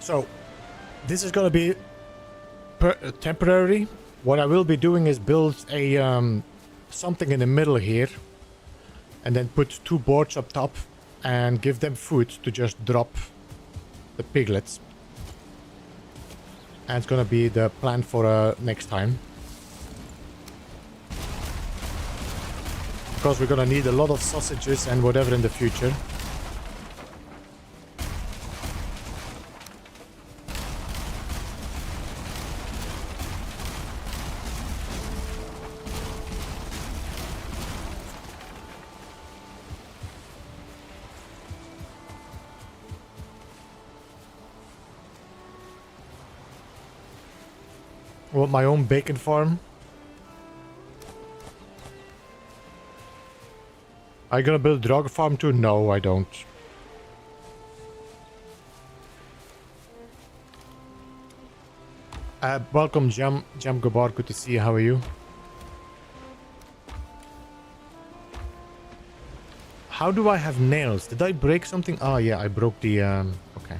So, this is gonna be temporary. What I will be doing is build a something in the middle here, and then put 2 boards up top, and give them food to just drop the piglets. And it's gonna be the plan for next time. Because we're gonna need a lot of sausages and whatever in the future. I want my own bacon farm. Are you gonna build a dog farm too? No, I don't. Welcome, Jam Gabar. Good to see you. How are you? How do I have nails? Did I break something? Oh yeah, I broke the okay.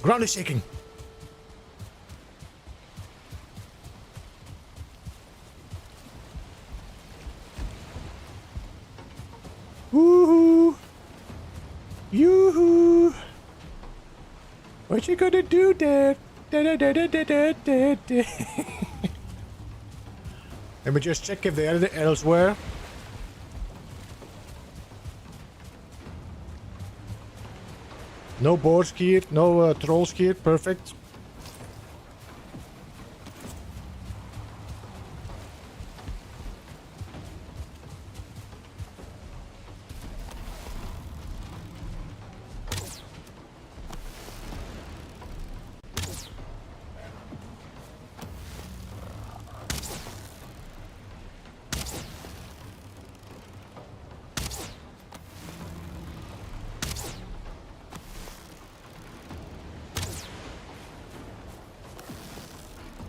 Ground is shaking. Woohoo! Yoo-hoo! What you gonna do there? Let me just check if they are elsewhere. No board skier, no troll skier, perfect.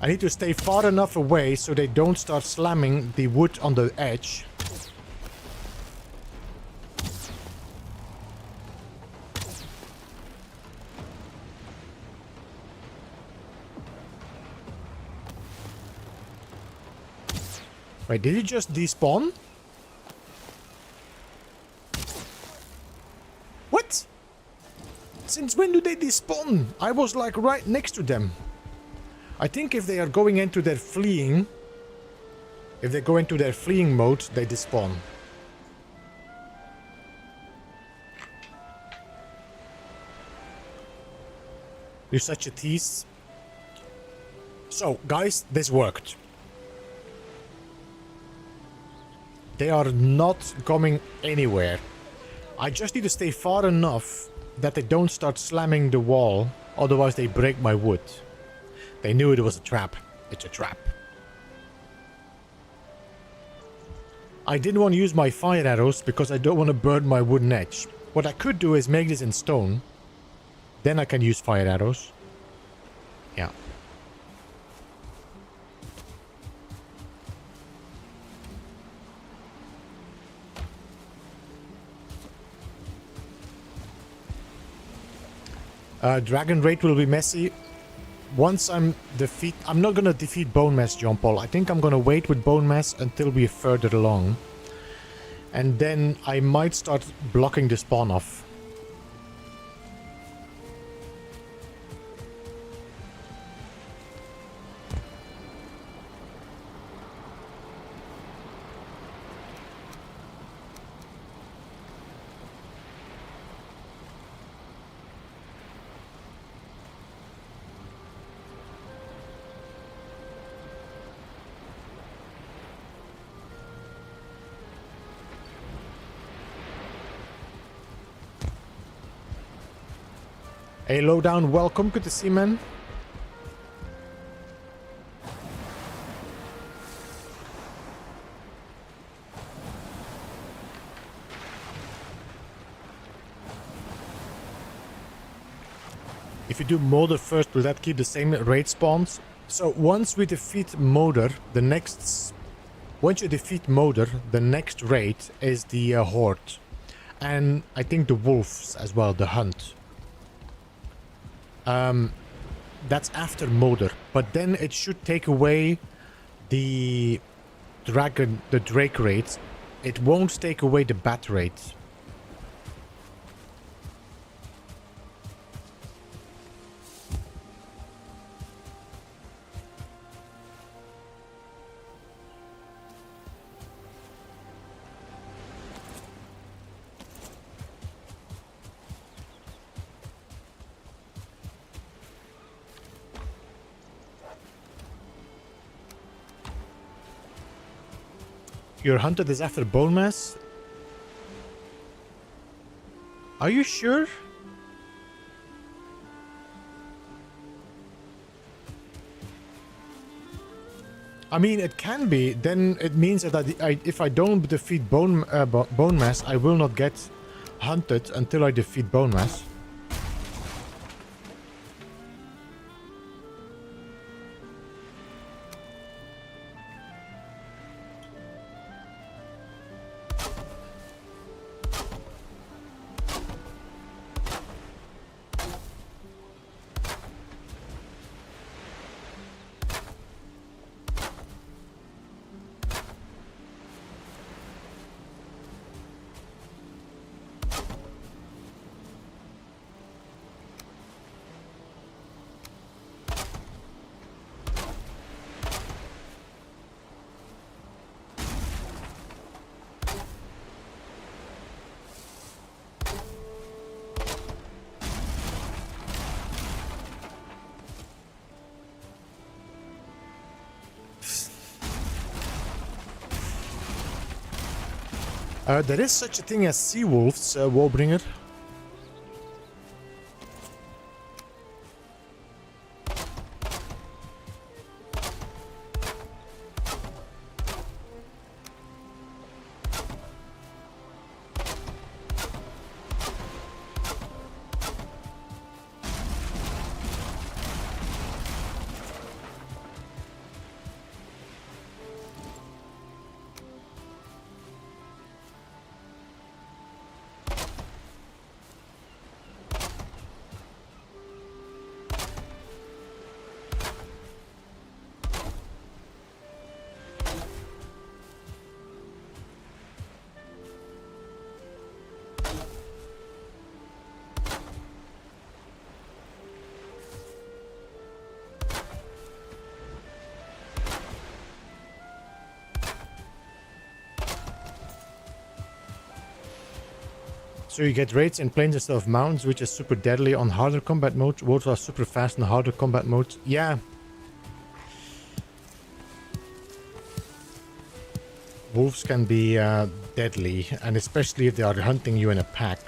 I need to stay far enough away so they don't start slamming the wood on the edge. Wait, did he just despawn? What? Since when do they despawn? I was like right next to them. I think if they are going into their fleeing, if they go into their fleeing mode, they despawn. You're such a tease. So, guys, this worked. They are not coming anywhere. I just need to stay far enough that they don't start slamming the wall, otherwise they break my wood. They knew it was a trap. It's a trap. I didn't want to use my fire arrows because I don't want to burn my wooden edge. What I could do is make this in stone. Then I can use fire arrows. Yeah. Dragon Raid will be messy. Once I'm not gonna defeat Bone Mass, John Paul. I think I'm gonna wait with Bone Mass until we're further along. And then I might start blocking the spawn off. Hey, Lowdown, welcome. Good to see you, man. If you do Molder first, will that keep the same raid spawns? So once we defeat Molder, the next once you defeat Moder, the next raid is the Horde. And I think the wolves as well, the hunt. That's after Moder. But then it should take away the Drake raids. It won't take away the bat raids. Your hunted is after bone mass? Are you sure? I mean, it can be. Then it means that if I don't defeat bone mass, I will not get hunted until I defeat bone mass. There is such a thing as sea wolves, Warbringer. So you get raids in planes instead of mountains, which is super deadly on harder combat modes. Wolves are super fast in harder combat modes. Yeah. Wolves can be deadly, and especially if they are hunting you in a pack.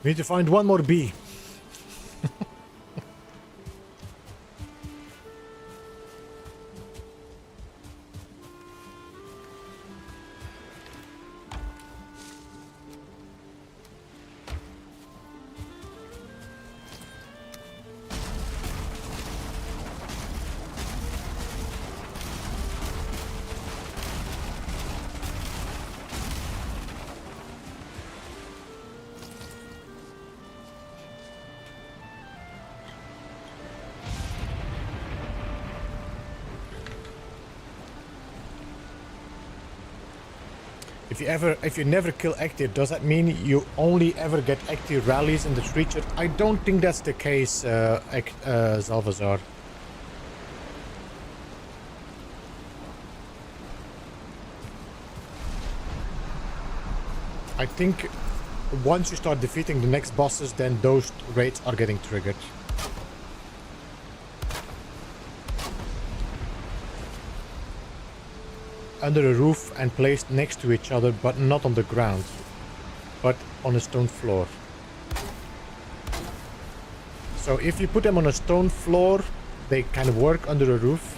We need to find one more bee. if you never kill active, does that mean you only ever get active rallies in the creature? I don't think that's the case, Zalvazar. I think once you start defeating the next bosses, then those raids are getting triggered. Under a roof and placed next to each other, but not on the ground, but on a stone floor. So if you put them on a stone floor, they kind of work under a roof.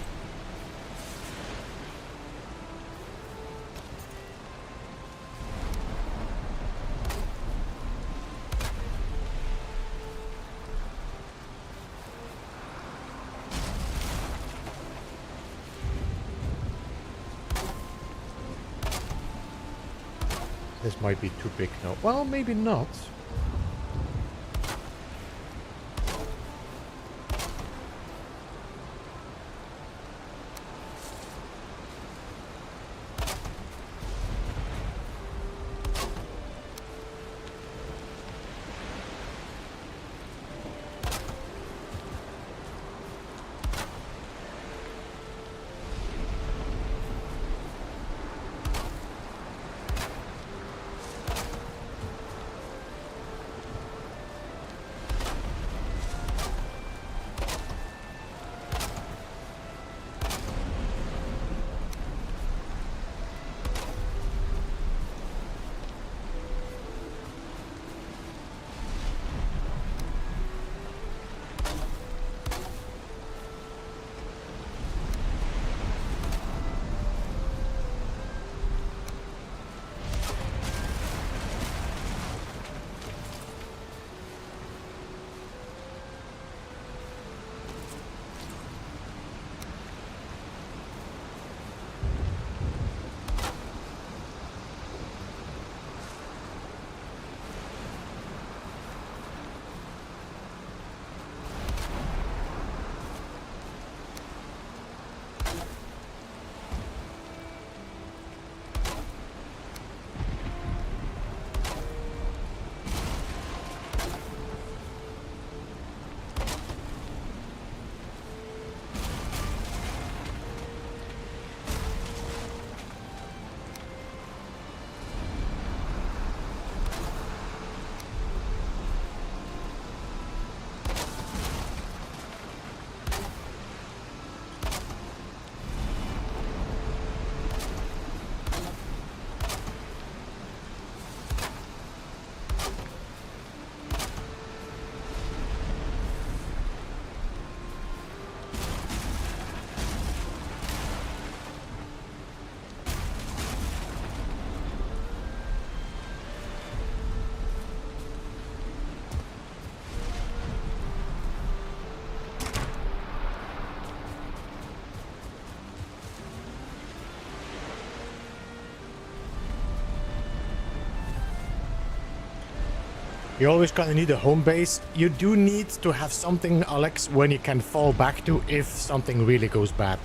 This might be too big now. Well, maybe not. You always kind of need a home base. You do need to have something, Alex, when you can fall back to if something really goes bad.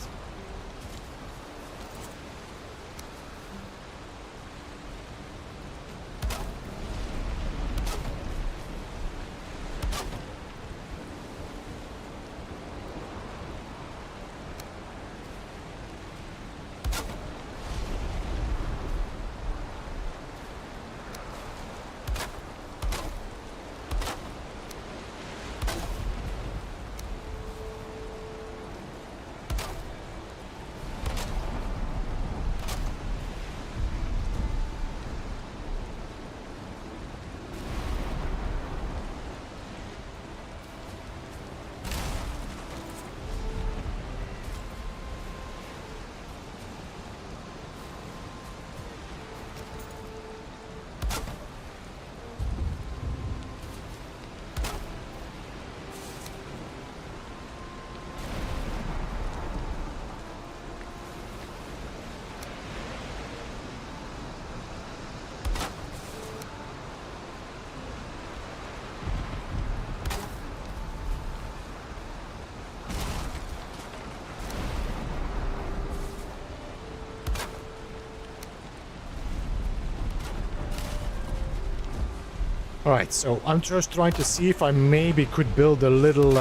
Alright, so I'm just trying to see if I maybe could build a little,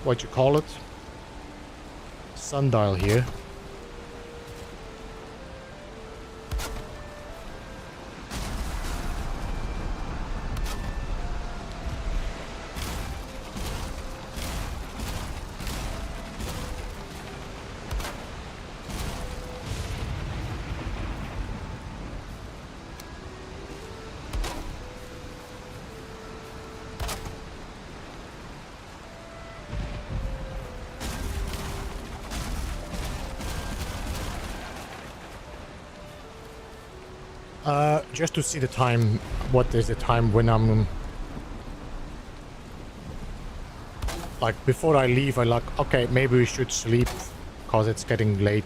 what you call it? Sundial here. Just to see the time, what is the time when I'm... Like, before I leave, I like, okay, maybe we should sleep, because it's getting late.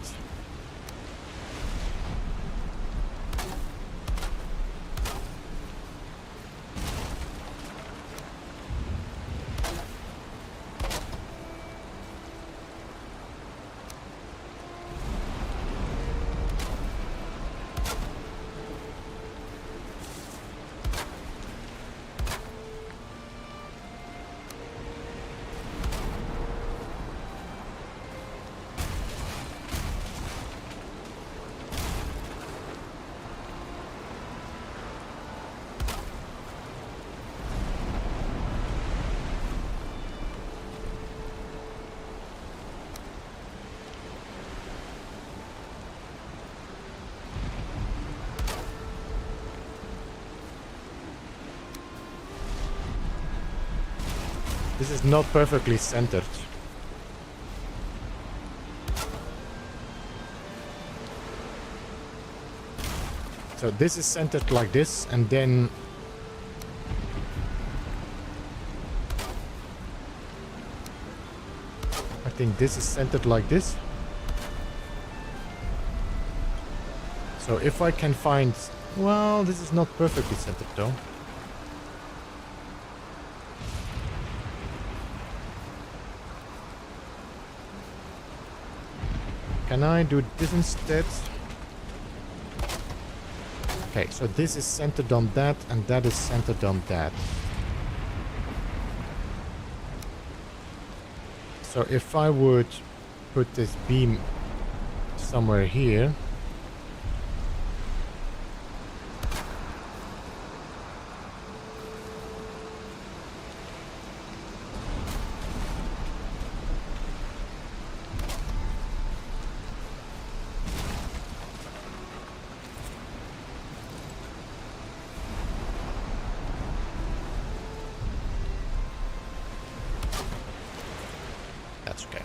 This is not perfectly centered. So this is centered like this, and then... I think this is centered like this. So if I can find... Well, this is not perfectly centered though. Can I do this instead? Okay, so this is centered on that, and that is centered on that. So if I would put this beam somewhere here... That's okay.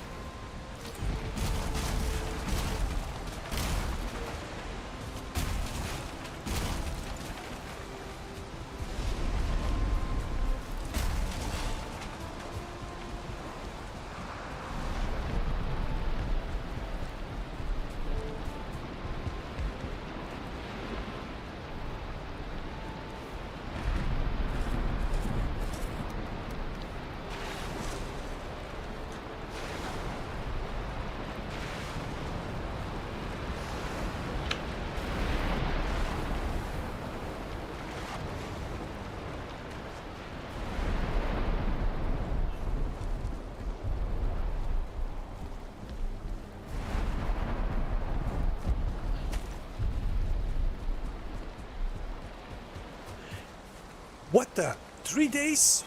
What the? 3 days?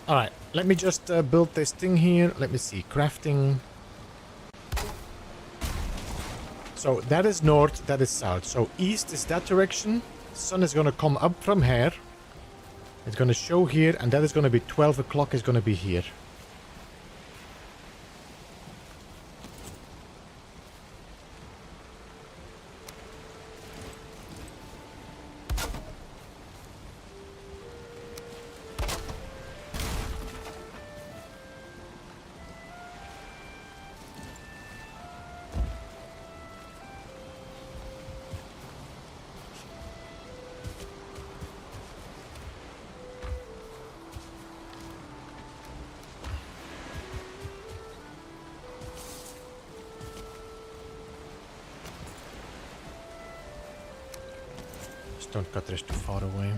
Alright, let me just build this thing here. Let me see. Crafting. So that is north, that is south. So east is that direction. Sun is gonna come up from here. It's gonna show here, and that is gonna be 12 o'clock is gonna be here. stone cutter is too far away.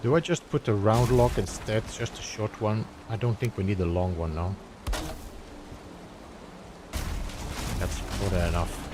Do I just put a round log instead? Just a short one? I don't think we need a long one now. That's more than enough.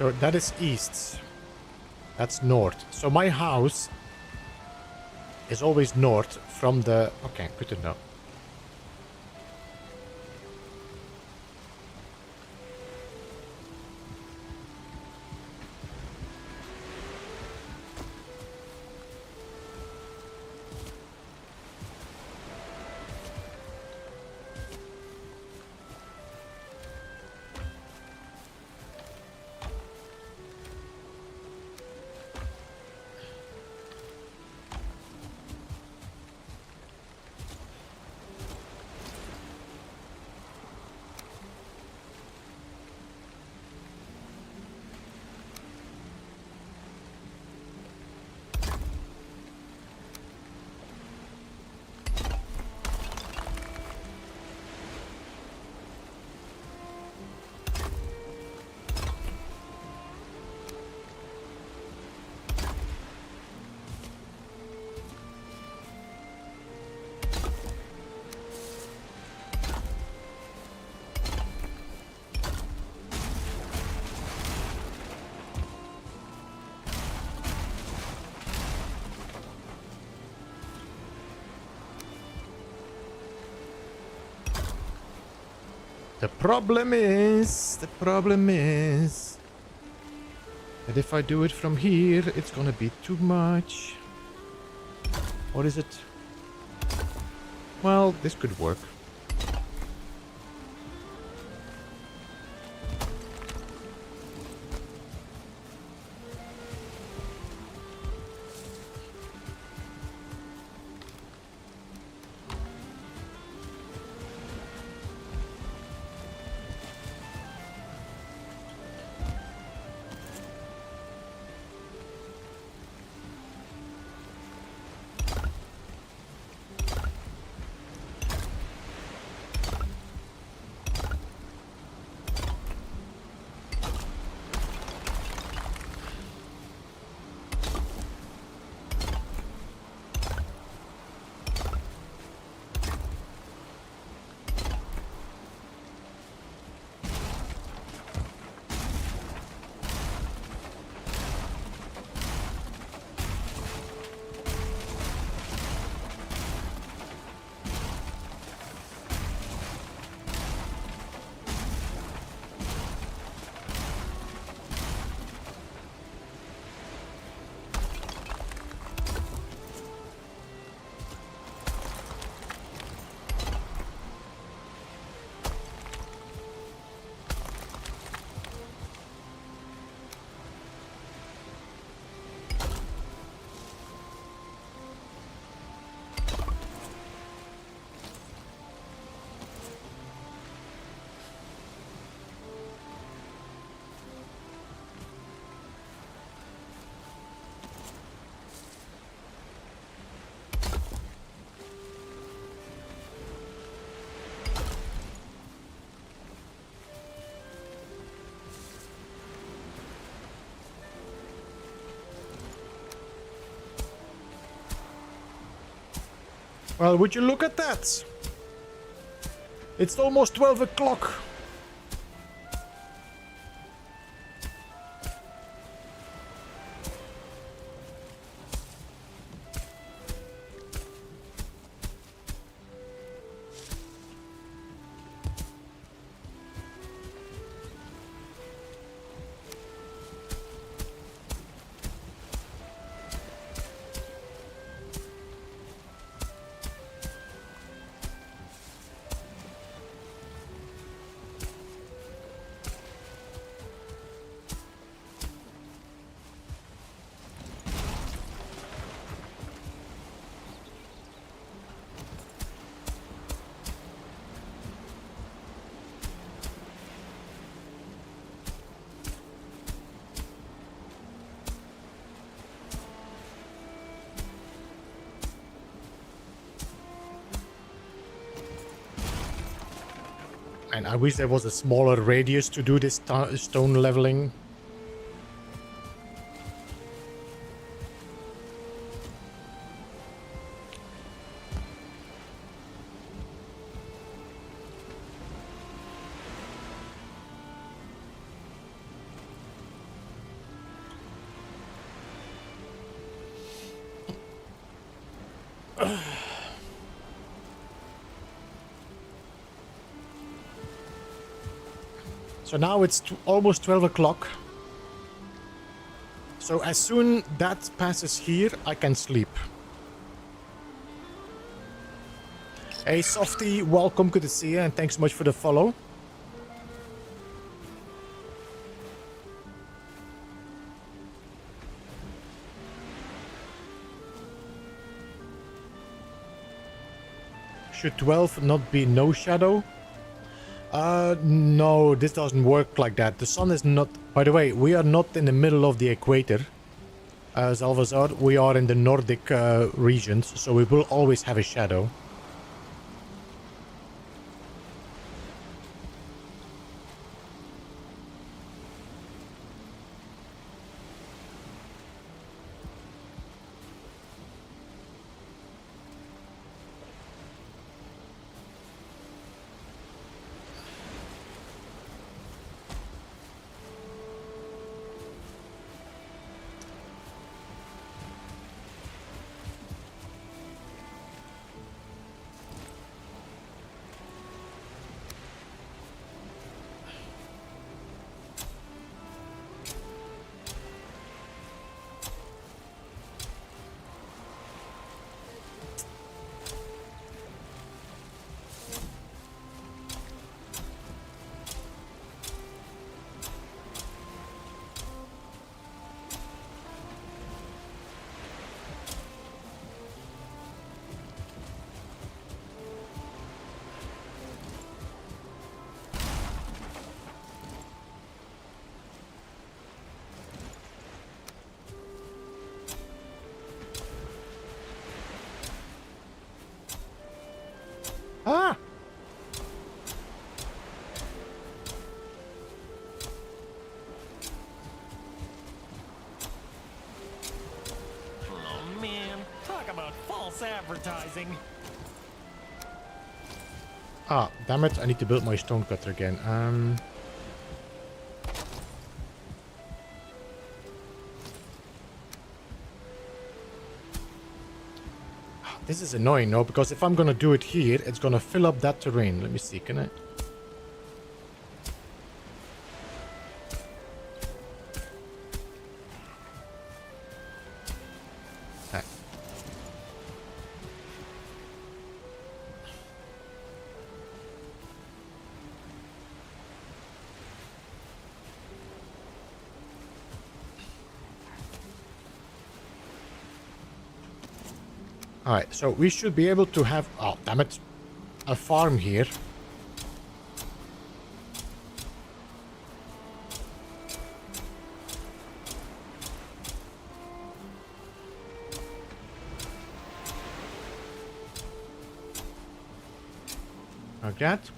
So that is east. That's north. So my house is always north from the... Okay, good to know. The problem is that if I do it from here, it's gonna be too much. Or is it? Well, this could work. Well, would you look at that? It's almost 12 o'clock. And I wish there was a smaller radius to do this stone leveling. So now it's almost 12 o'clock. So as soon that passes here, I can sleep. Hey Softy, welcome, good to see you, and thanks so much for the follow. Should 12 not be no shadow? No, this doesn't work like that. The sun is not... By the way, we are not in the middle of the equator, Zalvazar. We are in the Nordic regions, so we will always have a shadow. Ah! Oh man, talk about false advertising. Ah, damn it, I need to build my stone cutter again. This is annoying, no? Because if I'm gonna do it here, it's gonna fill up that terrain. Let me see, can I... Ah. Alright, so we should be able to have... Oh, damn it. A farm here. Like that.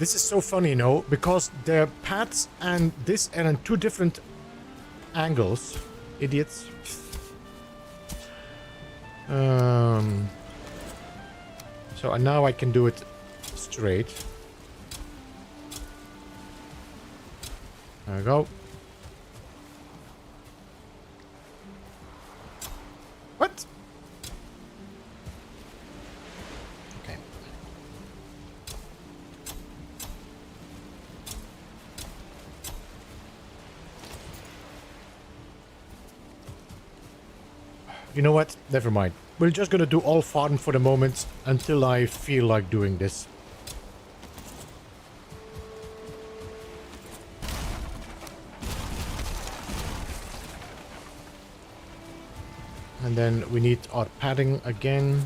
This is so funny, you know, because the paths and this are in two different angles. Idiots. So now I can do it straight. There we go. What? Okay. You know what? Never mind. We're just gonna do all farm for the moment until I feel like doing this. And then we need our padding again.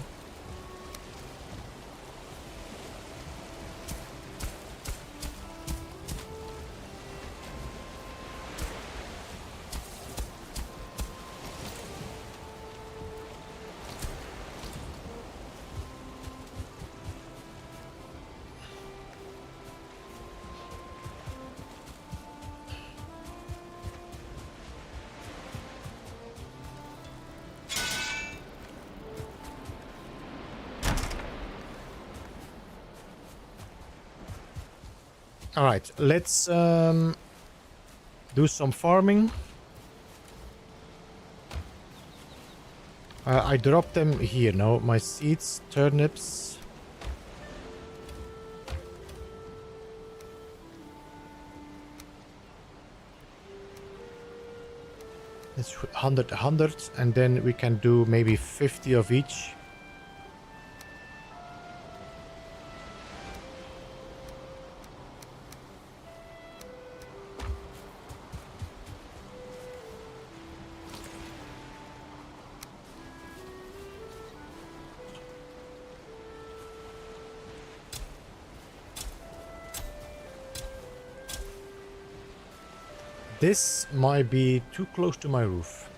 All right, let's do some farming. I dropped them here now. My seeds, turnips. It's 100, and then we can do maybe 50 of each. This might be too close to my roof.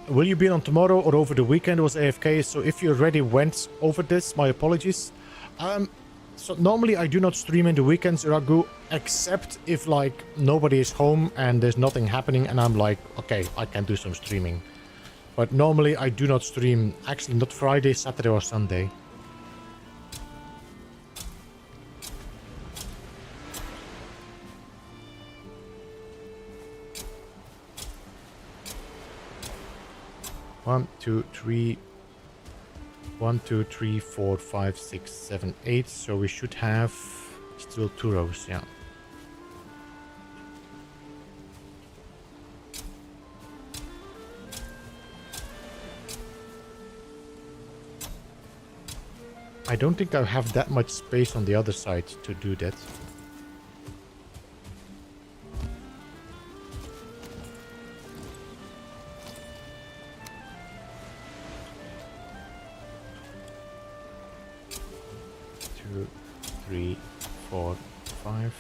Will you be on tomorrow or over the weekend? It was AFK, so if you already went over this, my apologies. So normally I do not stream in the weekends, Ragu, except if like nobody is home and there's nothing happening and I'm like, okay, I can do some streaming. But normally I do not stream, actually not Friday, Saturday or Sunday. One, two, three, 1, 2, 3, 4, 5, 6, 7, 8. So we should have still 2 rows, yeah. I don't think I have that much space on the other side to do that. Two, 3, 4, 5.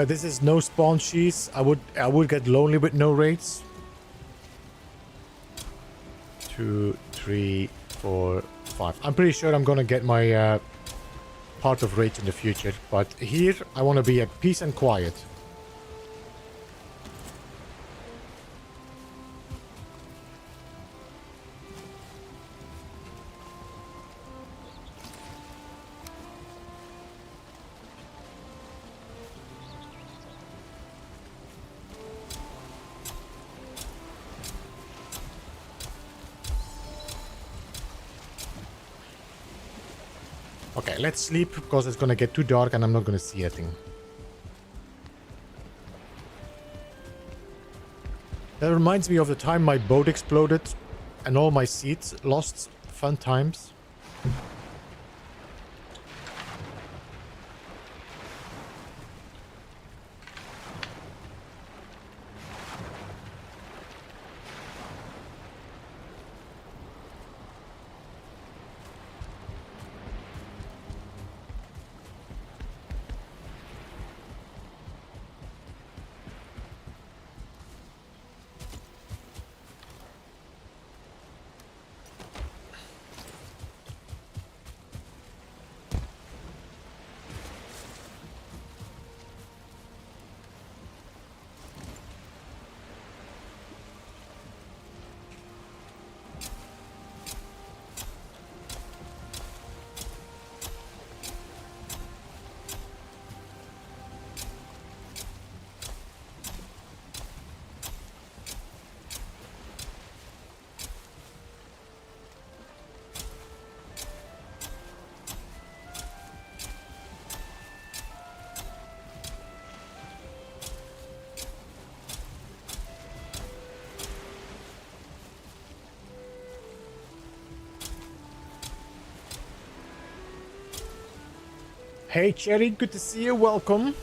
This is no spawn cheese. I would get lonely with no raids. 2, 3, 4, 5. I'm pretty sure I'm gonna get my part of raids in the future, but here I want to be at peace and quiet. Okay, let's sleep because it's gonna get too dark and I'm not gonna see anything. That reminds me of the time my boat exploded and all my seeds lost. Fun times. Hey Cherry, good to see you, welcome.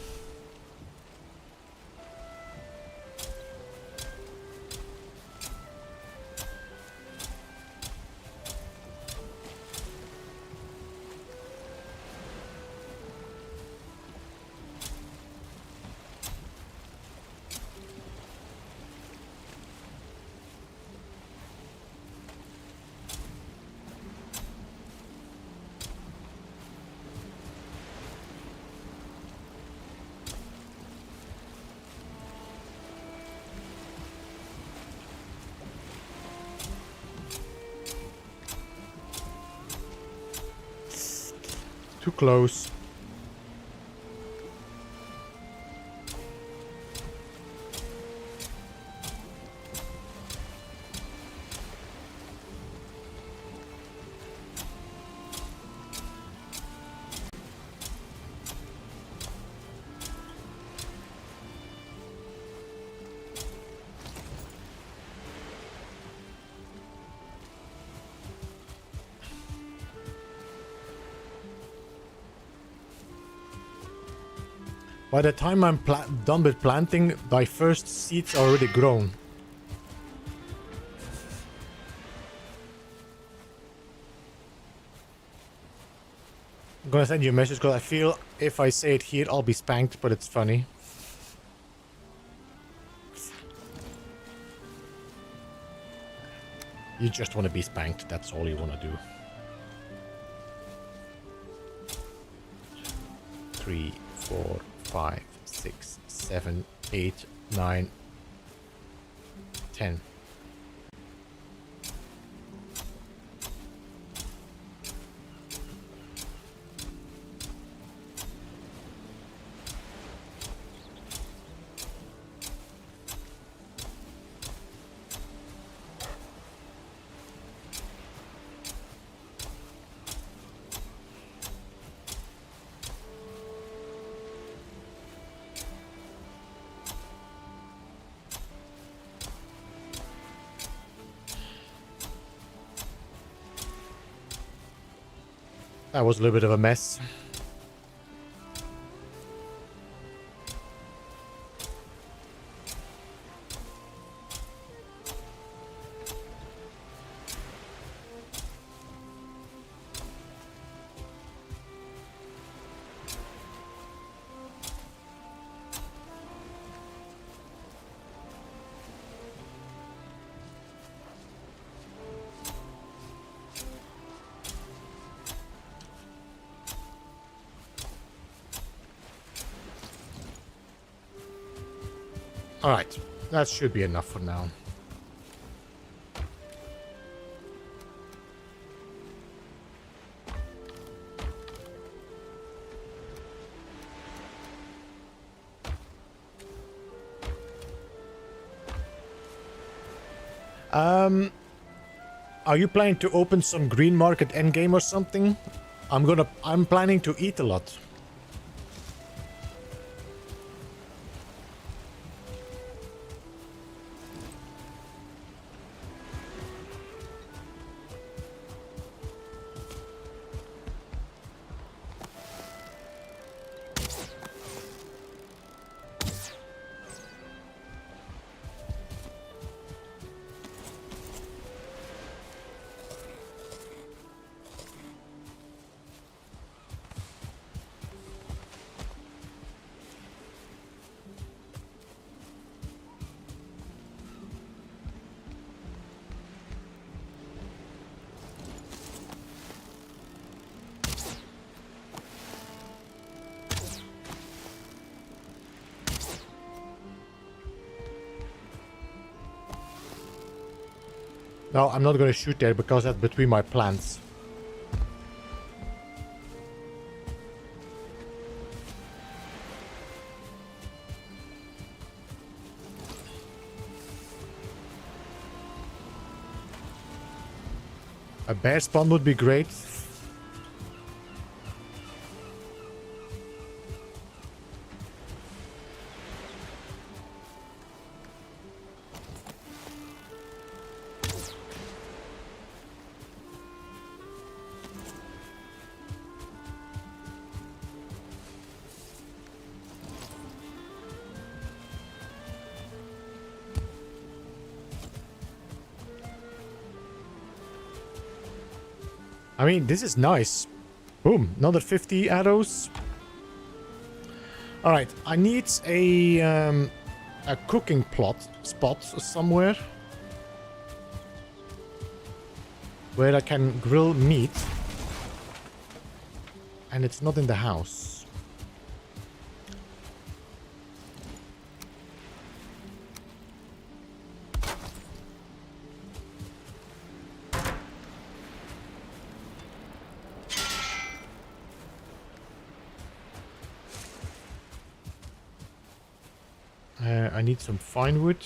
Too close. By the time I'm done with planting, my first seeds are already grown. I'm gonna send you a message because I feel if I say it here, I'll be spanked, but it's funny. You just want to be spanked, that's all you want to do. 3, 4, 5, 6, 7, 8, 9, 10. That was a little bit of a mess. Alright, that should be enough for now. Are you planning to open some green market endgame or something? I'm planning to eat a lot. No, I'm not gonna shoot there because that's between my plants. A bear spawn would be great. I mean, this is nice. Boom, another 50 arrows. All right, I need a cooking spot somewhere where I can grill meat, and it's not in the house. I need some fine wood.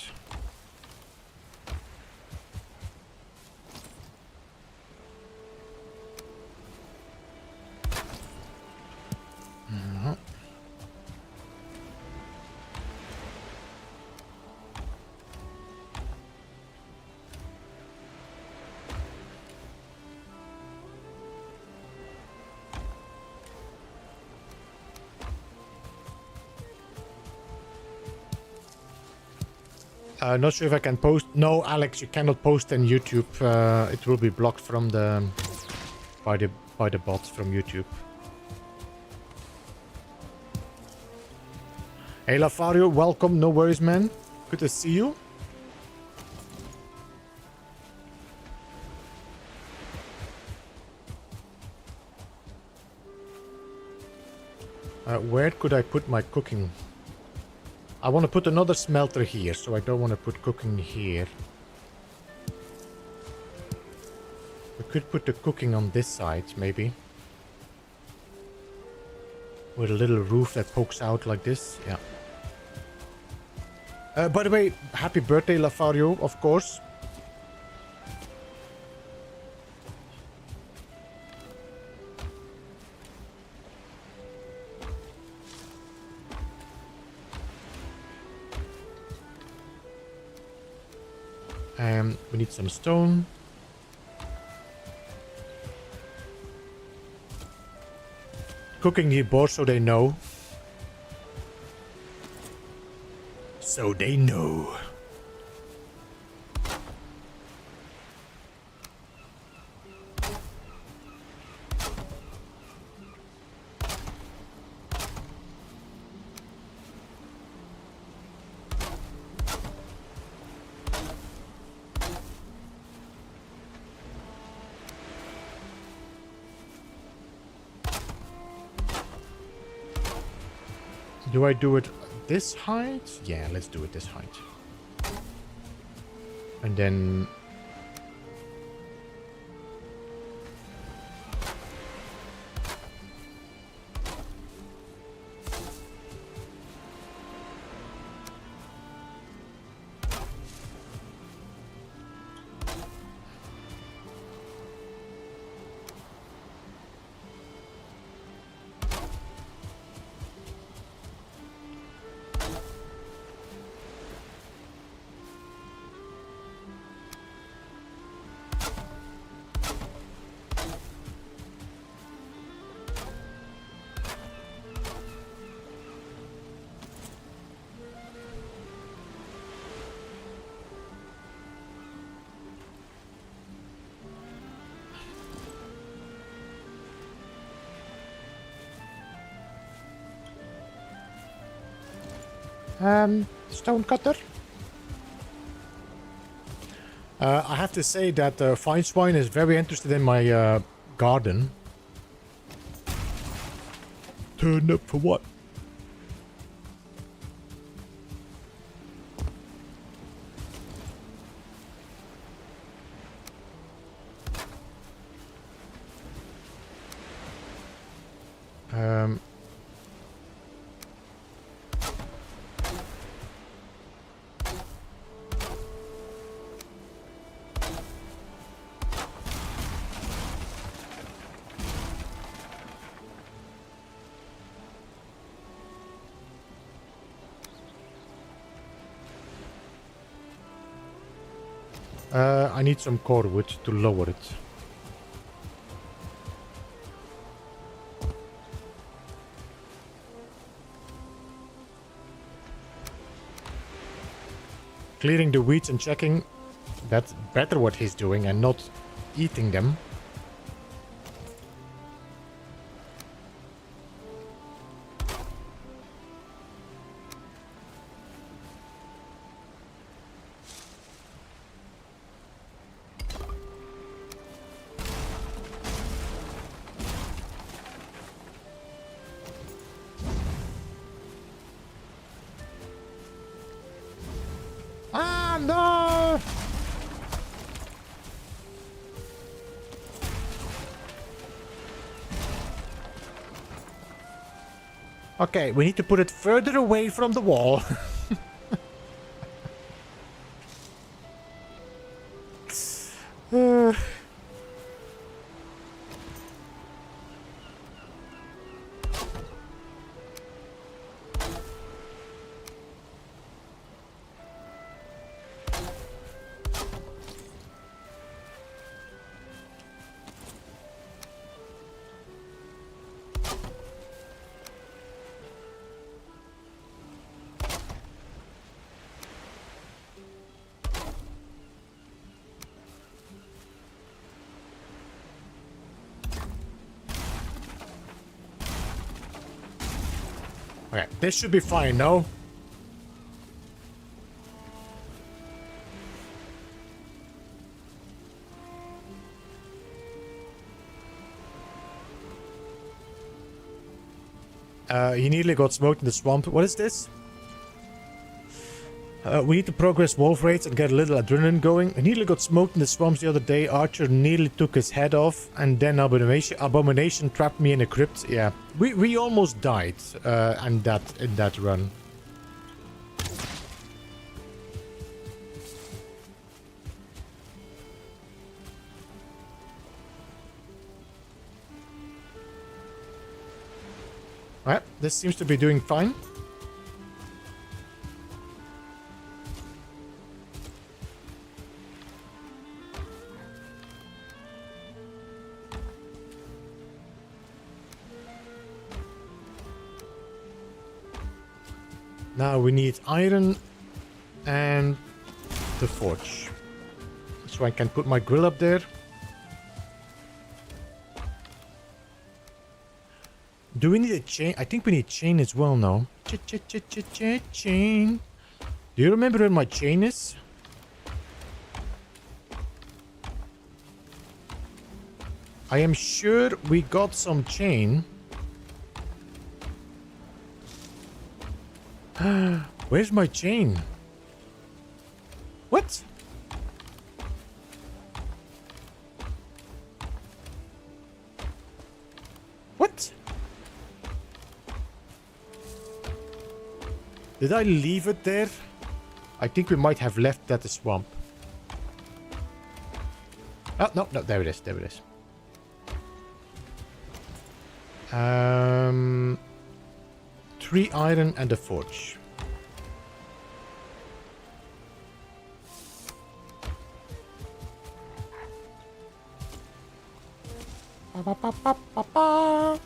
Not sure if I can post. No, Alex, you cannot post on YouTube. It will be blocked from the by the bots from YouTube. Hey, Lafario, welcome. No worries, man. Good to see you. Where could I put my cooking? I want to put another smelter here, so I don't want to put cooking here. We could put the cooking on this side, maybe. With a little roof that pokes out like this, yeah. By the way, happy birthday, Lafario, of course. We need some stone. Cooking the board so they know. So they know. Do I do it this height? Yeah, let's do it this height. And then... Stonecutter. I have to say that Fine Swine is very interested in my garden. Turn up for what? I need some core wood to lower it. Clearing the weeds and checking that's better what he's doing and not eating them. Ah, no! Okay, we need to put it further away from the wall. Okay, this should be fine, no? He nearly got smoked in the swamp. What is this? We need to progress wolf raids and get a little adrenaline going. He nearly got smoked in the swamps the other day. Archer nearly took his head off, and then Abomination trapped me in a crypt. Yeah, we almost died in that run. Alright, this seems to be doing fine. Now we need iron and the forge. So I can put my grill up there. Do we need a chain? I think we need chain as well now. Chain. Do you remember where my chain is? I am sure we got some chain. Where's my chain? What? What? Did I leave it there? I think we might have left that the swamp. Oh, no, there it is, there it is. 3 iron and a forge. Ba, ba, ba, ba, ba, ba.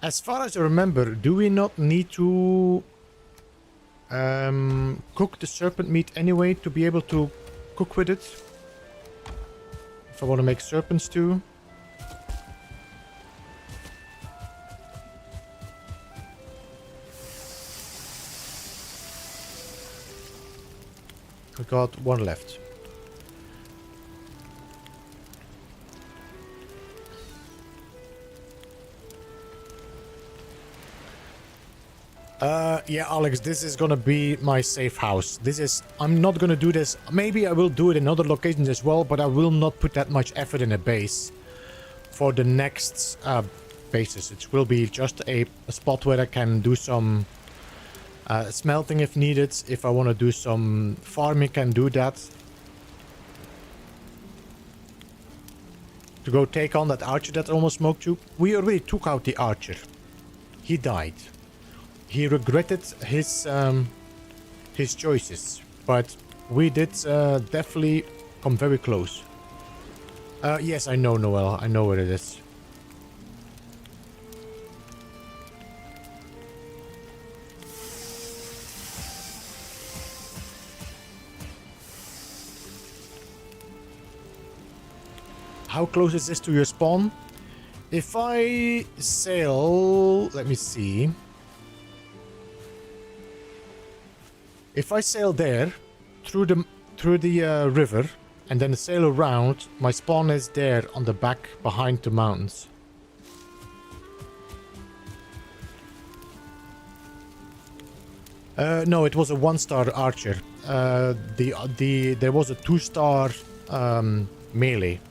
As far as I remember, do we not need to cook the serpent meat anyway to be able to cook with it? If I want to make serpent stew. We got one left. Yeah, Alex, this is gonna be my safe house. I'm not gonna do this. Maybe I will do it in other locations as well, but I will not put that much effort in a base for the next bases. It will be just a spot where I can do some smelting if needed. If I want to do some farming, can do that. To go take on that archer that almost smoked you. We already took out the archer. He died. He regretted his choices, but we did definitely come very close. Yes, I know, Noel. I know where it is. How close is this to your spawn? If I sail... Let me see. If I sail there, through the river, and then sail around, my spawn is there on the back behind the mountains. No, it was a 1-star archer. There was a 2-star melee.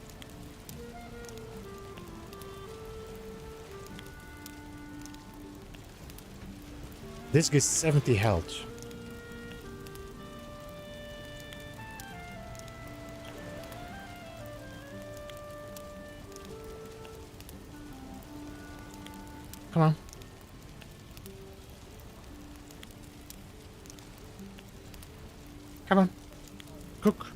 This gives 70 health. Come on. Come on. Cook.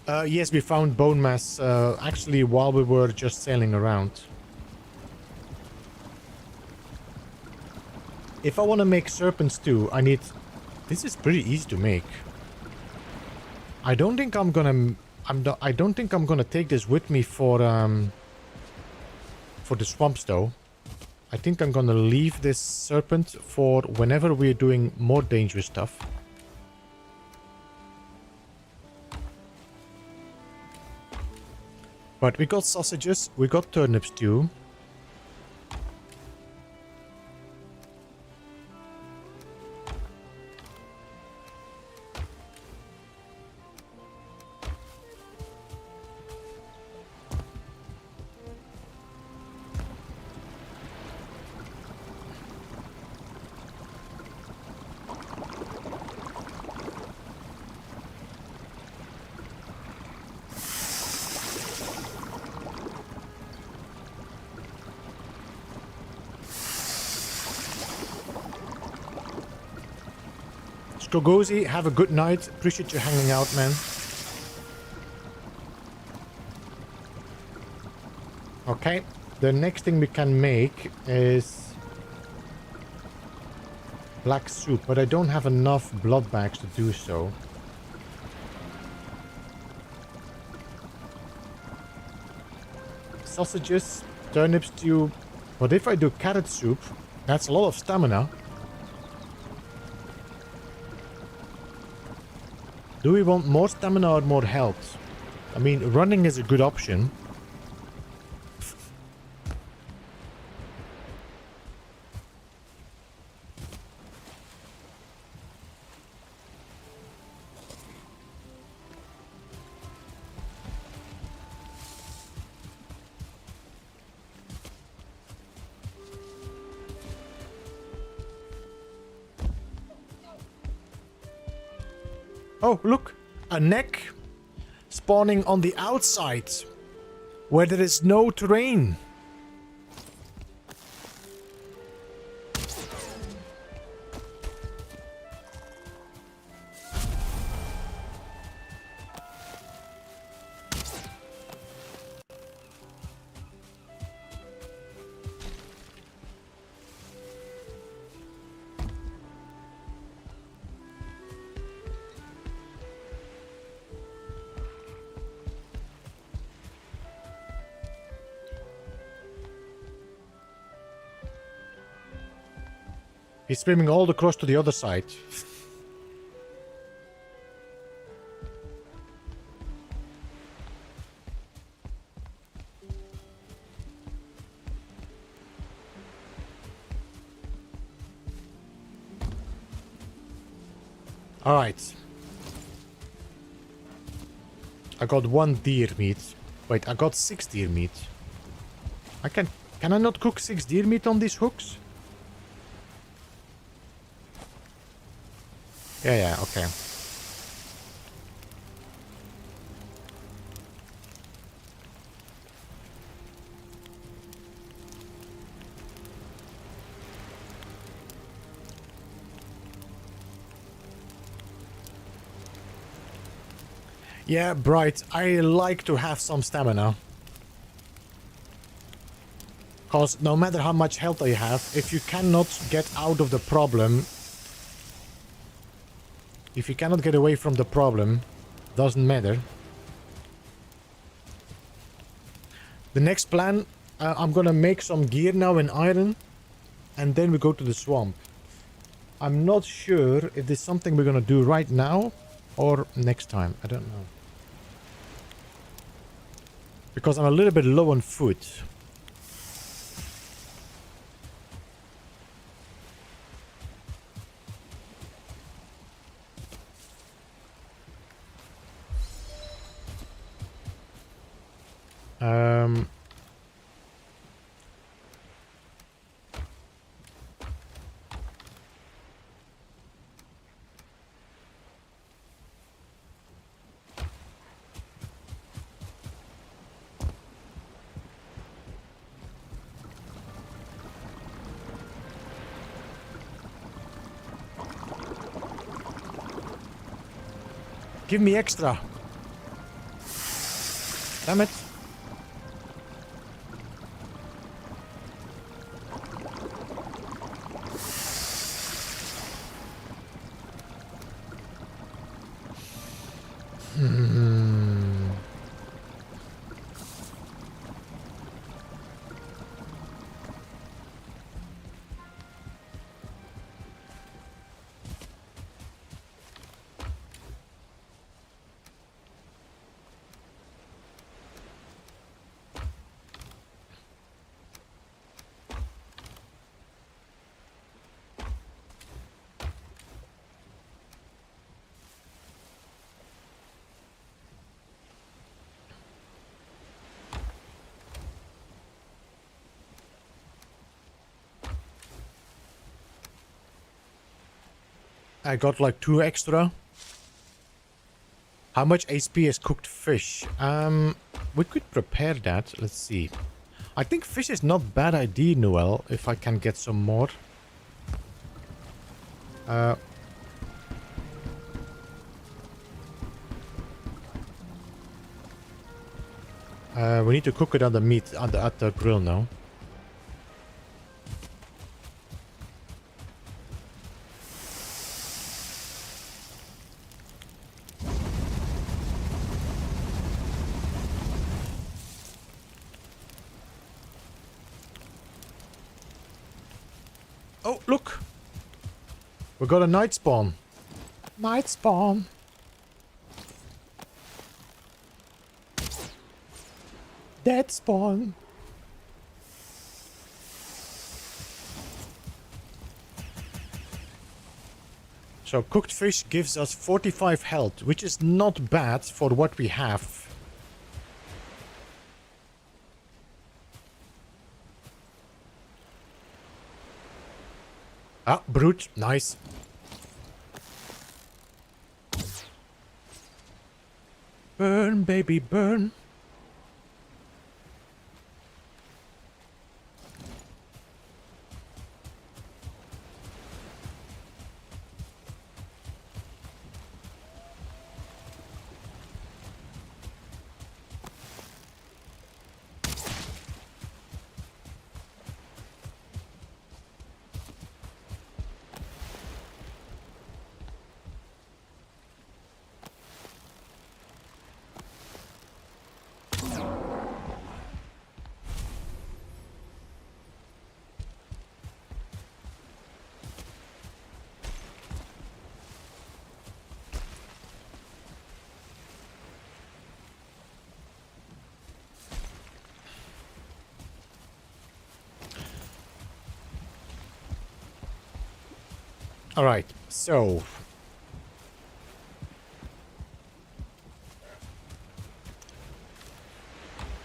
Yes, we found bone mass actually while we were just sailing around. If I want to make serpent stew, I need... This is pretty easy to make. I don't think I'm gonna... I don't think I'm gonna take this with me for the swamps though. I think I'm gonna leave this serpent for whenever we're doing more dangerous stuff. But we got sausages, we got turnip stew. Skogozi, have a good night. Appreciate you hanging out, man. Okay, the next thing we can make is black soup, but I don't have enough blood bags to do so. Sausages, turnip stew. But if I do carrot soup, that's a lot of stamina. Do we want more stamina or more health? I mean, running is a good option. Oh, look! A neck spawning on the outside, where there is no terrain. He's swimming all across to the other side. Alright. I got 1 deer meat. Wait, I got 6 deer meat. Can I not cook 6 deer meat on these hooks? Yeah, okay. Yeah, Bright, I like to have some stamina. Because no matter how much health I have, if you cannot get out of the problem, if you cannot get away from the problem, doesn't matter. The next plan, I'm gonna make some gear now in iron, and then we go to the swamp. I'm not sure if there's something we're gonna do right now or next time. I don't know. Because I'm a little bit low on food. Give me extra. Damn it. I got like 2 extra. How much HP is cooked fish? We could prepare that. Let's see. I think fish is not bad idea, Noel, if I can get some more. We need to cook it on the meat at the grill now. Oh, look! We got a night spawn. Night spawn. Dead spawn. So cooked fish gives us 45 health, which is not bad for what we have. Ah, brute, nice. Burn, baby, burn. Alright, so...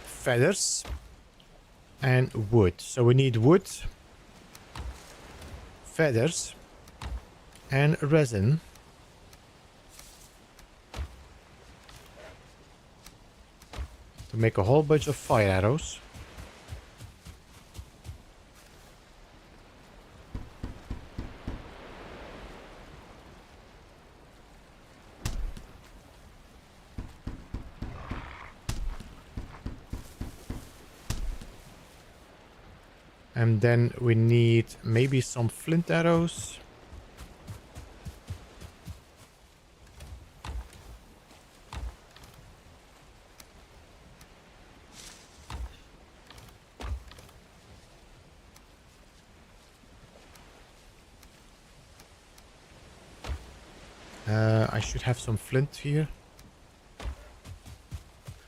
feathers and wood. So we need wood, feathers, and resin. To make a whole bunch of fire arrows. And then we need maybe some flint arrows. I should have some flint here.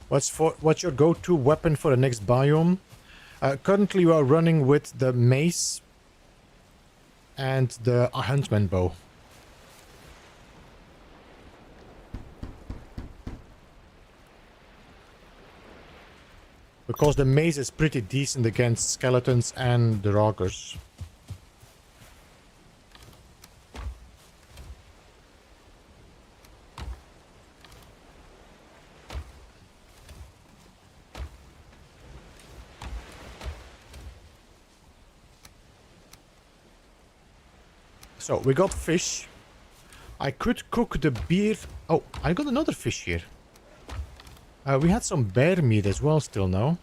What's your go-to weapon for the next biome? Currently we are running with the mace and the huntsman bow. Because the mace is pretty decent against skeletons and the roggers. So, we got fish. I could cook the beer... Oh, I got another fish here. We had some bear meat as well still now.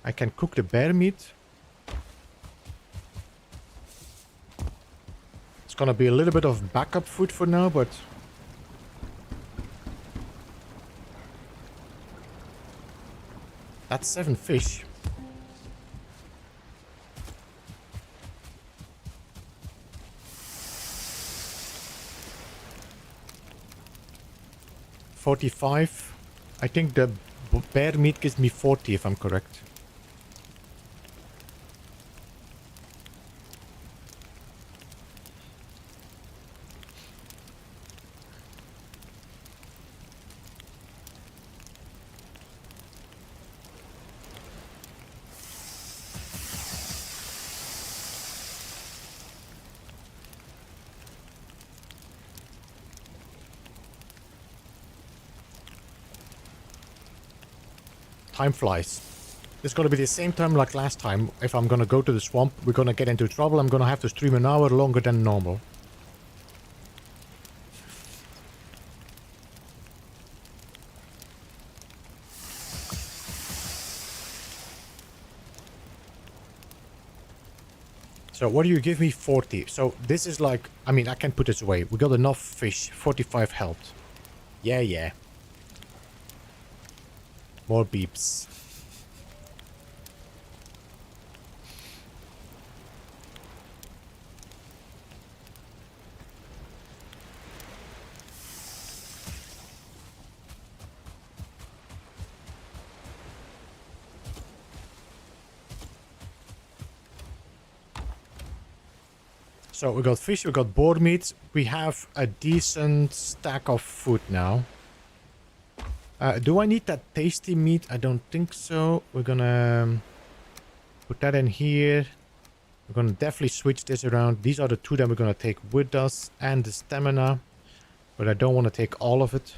I can cook the bear meat. It's gonna be a little bit of backup food for now, but... That's 7 fish. $45. I think the bear meat gives me 40 if I'm correct. Time flies. It's gonna be the same time like last time. If I'm gonna go to the swamp, we're gonna get into trouble. I'm gonna have to stream an hour longer than normal. So what do you give me? 40. So this is like, I mean, I can put this away. We got enough fish. 45 helped. Yeah, yeah. More beeps. So we got fish, we got boar meat. We have a decent stack of food now. Do I need that tasty meat? I don't think so. We're gonna put that in here. We're gonna definitely switch this around. These are the 2 that we're gonna take with us, and the stamina. But I don't want to take all of it.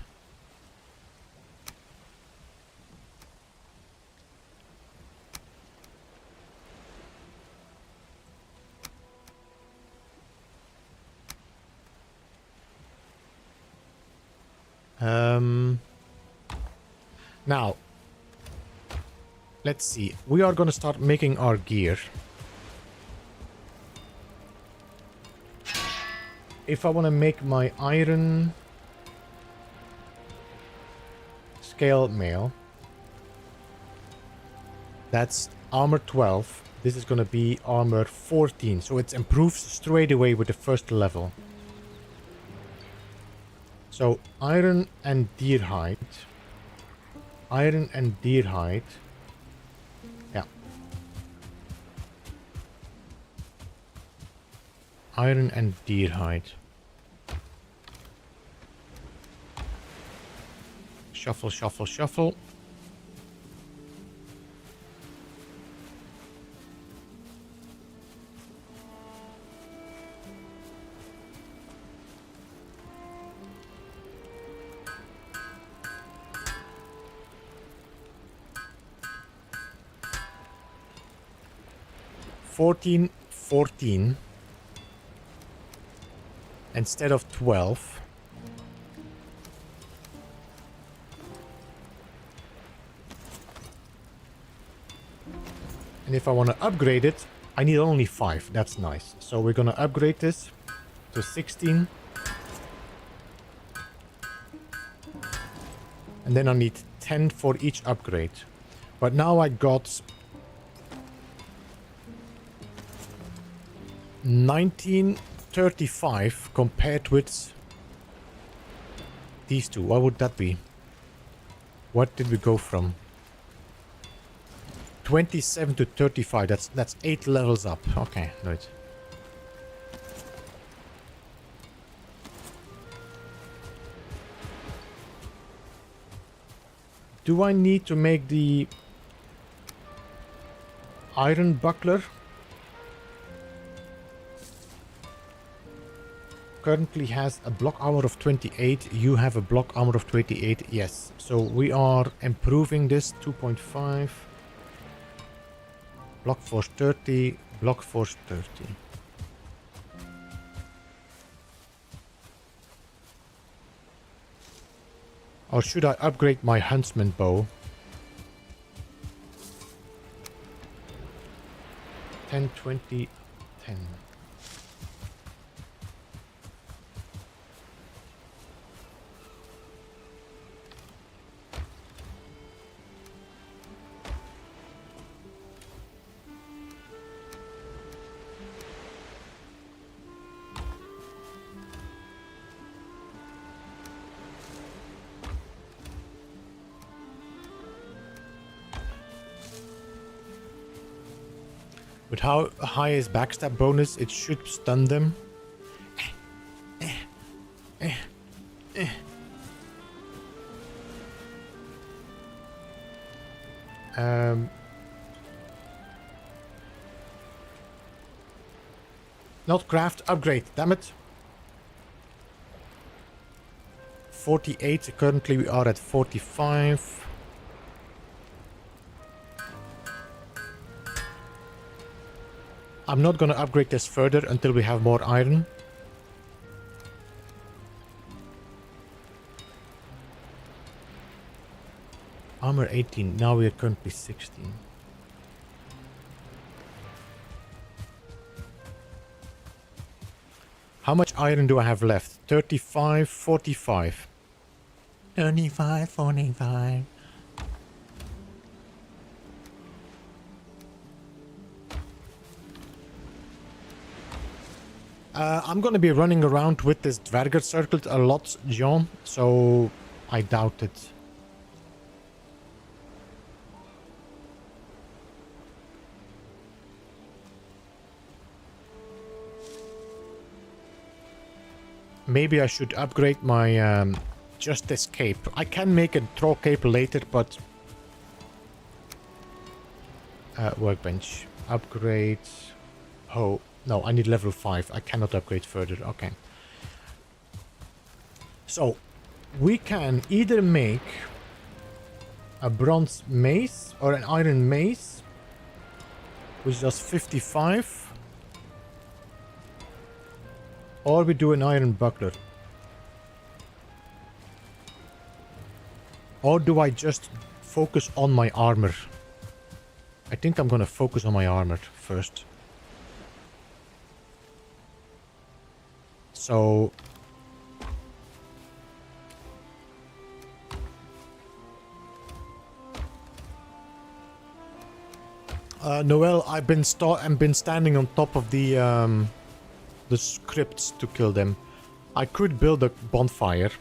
Now, let's see. We are gonna start making our gear. If I want to make my iron scale mail, that's armor 12. This is gonna be armor 14, so it improves straight away with the first level. So iron and deer hide. Iron and deer hide. Yeah. Iron and deer hide. Shuffle, shuffle, shuffle. $14 instead of 12. And if I want to upgrade it, I need only 5. That's nice. So we're going to upgrade this to 16. And then I need 10 for each upgrade. But now I got 1935 compared with these two. What would that be? What did we go from? 27 to 35. That's 8 levels up. Okay, right. Do I need to make the iron buckler? Currently has a block armor of 28. You have a block armor of 28. Yes. So we are improving this. 2.5. Block force 30. Block force 30. Or should I upgrade my huntsman bow? 10, 20, 10. With how high is backstab bonus, it should stun them. Not craft, upgrade, damn it. 48, currently we are at 45. I'm not gonna upgrade this further until we have more iron. Armor 18, now we are currently 16. How much iron do I have left? 35, 45. 35, 45. I'm gonna be running around with this Dwerger circlet a lot, John, so I doubt it. Maybe I should upgrade my Justice Cape. I can make a Troll Cape later, but... workbench. Upgrade... Oh, no, I need level 5. I cannot upgrade further. Okay. So, we can either make a bronze mace or an iron mace, which does 55. Or we do an iron buckler. Or do I just focus on my armor? I think I'm gonna focus on my armor first. So... Noel, I've been standing on top of the crypts to kill them. I could build a bonfire.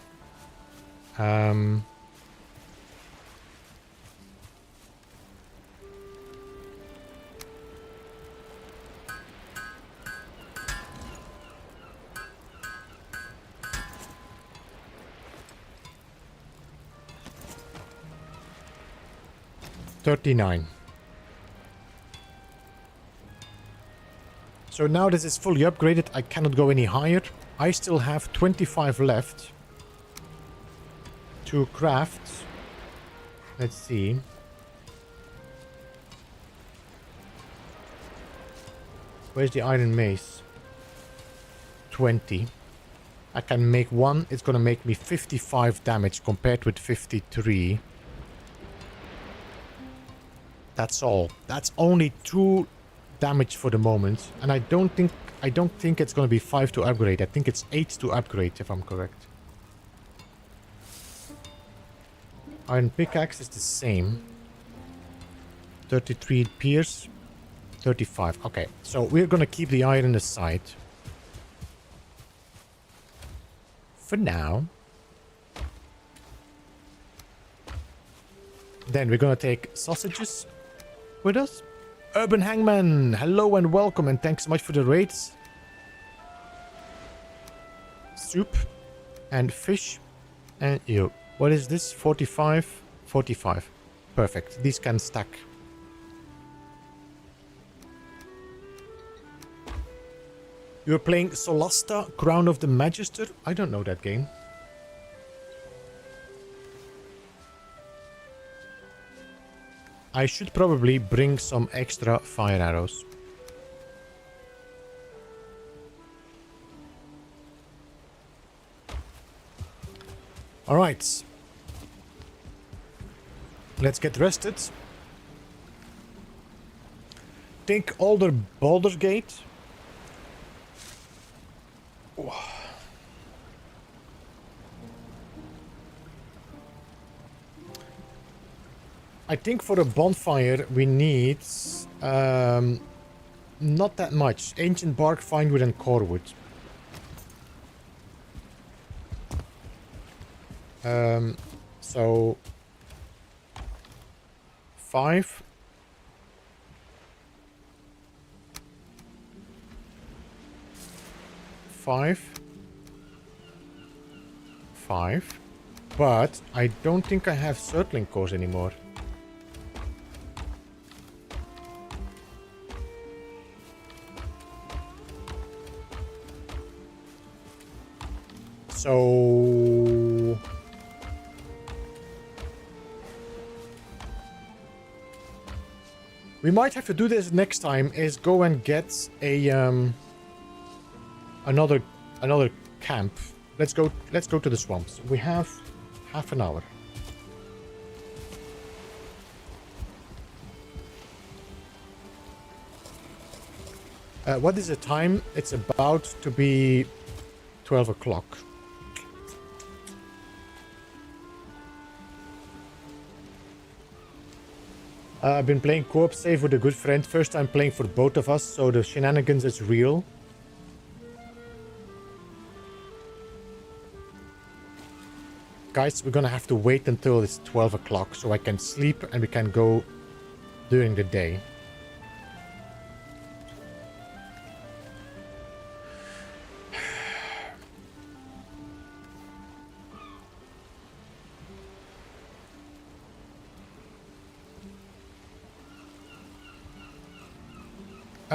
39. So now this is fully upgraded, I cannot go any higher. I still have 25 left to craft. Let's see. Where's the iron mace? 20. I can make one. It's gonna make me 55 damage compared with 53. That's all. That's only 2 damage for the moment. And I don't think it's gonna be 5 to upgrade. I think it's 8 to upgrade if I'm correct. Iron pickaxe is the same. 33 pierce. 35. Okay, so we're gonna keep the iron aside. For now. Then we're gonna take sausages with us. Urban Hangman, hello and welcome, and thanks so much for the raids. Soup and fish and you. What is this? 45? 45. Perfect. These can stack. You're playing Solasta, Crown of the Magister? I don't know that game. I should probably bring some extra fire arrows. Alright. Let's get rested. Think Alder Baldur's Gate. I think for a bonfire we need not that much. Ancient bark, fine wood and core wood. So 5. 5. 5. But I don't think I have circling cores anymore. So we might have to do this next time, is go and get a another camp. Let's go to the swamps. We have half an hour. What is the time? It's about to be 12 o'clock. I've been playing co-op save with a good friend. First time playing for both of us, so the shenanigans is real. Guys, we're gonna have to wait until it's 12 o'clock so I can sleep and we can go during the day.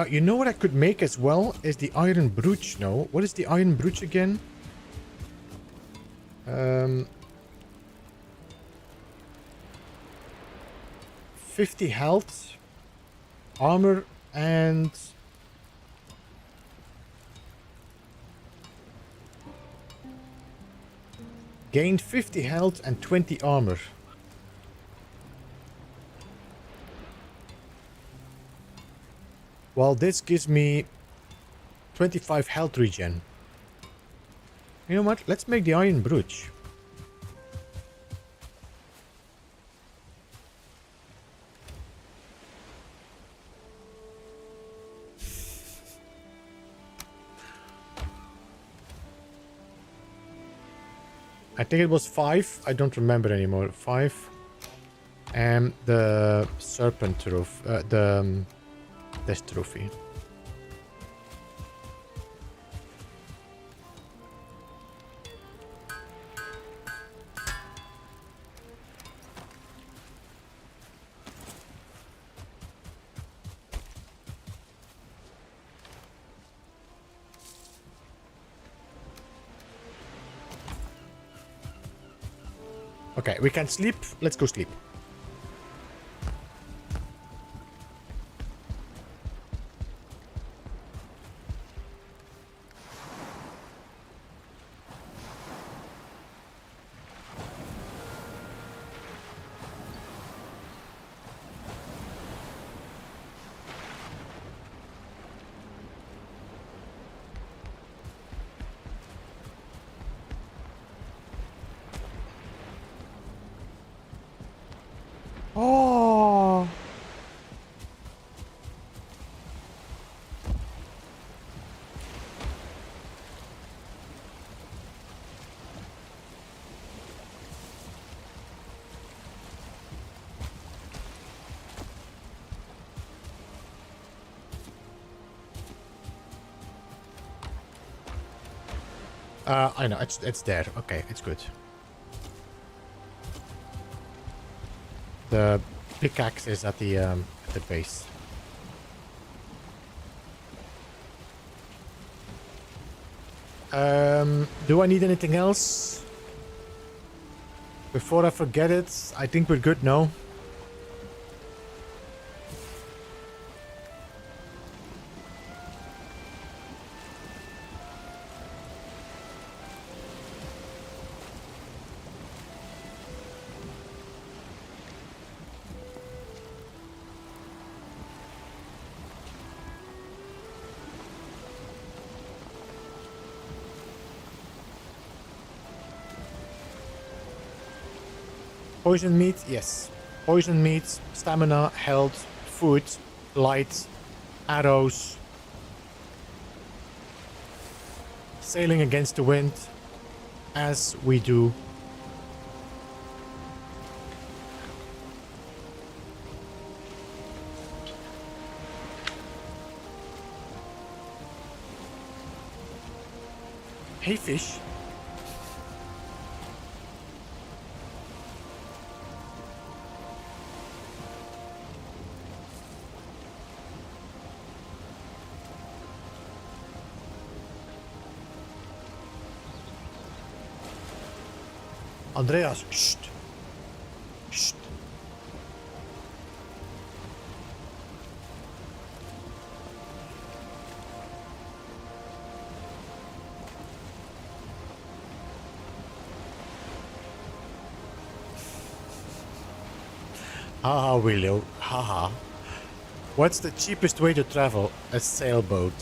You know what I could make as well is the iron brooch. No, what is the iron brooch again? 50 health, armor, and gained 50 health and 20 armor. Well, this gives me 25 health regen. You know what? Let's make the iron brooch. I think it was 5. I don't remember anymore. 5. And the serpent roof. This trophy. Okay, we can sleep. Let's go sleep. Oh. I know, it's there. Okay, it's good. The pickaxe is at the base. Do I need anything else? Before I forget it, I think we're good now. Poison meat, yes. Poison meat, stamina, health, food, light, arrows. Sailing against the wind, as we do. Hey, fish. Andreas, shh. Shh. Haha, Willow. Haha. What's the cheapest way to travel? A sailboat.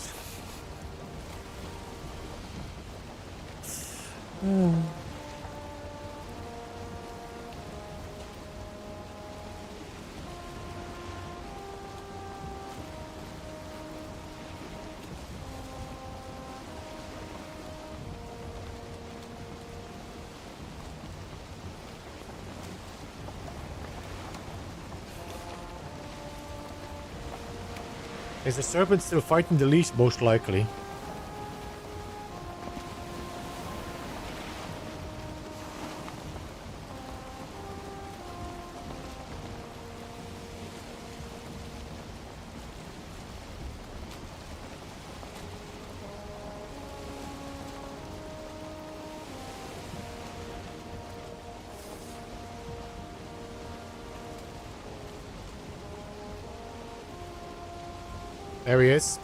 Is the serpent still fighting the leash? Most likely. There he is.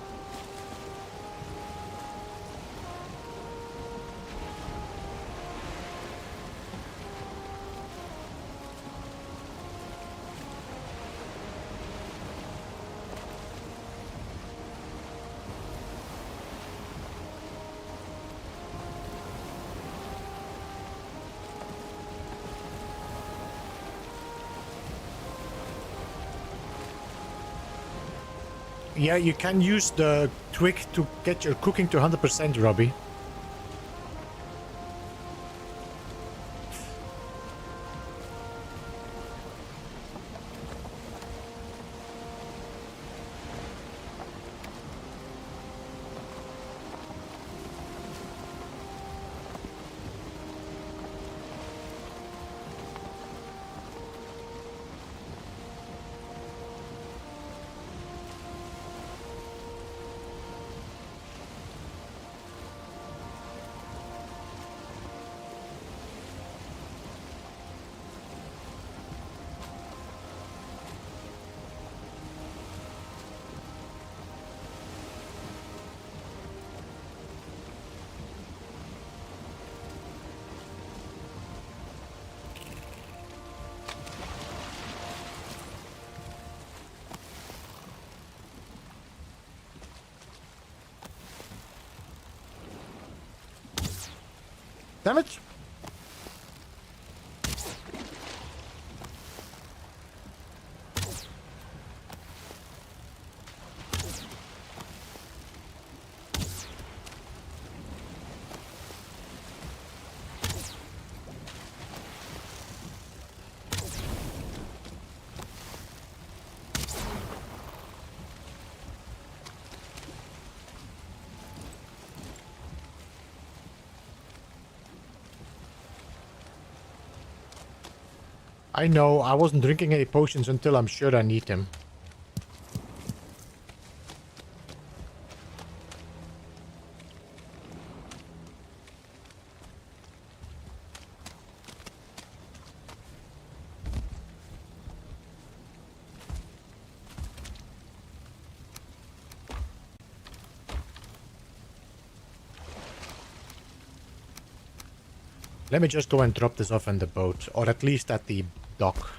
Yeah, you can use the twig to get your cooking to 100%, Robbie. Damn it! I know, I wasn't drinking any potions until I'm sure I need them. Let me just go and drop this off in the boat, or at least at the dock.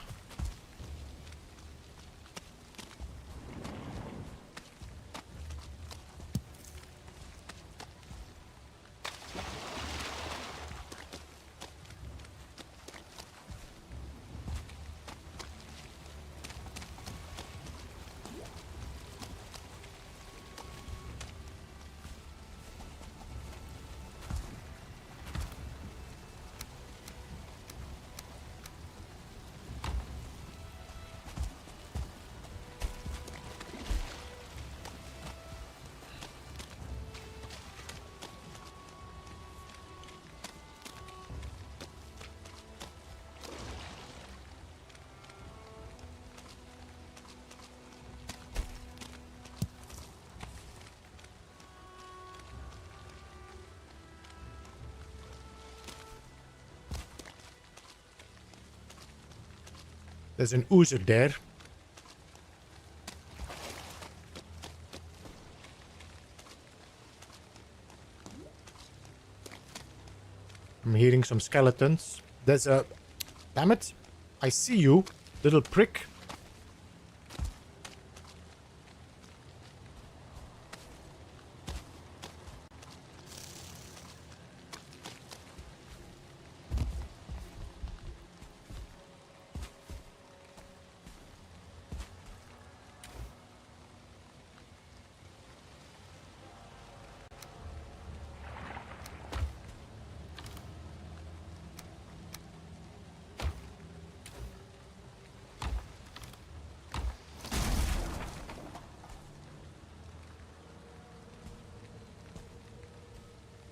There's an oozer there. I'm hearing some skeletons. There's a... Damn it. I see you, little prick.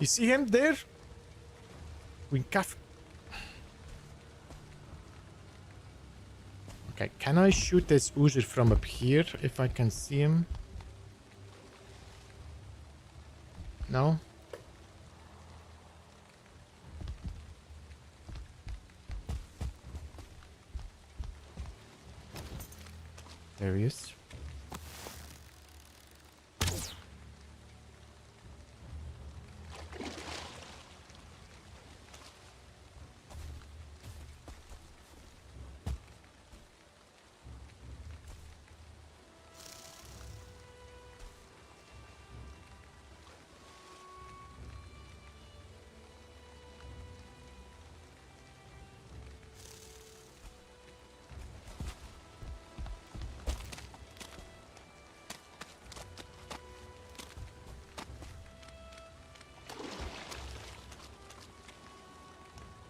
You see him there? We calf. Okay, can I shoot this oozer from up here if I can see him? No? There he is.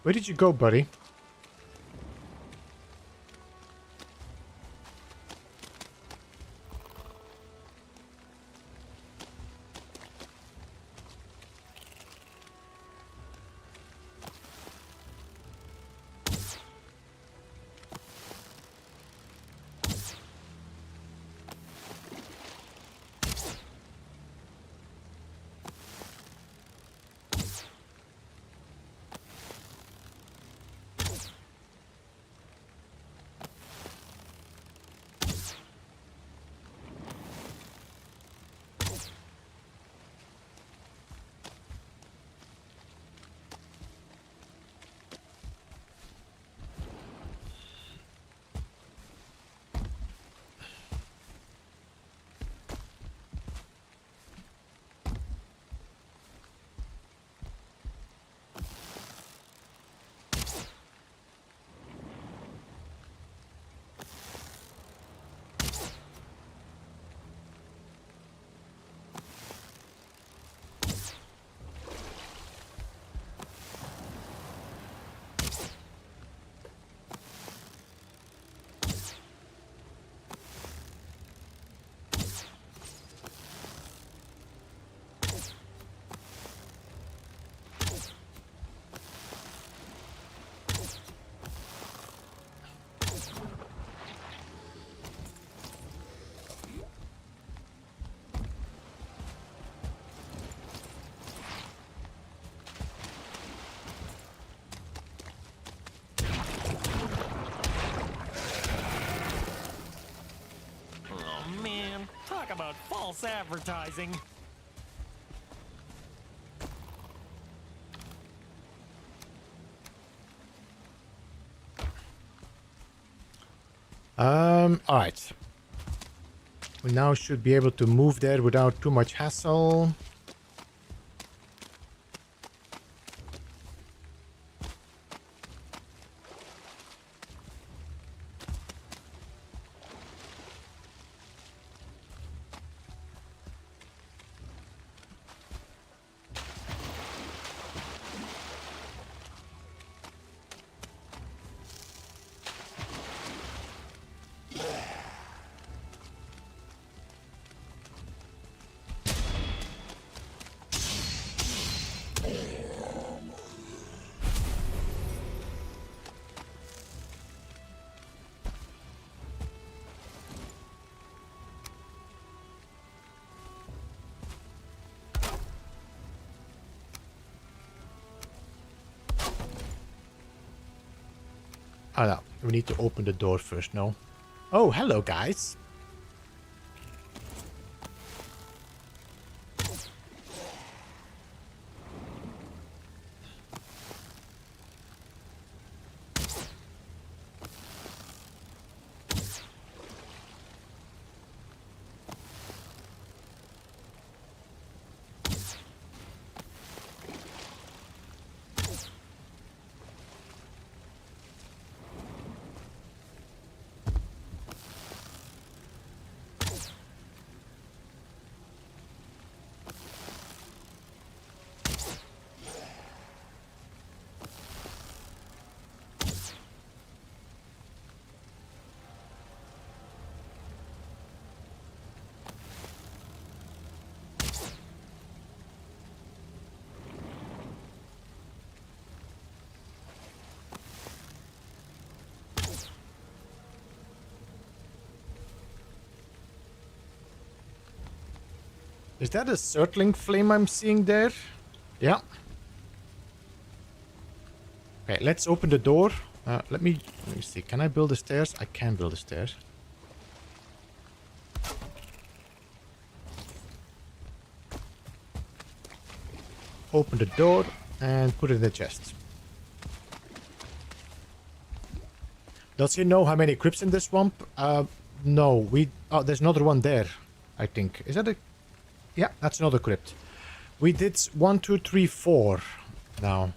Where did you go, buddy? false advertising. Alright. We now should be able to move there without too much hassle. Oh no, we need to open the door first, no? Oh, hello guys. Is that a circling flame I'm seeing there? Yeah. Okay, let's open the door. Let me see. Can I build the stairs? I can build the stairs. Open the door and put it in the chest. Does he know how many crypts in this swamp? No. Oh, there's another one there, I think. Is that a... Yeah, that's another crypt. We did 1, 2, 3, 4 now.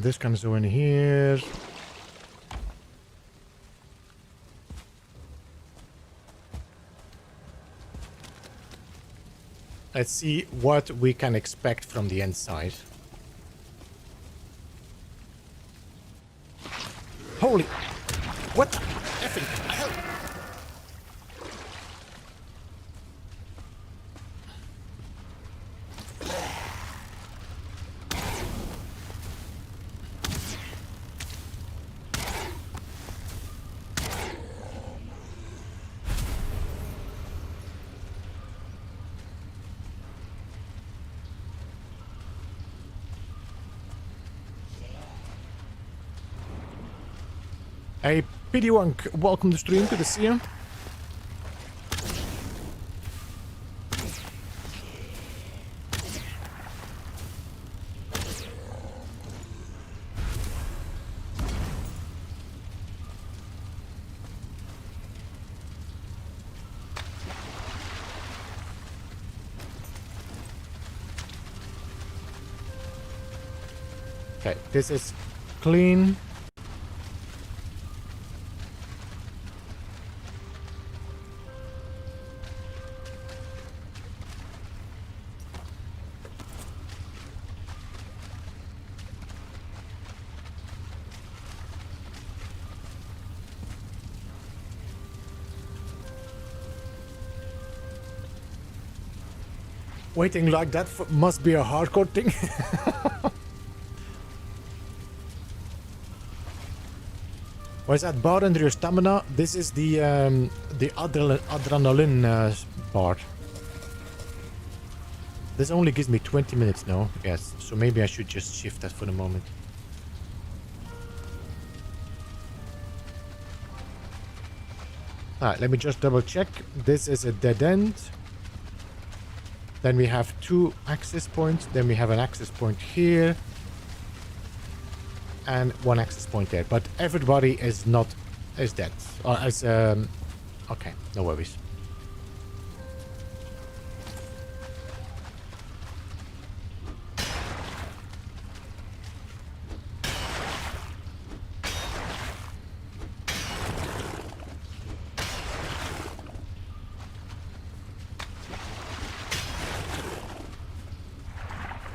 This can go in here. Let's see what we can expect from the inside. Holy... What the effing hell? Hey, Piddywank, welcome to stream. Good to see you. Okay, this is clean. Waiting like that must be a hardcore thing. What is that bar under your stamina? This is the adrenaline bar. This only gives me 20 minutes now. Yes, so maybe I should just shift that for the moment. Alright, let me just double check. This is a dead end. Then we have 2 access points. Then we have an access point here. And 1 access point there. But everybody is dead. Or okay, no worries.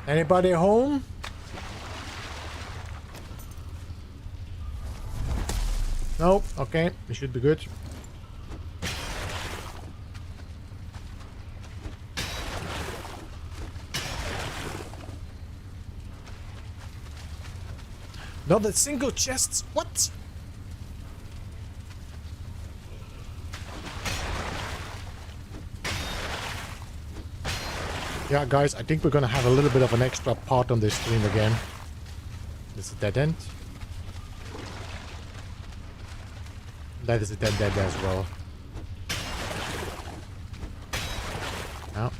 Anybody home? No? Okay, we should be good. Not a single chest? What? Yeah, guys, I think we're gonna have a little bit of an extra part on this stream again. This is a dead end. That is a dead end as well. Oh.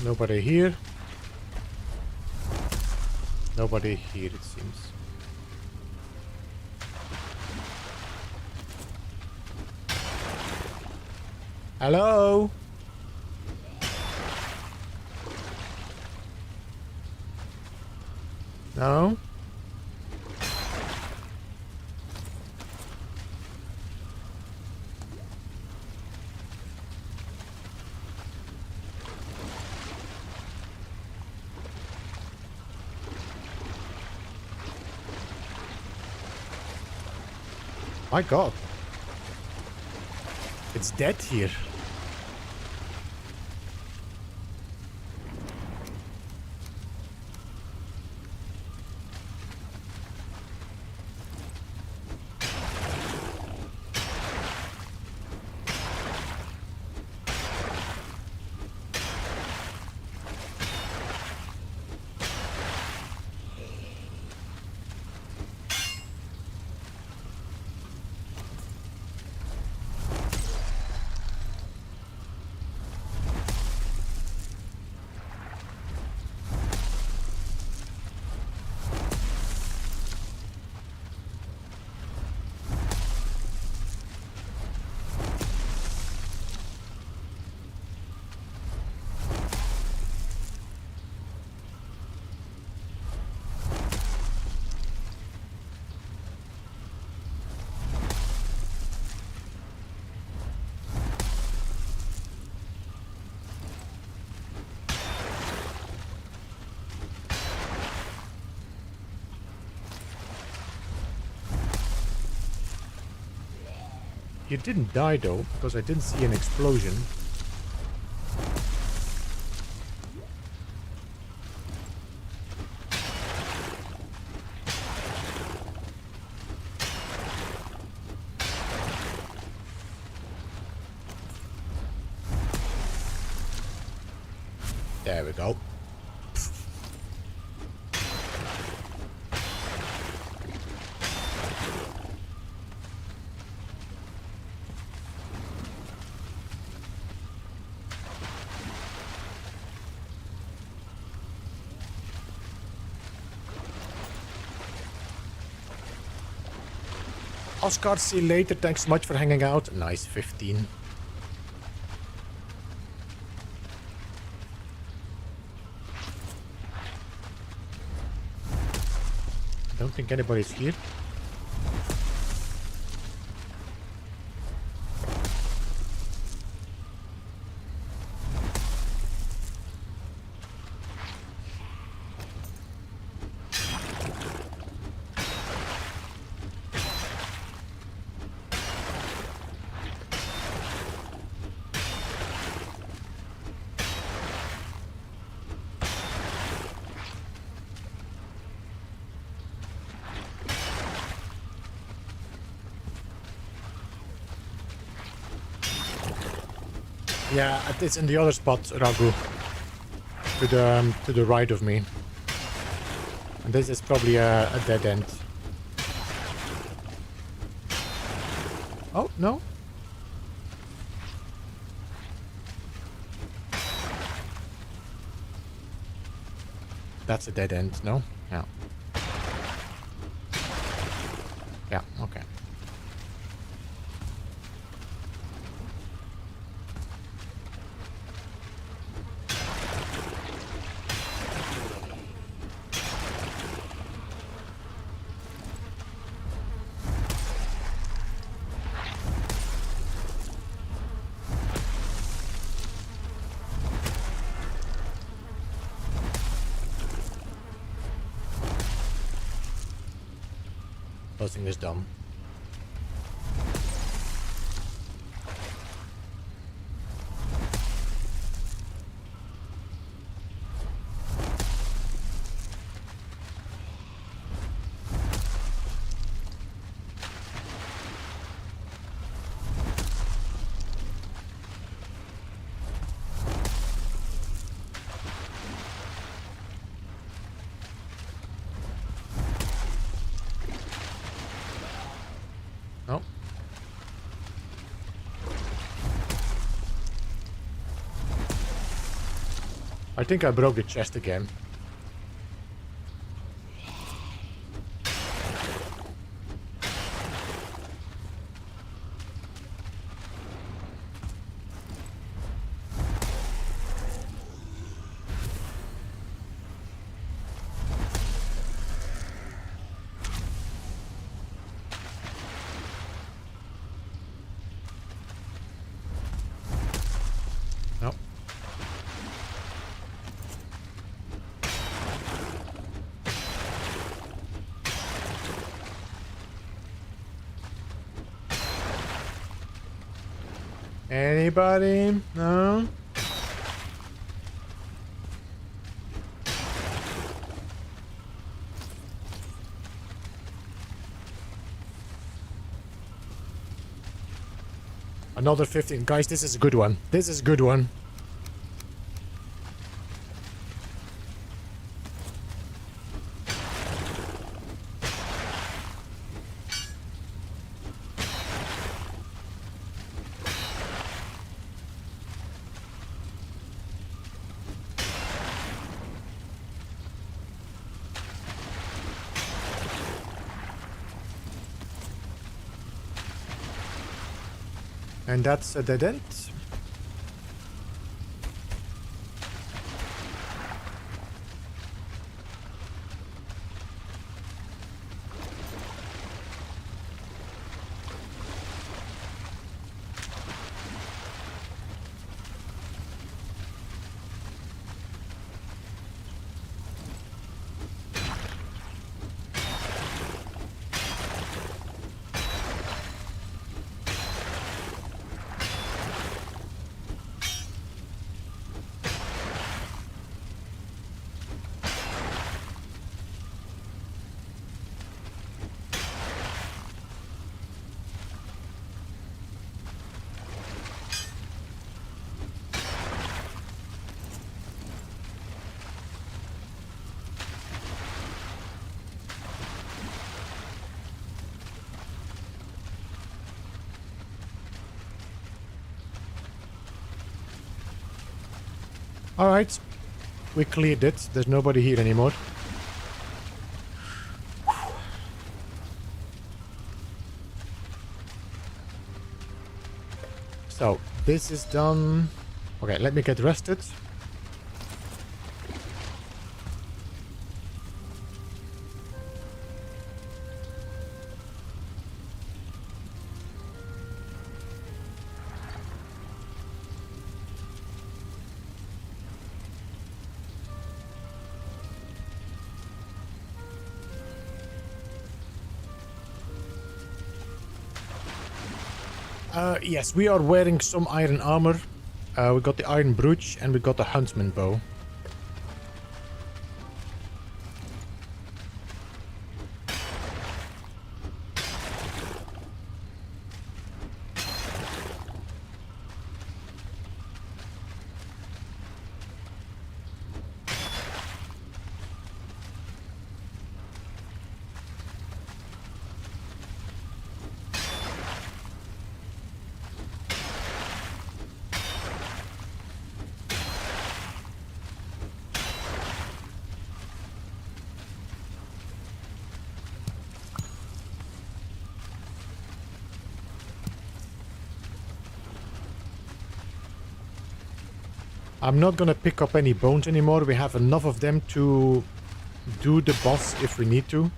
Nobody here. Nobody here, it seems. Hello? No? My god. It's dead here. You didn't die though, because I didn't see an explosion. There we go. Oscar, see you later. Thanks so much for hanging out. Nice 15. Don't think anybody's here. Yeah, it's in the other spot, Ragu. To the right of me. And this is probably a dead end. Oh, no. That's a dead end, no? Yeah. Yeah, okay. Buzzing is dumb. Oh. I think I broke the chest again. No. Anybody? No? Another 15. Guys, this is a good one. This is a good one. And that's a dead end. Alright. We cleared it. There's nobody here anymore. So, this is done. Okay, let me get rested. Yes, we are wearing some iron armor. We got the iron brooch and we got the huntsman bow. I'm not gonna pick up any bones anymore. We have enough of them to do the boss if we need to.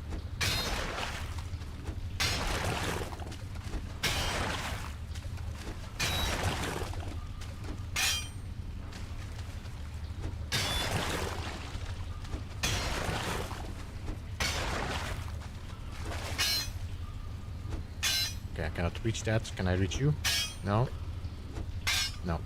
Okay, I cannot reach that. Can I reach you? No. No.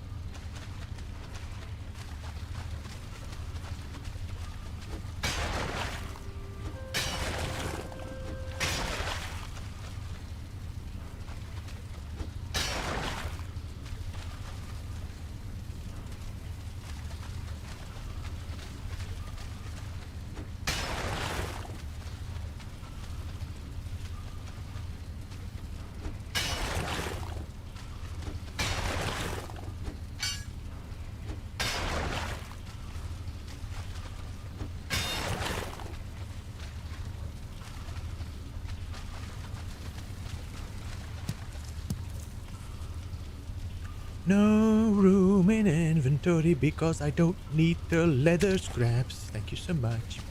No room in inventory because I don't need the leather scraps. Thank you so much.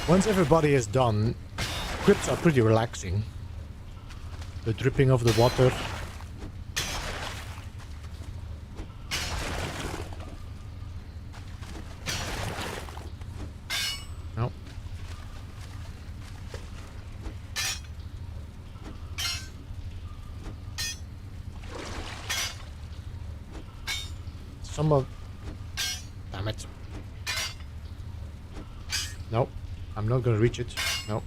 Once everybody is done, crypts are pretty relaxing. The dripping of the water. No. Some of... Damn it. Nope. I'm not gonna reach it. No.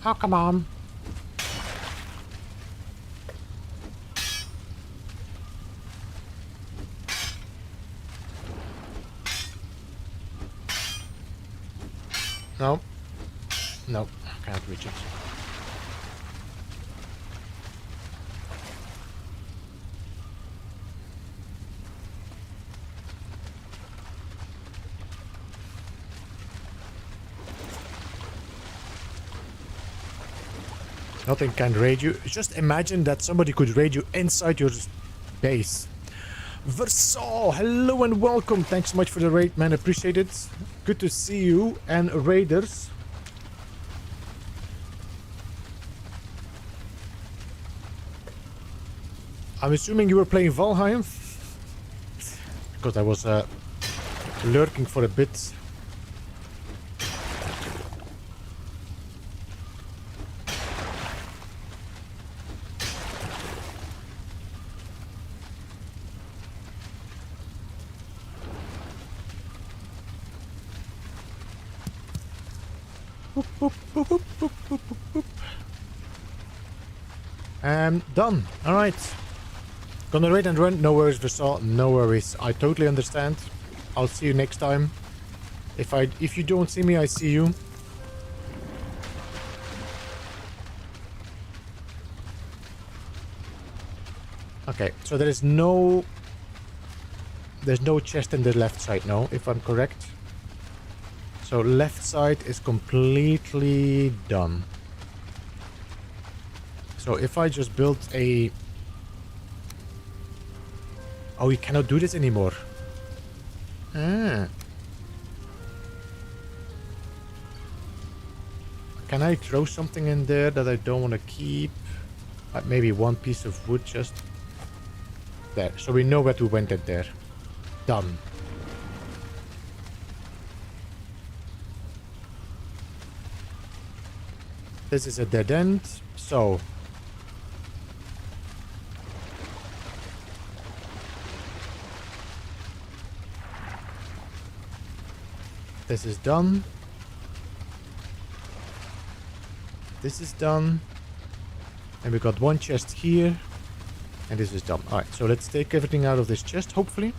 Oh, come on. No. No, can't reach it. Nothing can raid you. Just imagine that somebody could raid you inside your base. Versailles, hello and welcome. Thanks so much for the raid, man. Appreciate it. Good to see you and raiders. I'm assuming you were playing Valheim? Because I was lurking for a bit. Boop, boop, boop, boop, boop, boop, boop, boop. Done. Alright. Gonna raid and run. No worries, Versailles. No worries. I totally understand. I'll see you next time. If you don't see me, I see you. Okay, so there's no chest in the left side now, if I'm correct. So left side is completely done. So if I just build a... Oh, we cannot do this anymore. Ah. Can I throw something in there that I don't want to keep? Like maybe one piece of wood just... There. So we know where to went in there. Done. This is a dead end. So... This is done. This is done. And we got one chest here. And this is done. Alright, so let's take everything out of this chest, hopefully.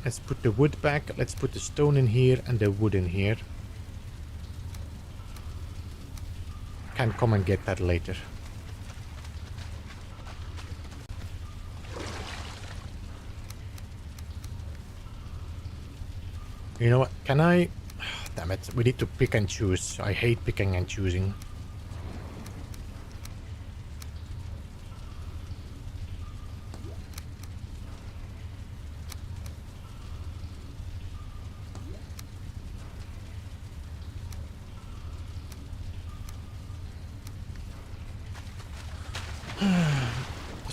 Let's put the wood back. Let's put the stone in here and the wood in here. Can come and get that later. You know what? Can I... Damn it. We need to pick and choose. I hate picking and choosing.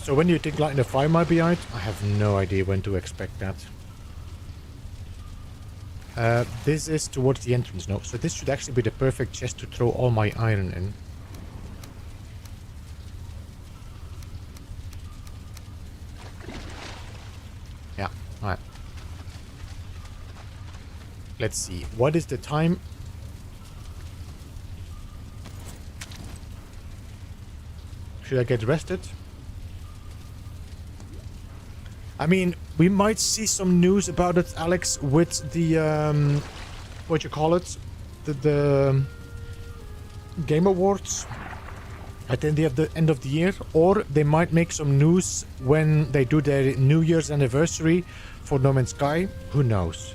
So when do you think lighting the fire might be out? I have no idea when to expect that. This is towards the entrance now, so this should actually be the perfect chest to throw all my iron in. Yeah, alright. Let's see, what is the time? Should I get rested? I mean, we might see some news about it, Alex, with the, what you call it? The Game Awards at the end of the year. Or they might make some news when they do their New Year's anniversary for No Man's Sky. Who knows?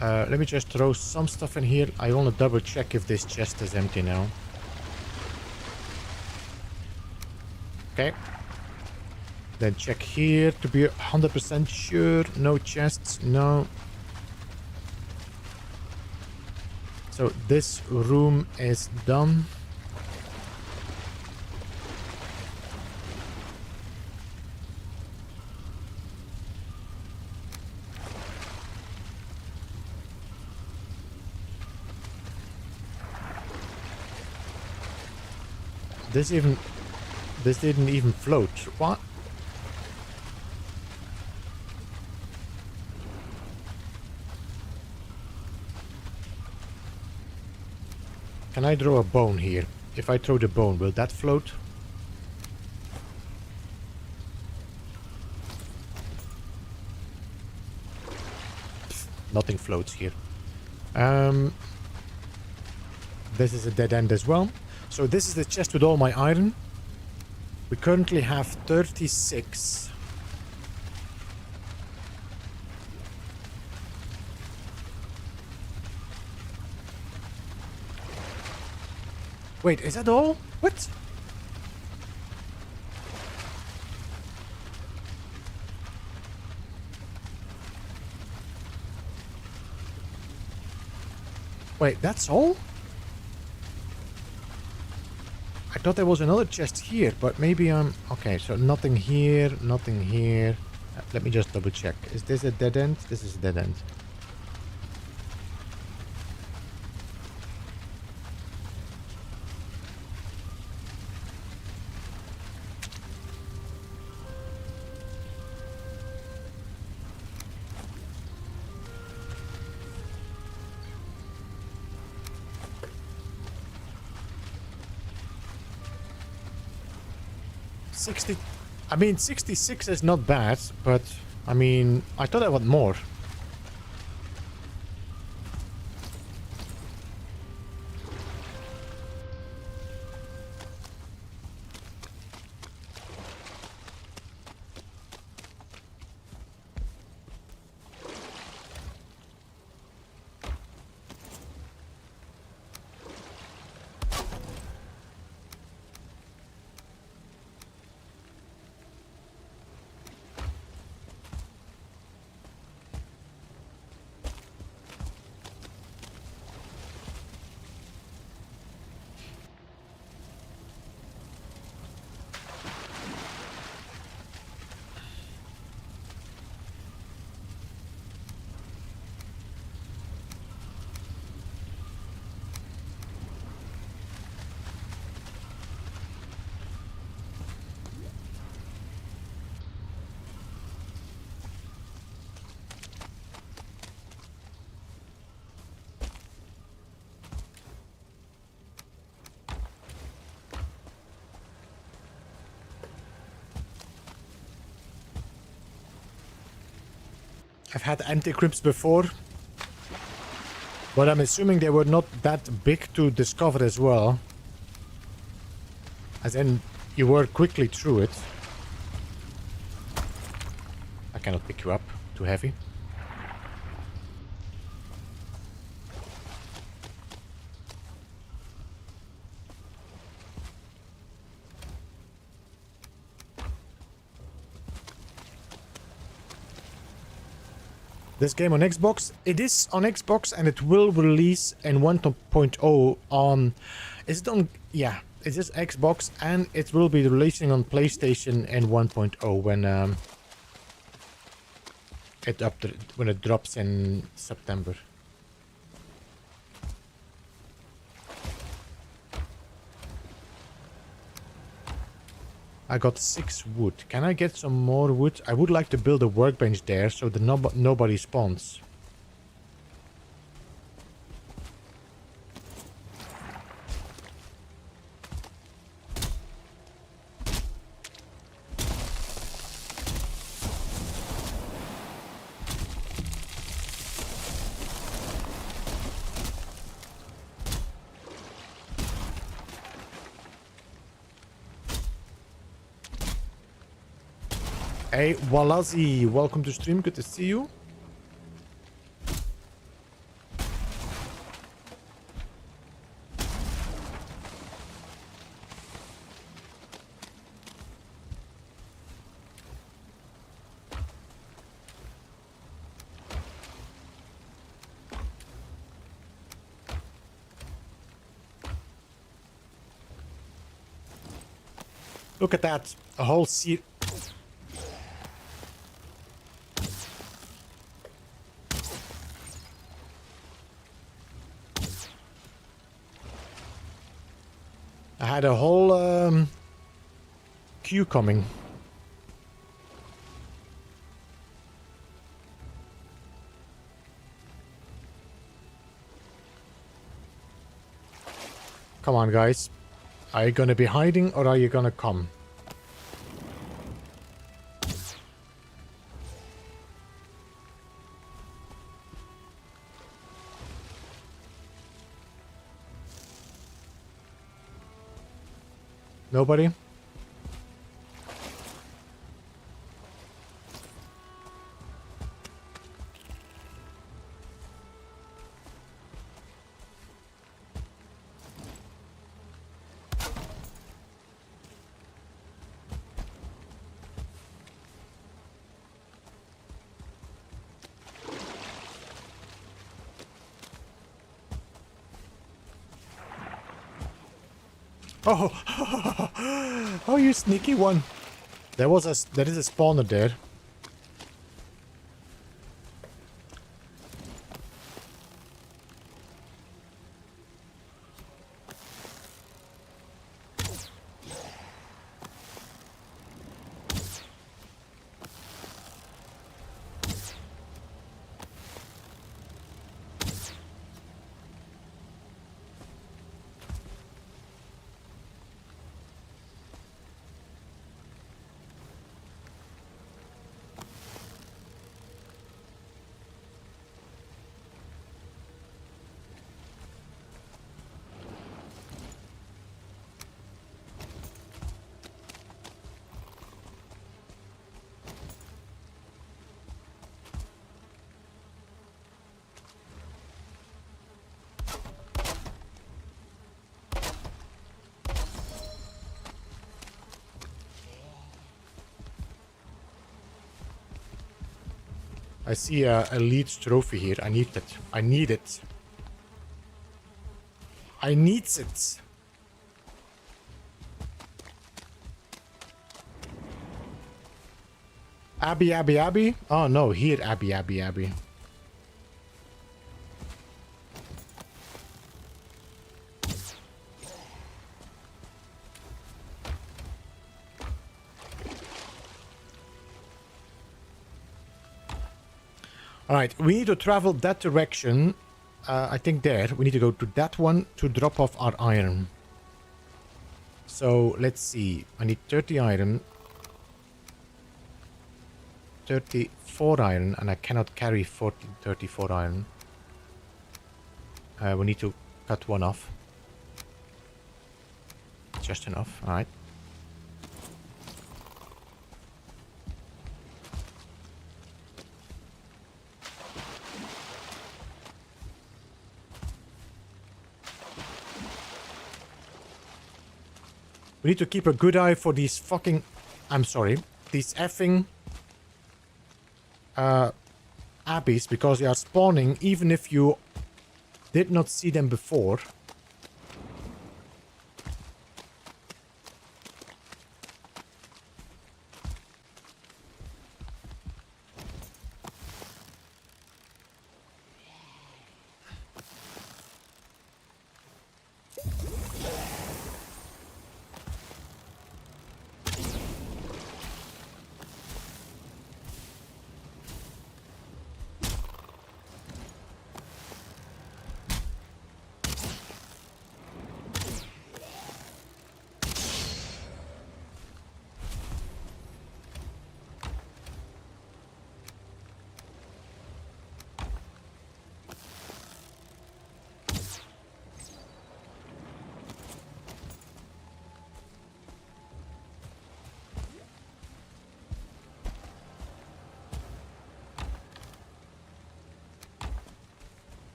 Let me just throw some stuff in here. I want to double check if this chest is empty now. Okay. Then check here to be 100% sure. No chests, no. So this room is done. This didn't even float. What? Can I throw a bone here? If I throw the bone, will that float? Nothing floats here. This is a dead end as well. So this is the chest with all my iron. We currently have 36. Wait, is that all? What? Wait, that's all? I thought there was another chest here, but maybe I'm... Okay, so nothing here, nothing here. Let me just double check. Is this a dead end? This is a dead end. I mean, 66 is not bad, but I mean, I thought I want more. I've had empty crypts before, but I'm assuming they were not that big to discover as well. As in, you work quickly through it. I cannot pick you up, too heavy. This game on Xbox, it is on Xbox and it will release in 1.0 on... Is it on... Yeah, it is Xbox and it will be releasing on PlayStation in 1.0 when it drops in September. I got 6 wood. Can I get some more wood? I would like to build a workbench there so that nobody spawns. Hey, Walazi, welcome to stream. Good to see you. Look at that. A whole sea. I had a whole queue coming. Come on, guys. Are you gonna be hiding or are you gonna come? Nobody? Oh, oh, you sneaky one! There is a spawner there. I see a elite trophy here. I need it. I need it. I needs it. Abby, Abby, Abby? Oh no, here, Abby, Abby, Abby. Alright, we need to travel that direction. I think there. We need to go to that one to drop off our iron. So, let's see. I need 30 iron. 34 iron, and I cannot carry 34 iron. We need to cut one off. Just enough, alright. We need to keep a good eye for these fucking... I'm sorry. These effing... abbeys, because they are spawning even if you did not see them before.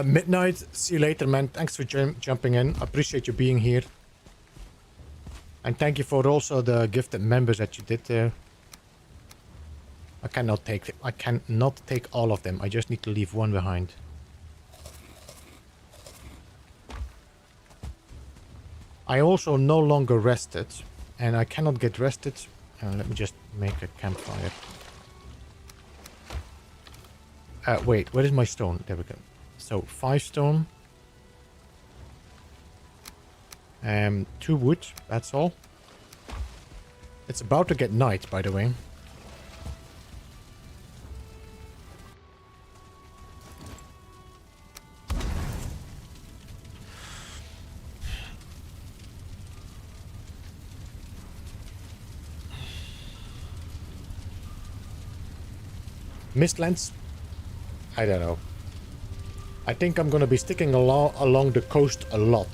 Midnight, see you later, man. Thanks for jumping in. I appreciate you being here. And thank you for also the gifted members that you did there. I cannot take all of them. I just need to leave one behind. I also no longer rested, and I cannot get rested. Let me just make a campfire. Wait, where is my stone? There we go. So 5 stone. 2 wood, that's all. It's about to get night, by the way. Mistlands? I don't know. I think I'm gonna be sticking along the coast a lot.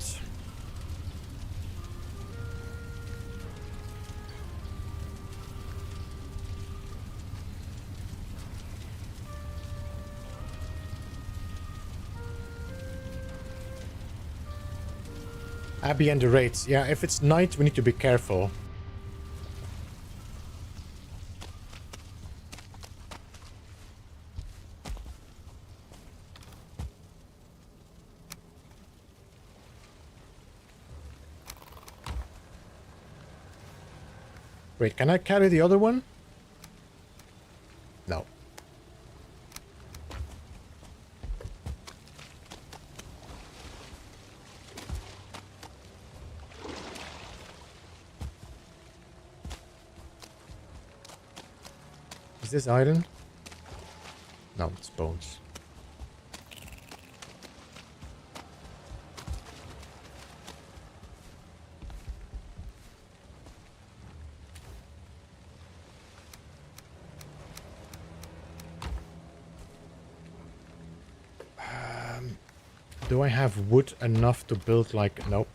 Abby and the raids. Yeah, if it's night, we need to be careful. Wait, can I carry the other one? No. Is this iron? No, it's bones. Do I have wood enough to build like... Nope.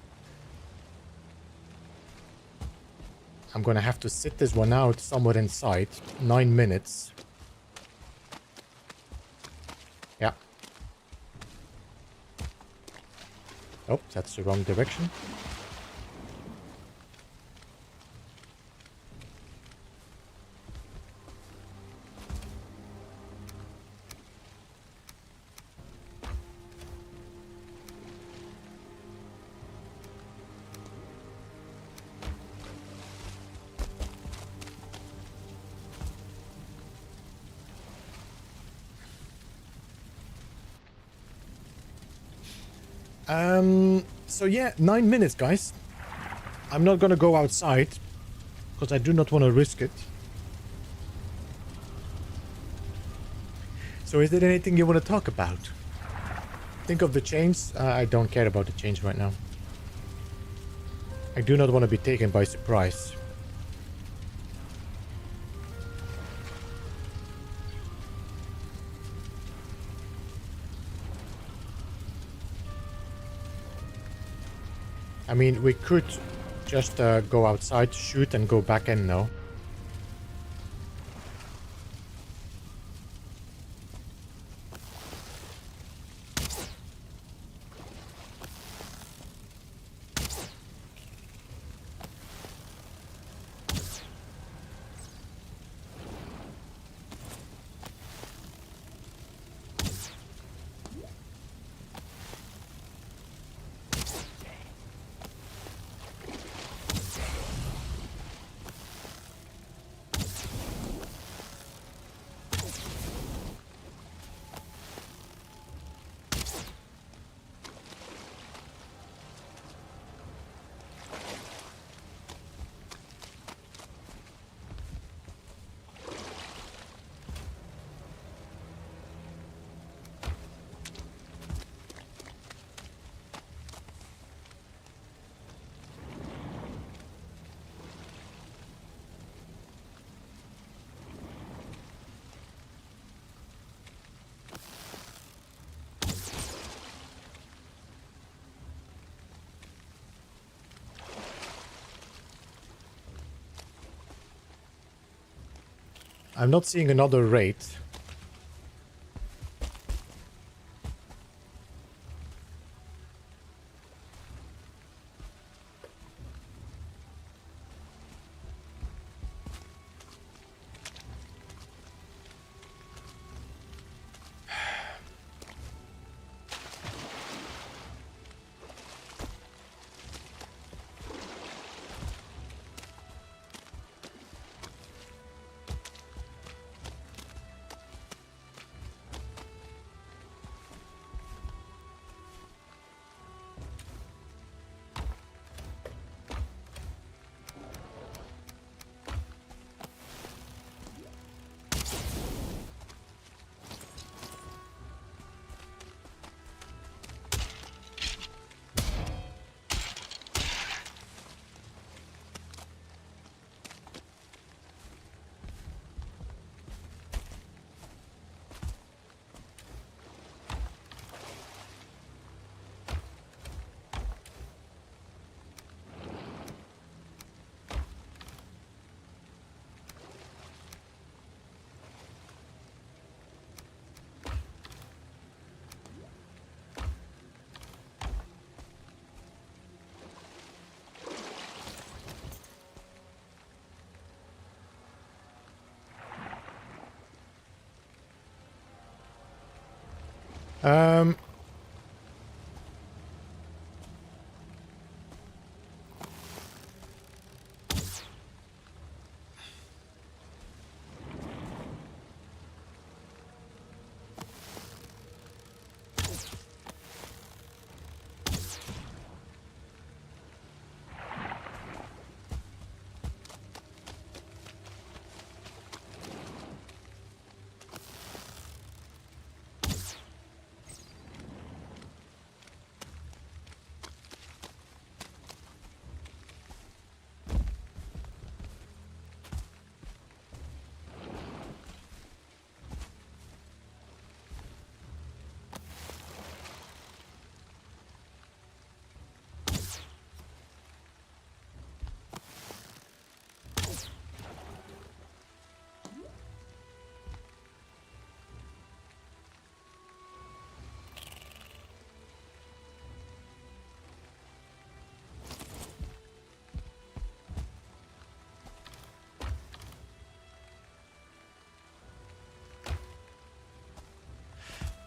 I'm gonna have to sit this one out somewhere inside. 9 minutes. Yeah. Oh, that's the wrong direction. So yeah, 9 minutes, guys. I'm not gonna go outside, because I do not want to risk it. So is there anything you want to talk about? Think of the chains. I don't care about the chains right now. I do not want to be taken by surprise. I mean, we could just go outside, shoot, and go back in now. I'm not seeing another raid. Um,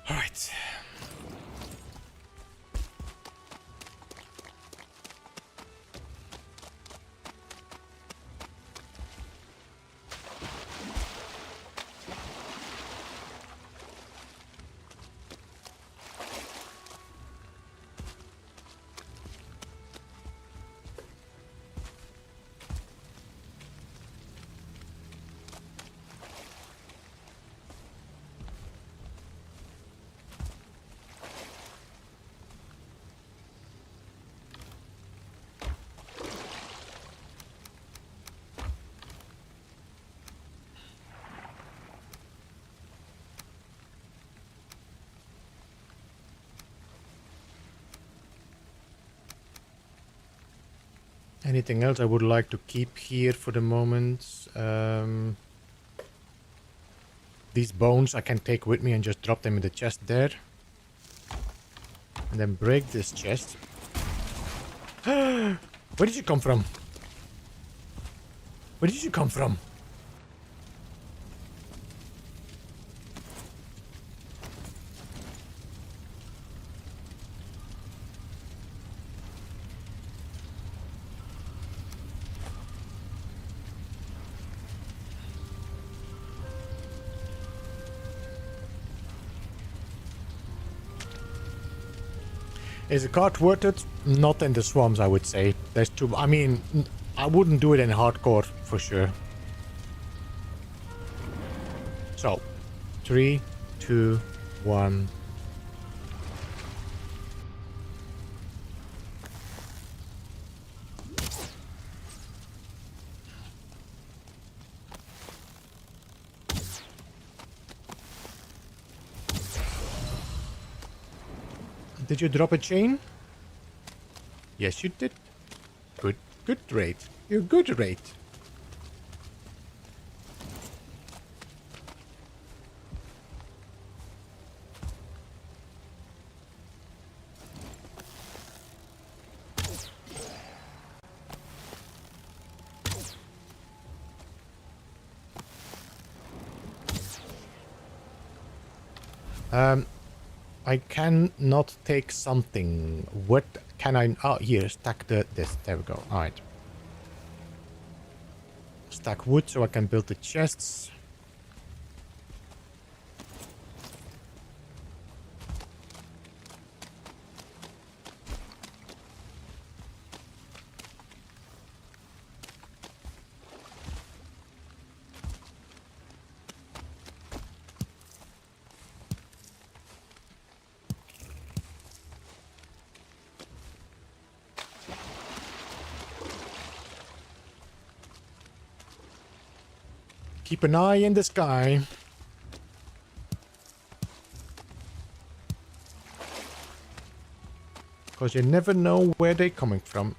all right. Anything else I would like to keep here for the moment? These bones I can take with me and just drop them in the chest there. And then break this chest. Where did you come from? Where did you come from? Is the cart worth it? Not in the swamps, I would say. There's too... I mean, I wouldn't do it in hardcore, for sure. So, 3, 2, 1... Did you drop a chain? Yes, you did. Good, good rate. You're good rate. I cannot take something. What can I... Oh, here, stack this. There we go. Alright. Stack wood so I can build the chests. Keep an eye in the sky. Because you never know where they're coming from.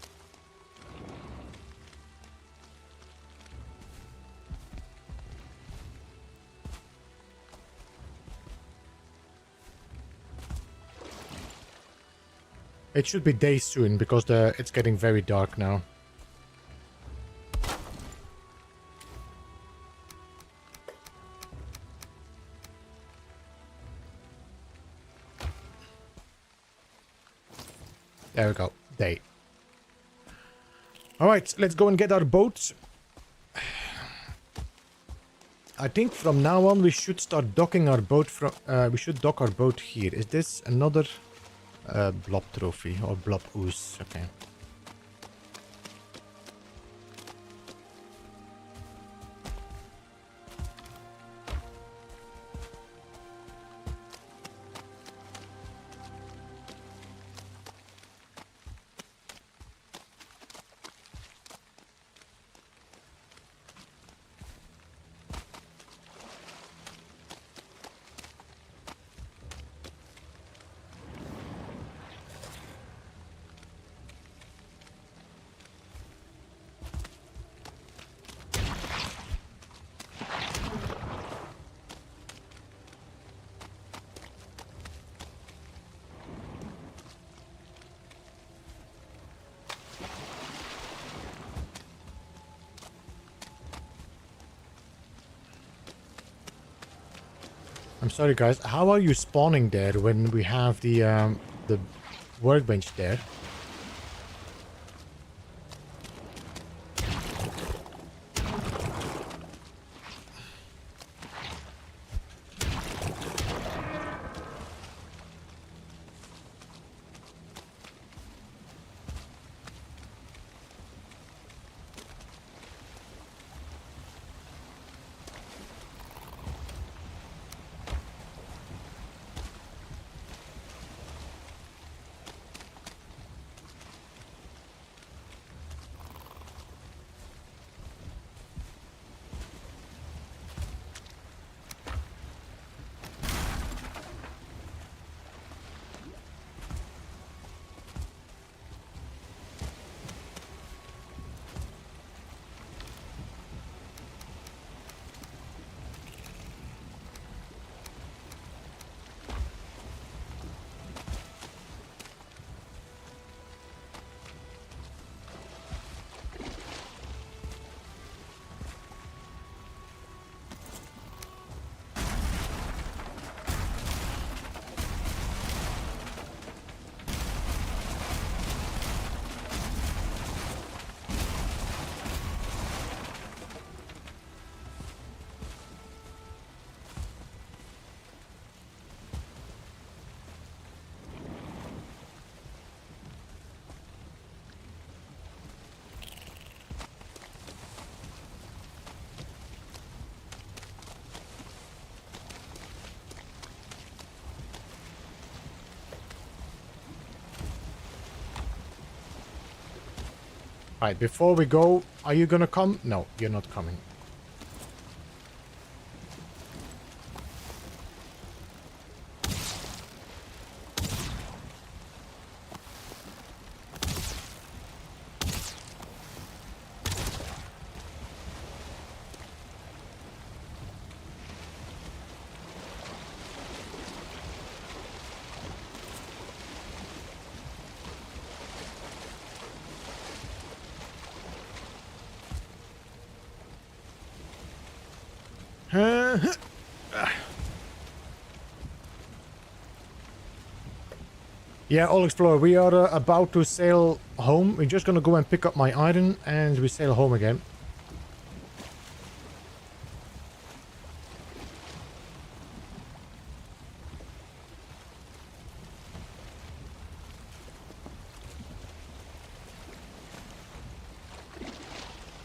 It should be day soon because it's getting very dark now. There we go. Day. Alright, let's go and get our boat. I think from now on we should start docking our boat from... we should dock our boat here. Is this another blob trophy or blob ooze? Okay. I'm sorry, guys. How are you spawning there when we have the workbench there? Alright, before we go, are you gonna come? No, you're not coming. Yeah, All Explorer, we are about to sail home. We're just gonna go and pick up my iron and we sail home again.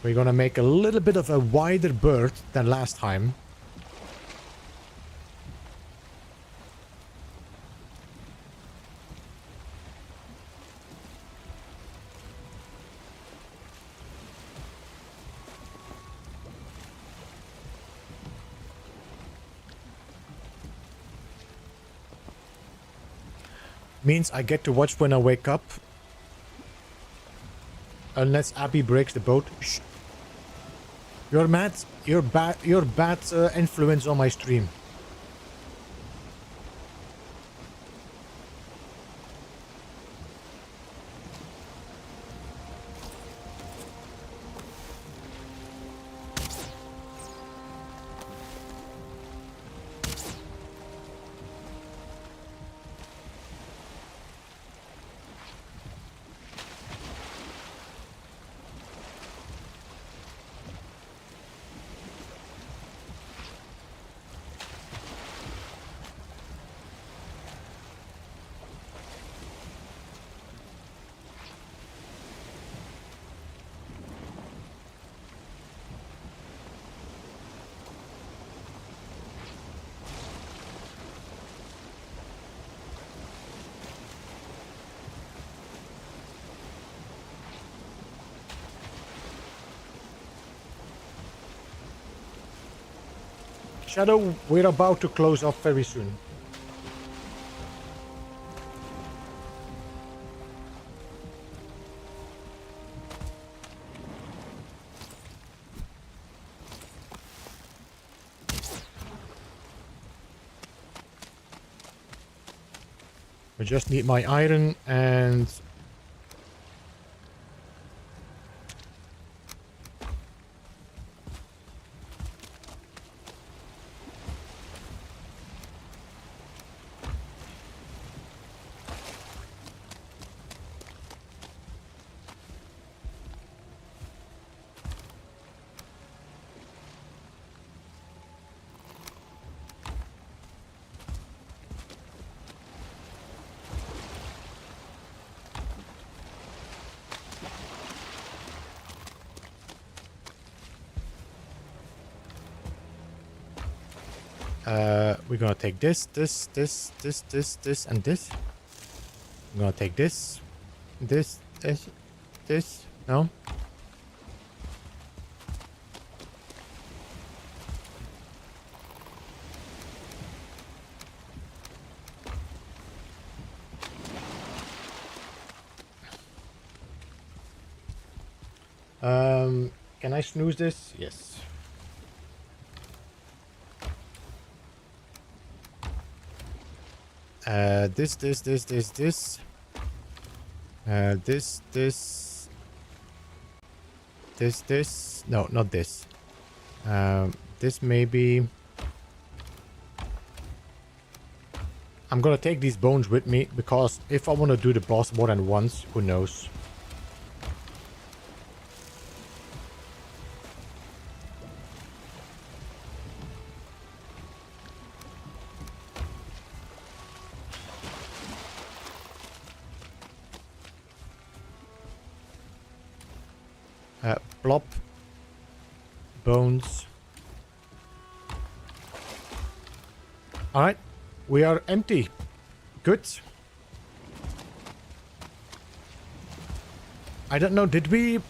We're gonna make a little bit of a wider berth than last time. Means I get to watch when I wake up. Unless Abby breaks the boat. Shh. You're mad. You're bad influence on my stream. Shadow, we're about to close off very soon. I just need my iron and... we're gonna take this, and this. I'm gonna take this, this. No? Can I snooze this? Yes. This. This. No, not this. This maybe. I'm gonna take these bones with me because if I want to do the boss more than once, who knows? Plop. Bones. Alright. We are empty. Good. I don't know, did we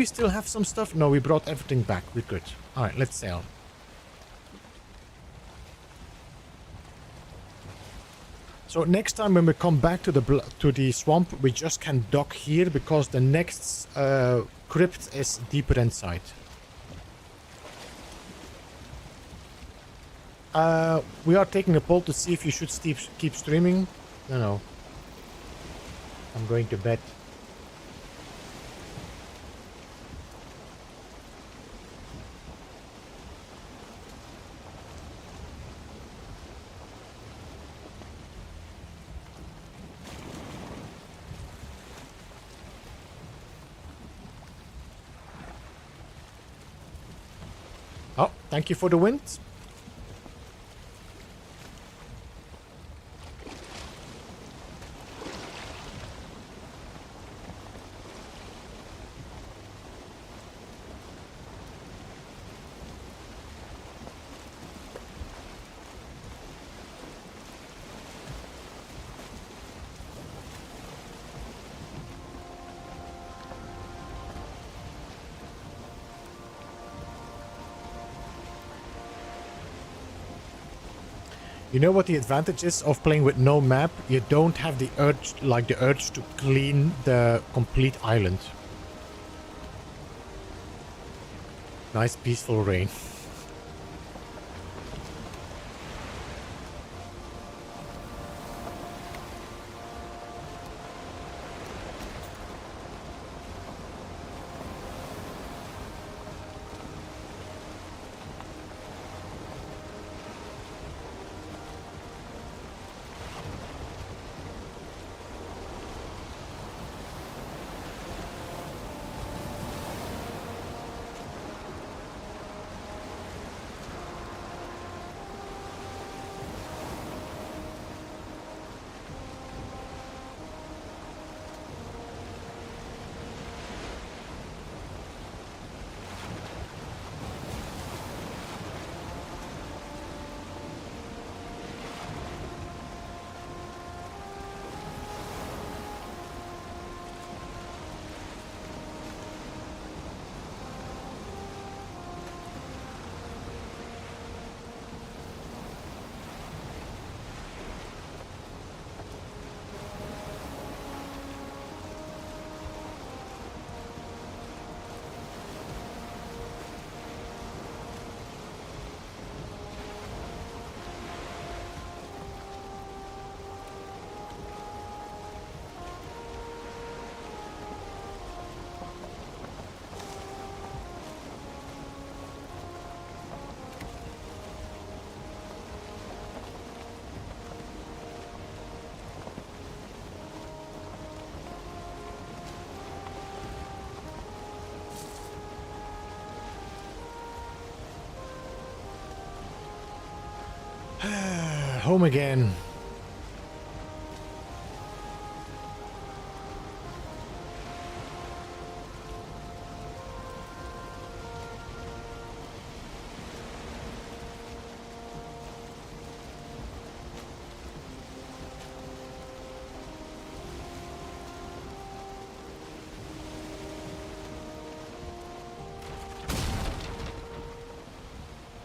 still have some stuff? No, we brought everything back. We're good. Alright, let's sail. So next time when we come back to the swamp, we just can dock here because the next crypt is deeper inside. We are taking a poll to see if you should keep streaming. No. I'm going to bed. Oh, thank you for the wind. You know what the advantage is of playing with no map? You don't have the urge to clean the complete island. Nice peaceful rain. home again.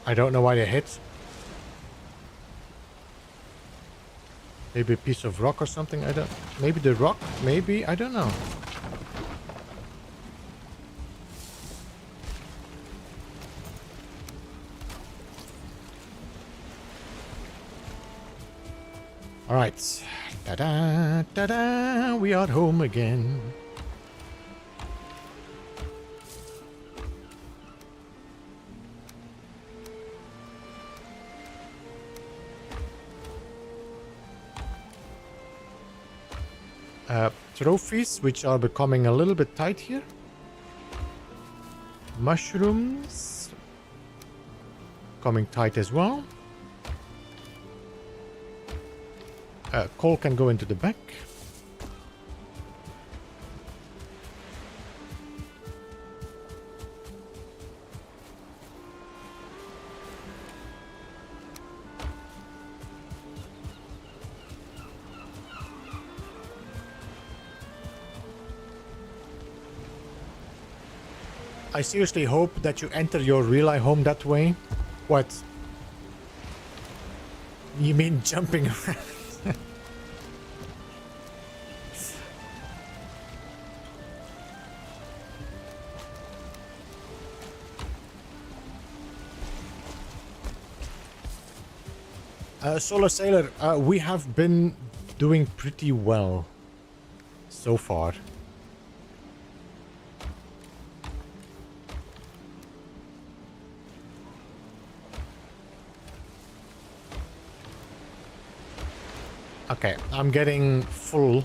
I don't know why they hit. Maybe a piece of rock or something, I don't... Maybe the rock? Maybe? I don't know. Alright. Ta-da! Ta-da! We are home again. Trophies, which are becoming a little bit tight here. Mushrooms. Coming tight as well. Coal can go into the back. I seriously hope that you enter your real-life home that way. What? You mean jumping around? Solar Sailor, we have been doing pretty well so far. Okay, I'm getting full.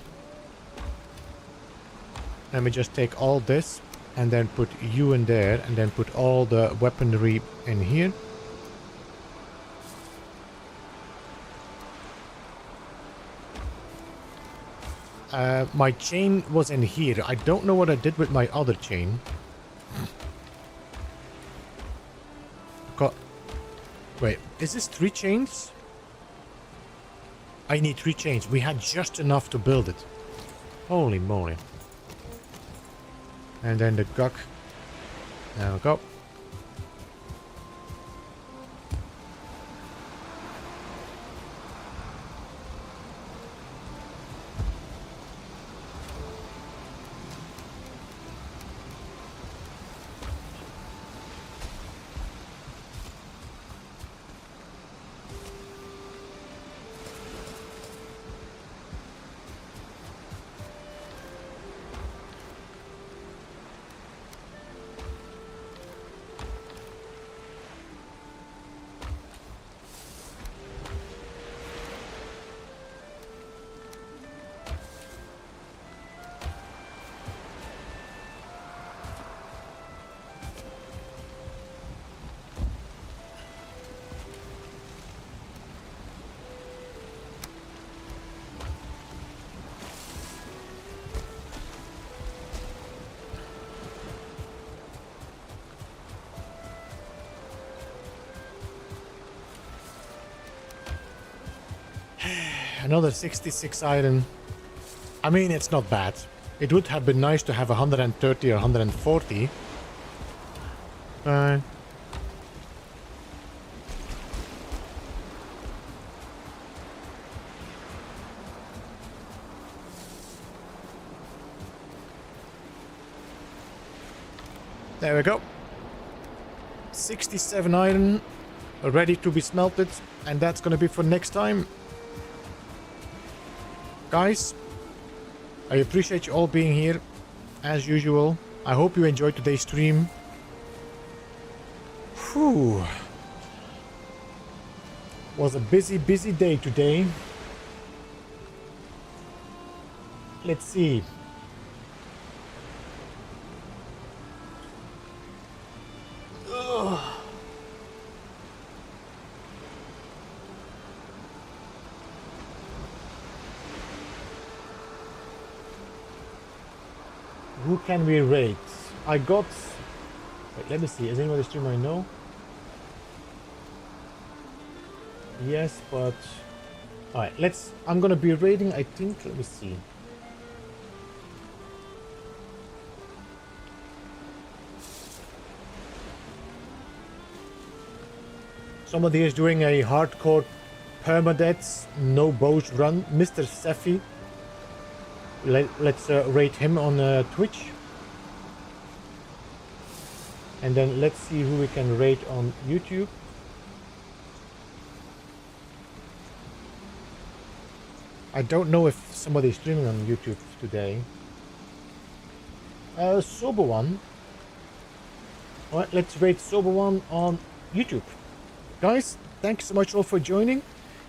Let me just take all this and then put you in there and then put all the weaponry in here. My chain was in here. I don't know what I did with my other chain. Wait, is this 3 chains? I need 3 chains. We had just enough to build it. Holy moly. And then the gug. There we go. Another 66 iron. I mean, it's not bad. It would have been nice to have 130 or 140. There we go. 67 iron ready to be smelted, and that's gonna be for next time. Guys, I appreciate you all being here, as usual. I hope you enjoyed today's stream. Whew. Was a busy day today. Let's see. Who can we raid? I got... Wait, let me see. Is anybody stream I know? Yes, but... Alright, let's... I'm gonna be raiding, I think... Let me see. Somebody is doing a hardcore permadeath, no bows run. Mr. Seffi. Let's rate him on Twitch. And then let's see who we can rate on YouTube. I don't know if somebody's streaming on YouTube today. Sober One. Alright, let's rate Sober One on YouTube. Guys, thanks so much all for joining.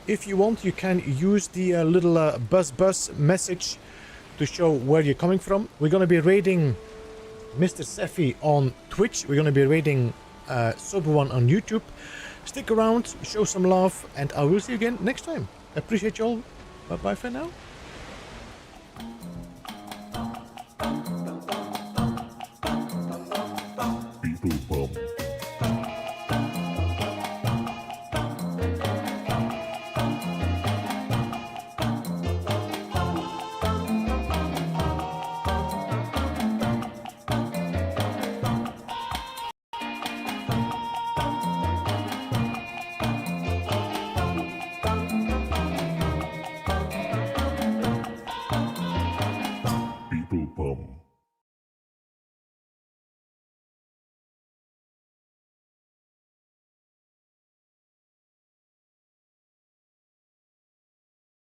If you want, you can use the little buzz message to show where you're coming from. We're going to be raiding Mr. Seffi on Twitch. We're going to be raiding Sober One on YouTube. Stick around, show some love, and I will see you again next time. Appreciate you all. Bye-bye for now.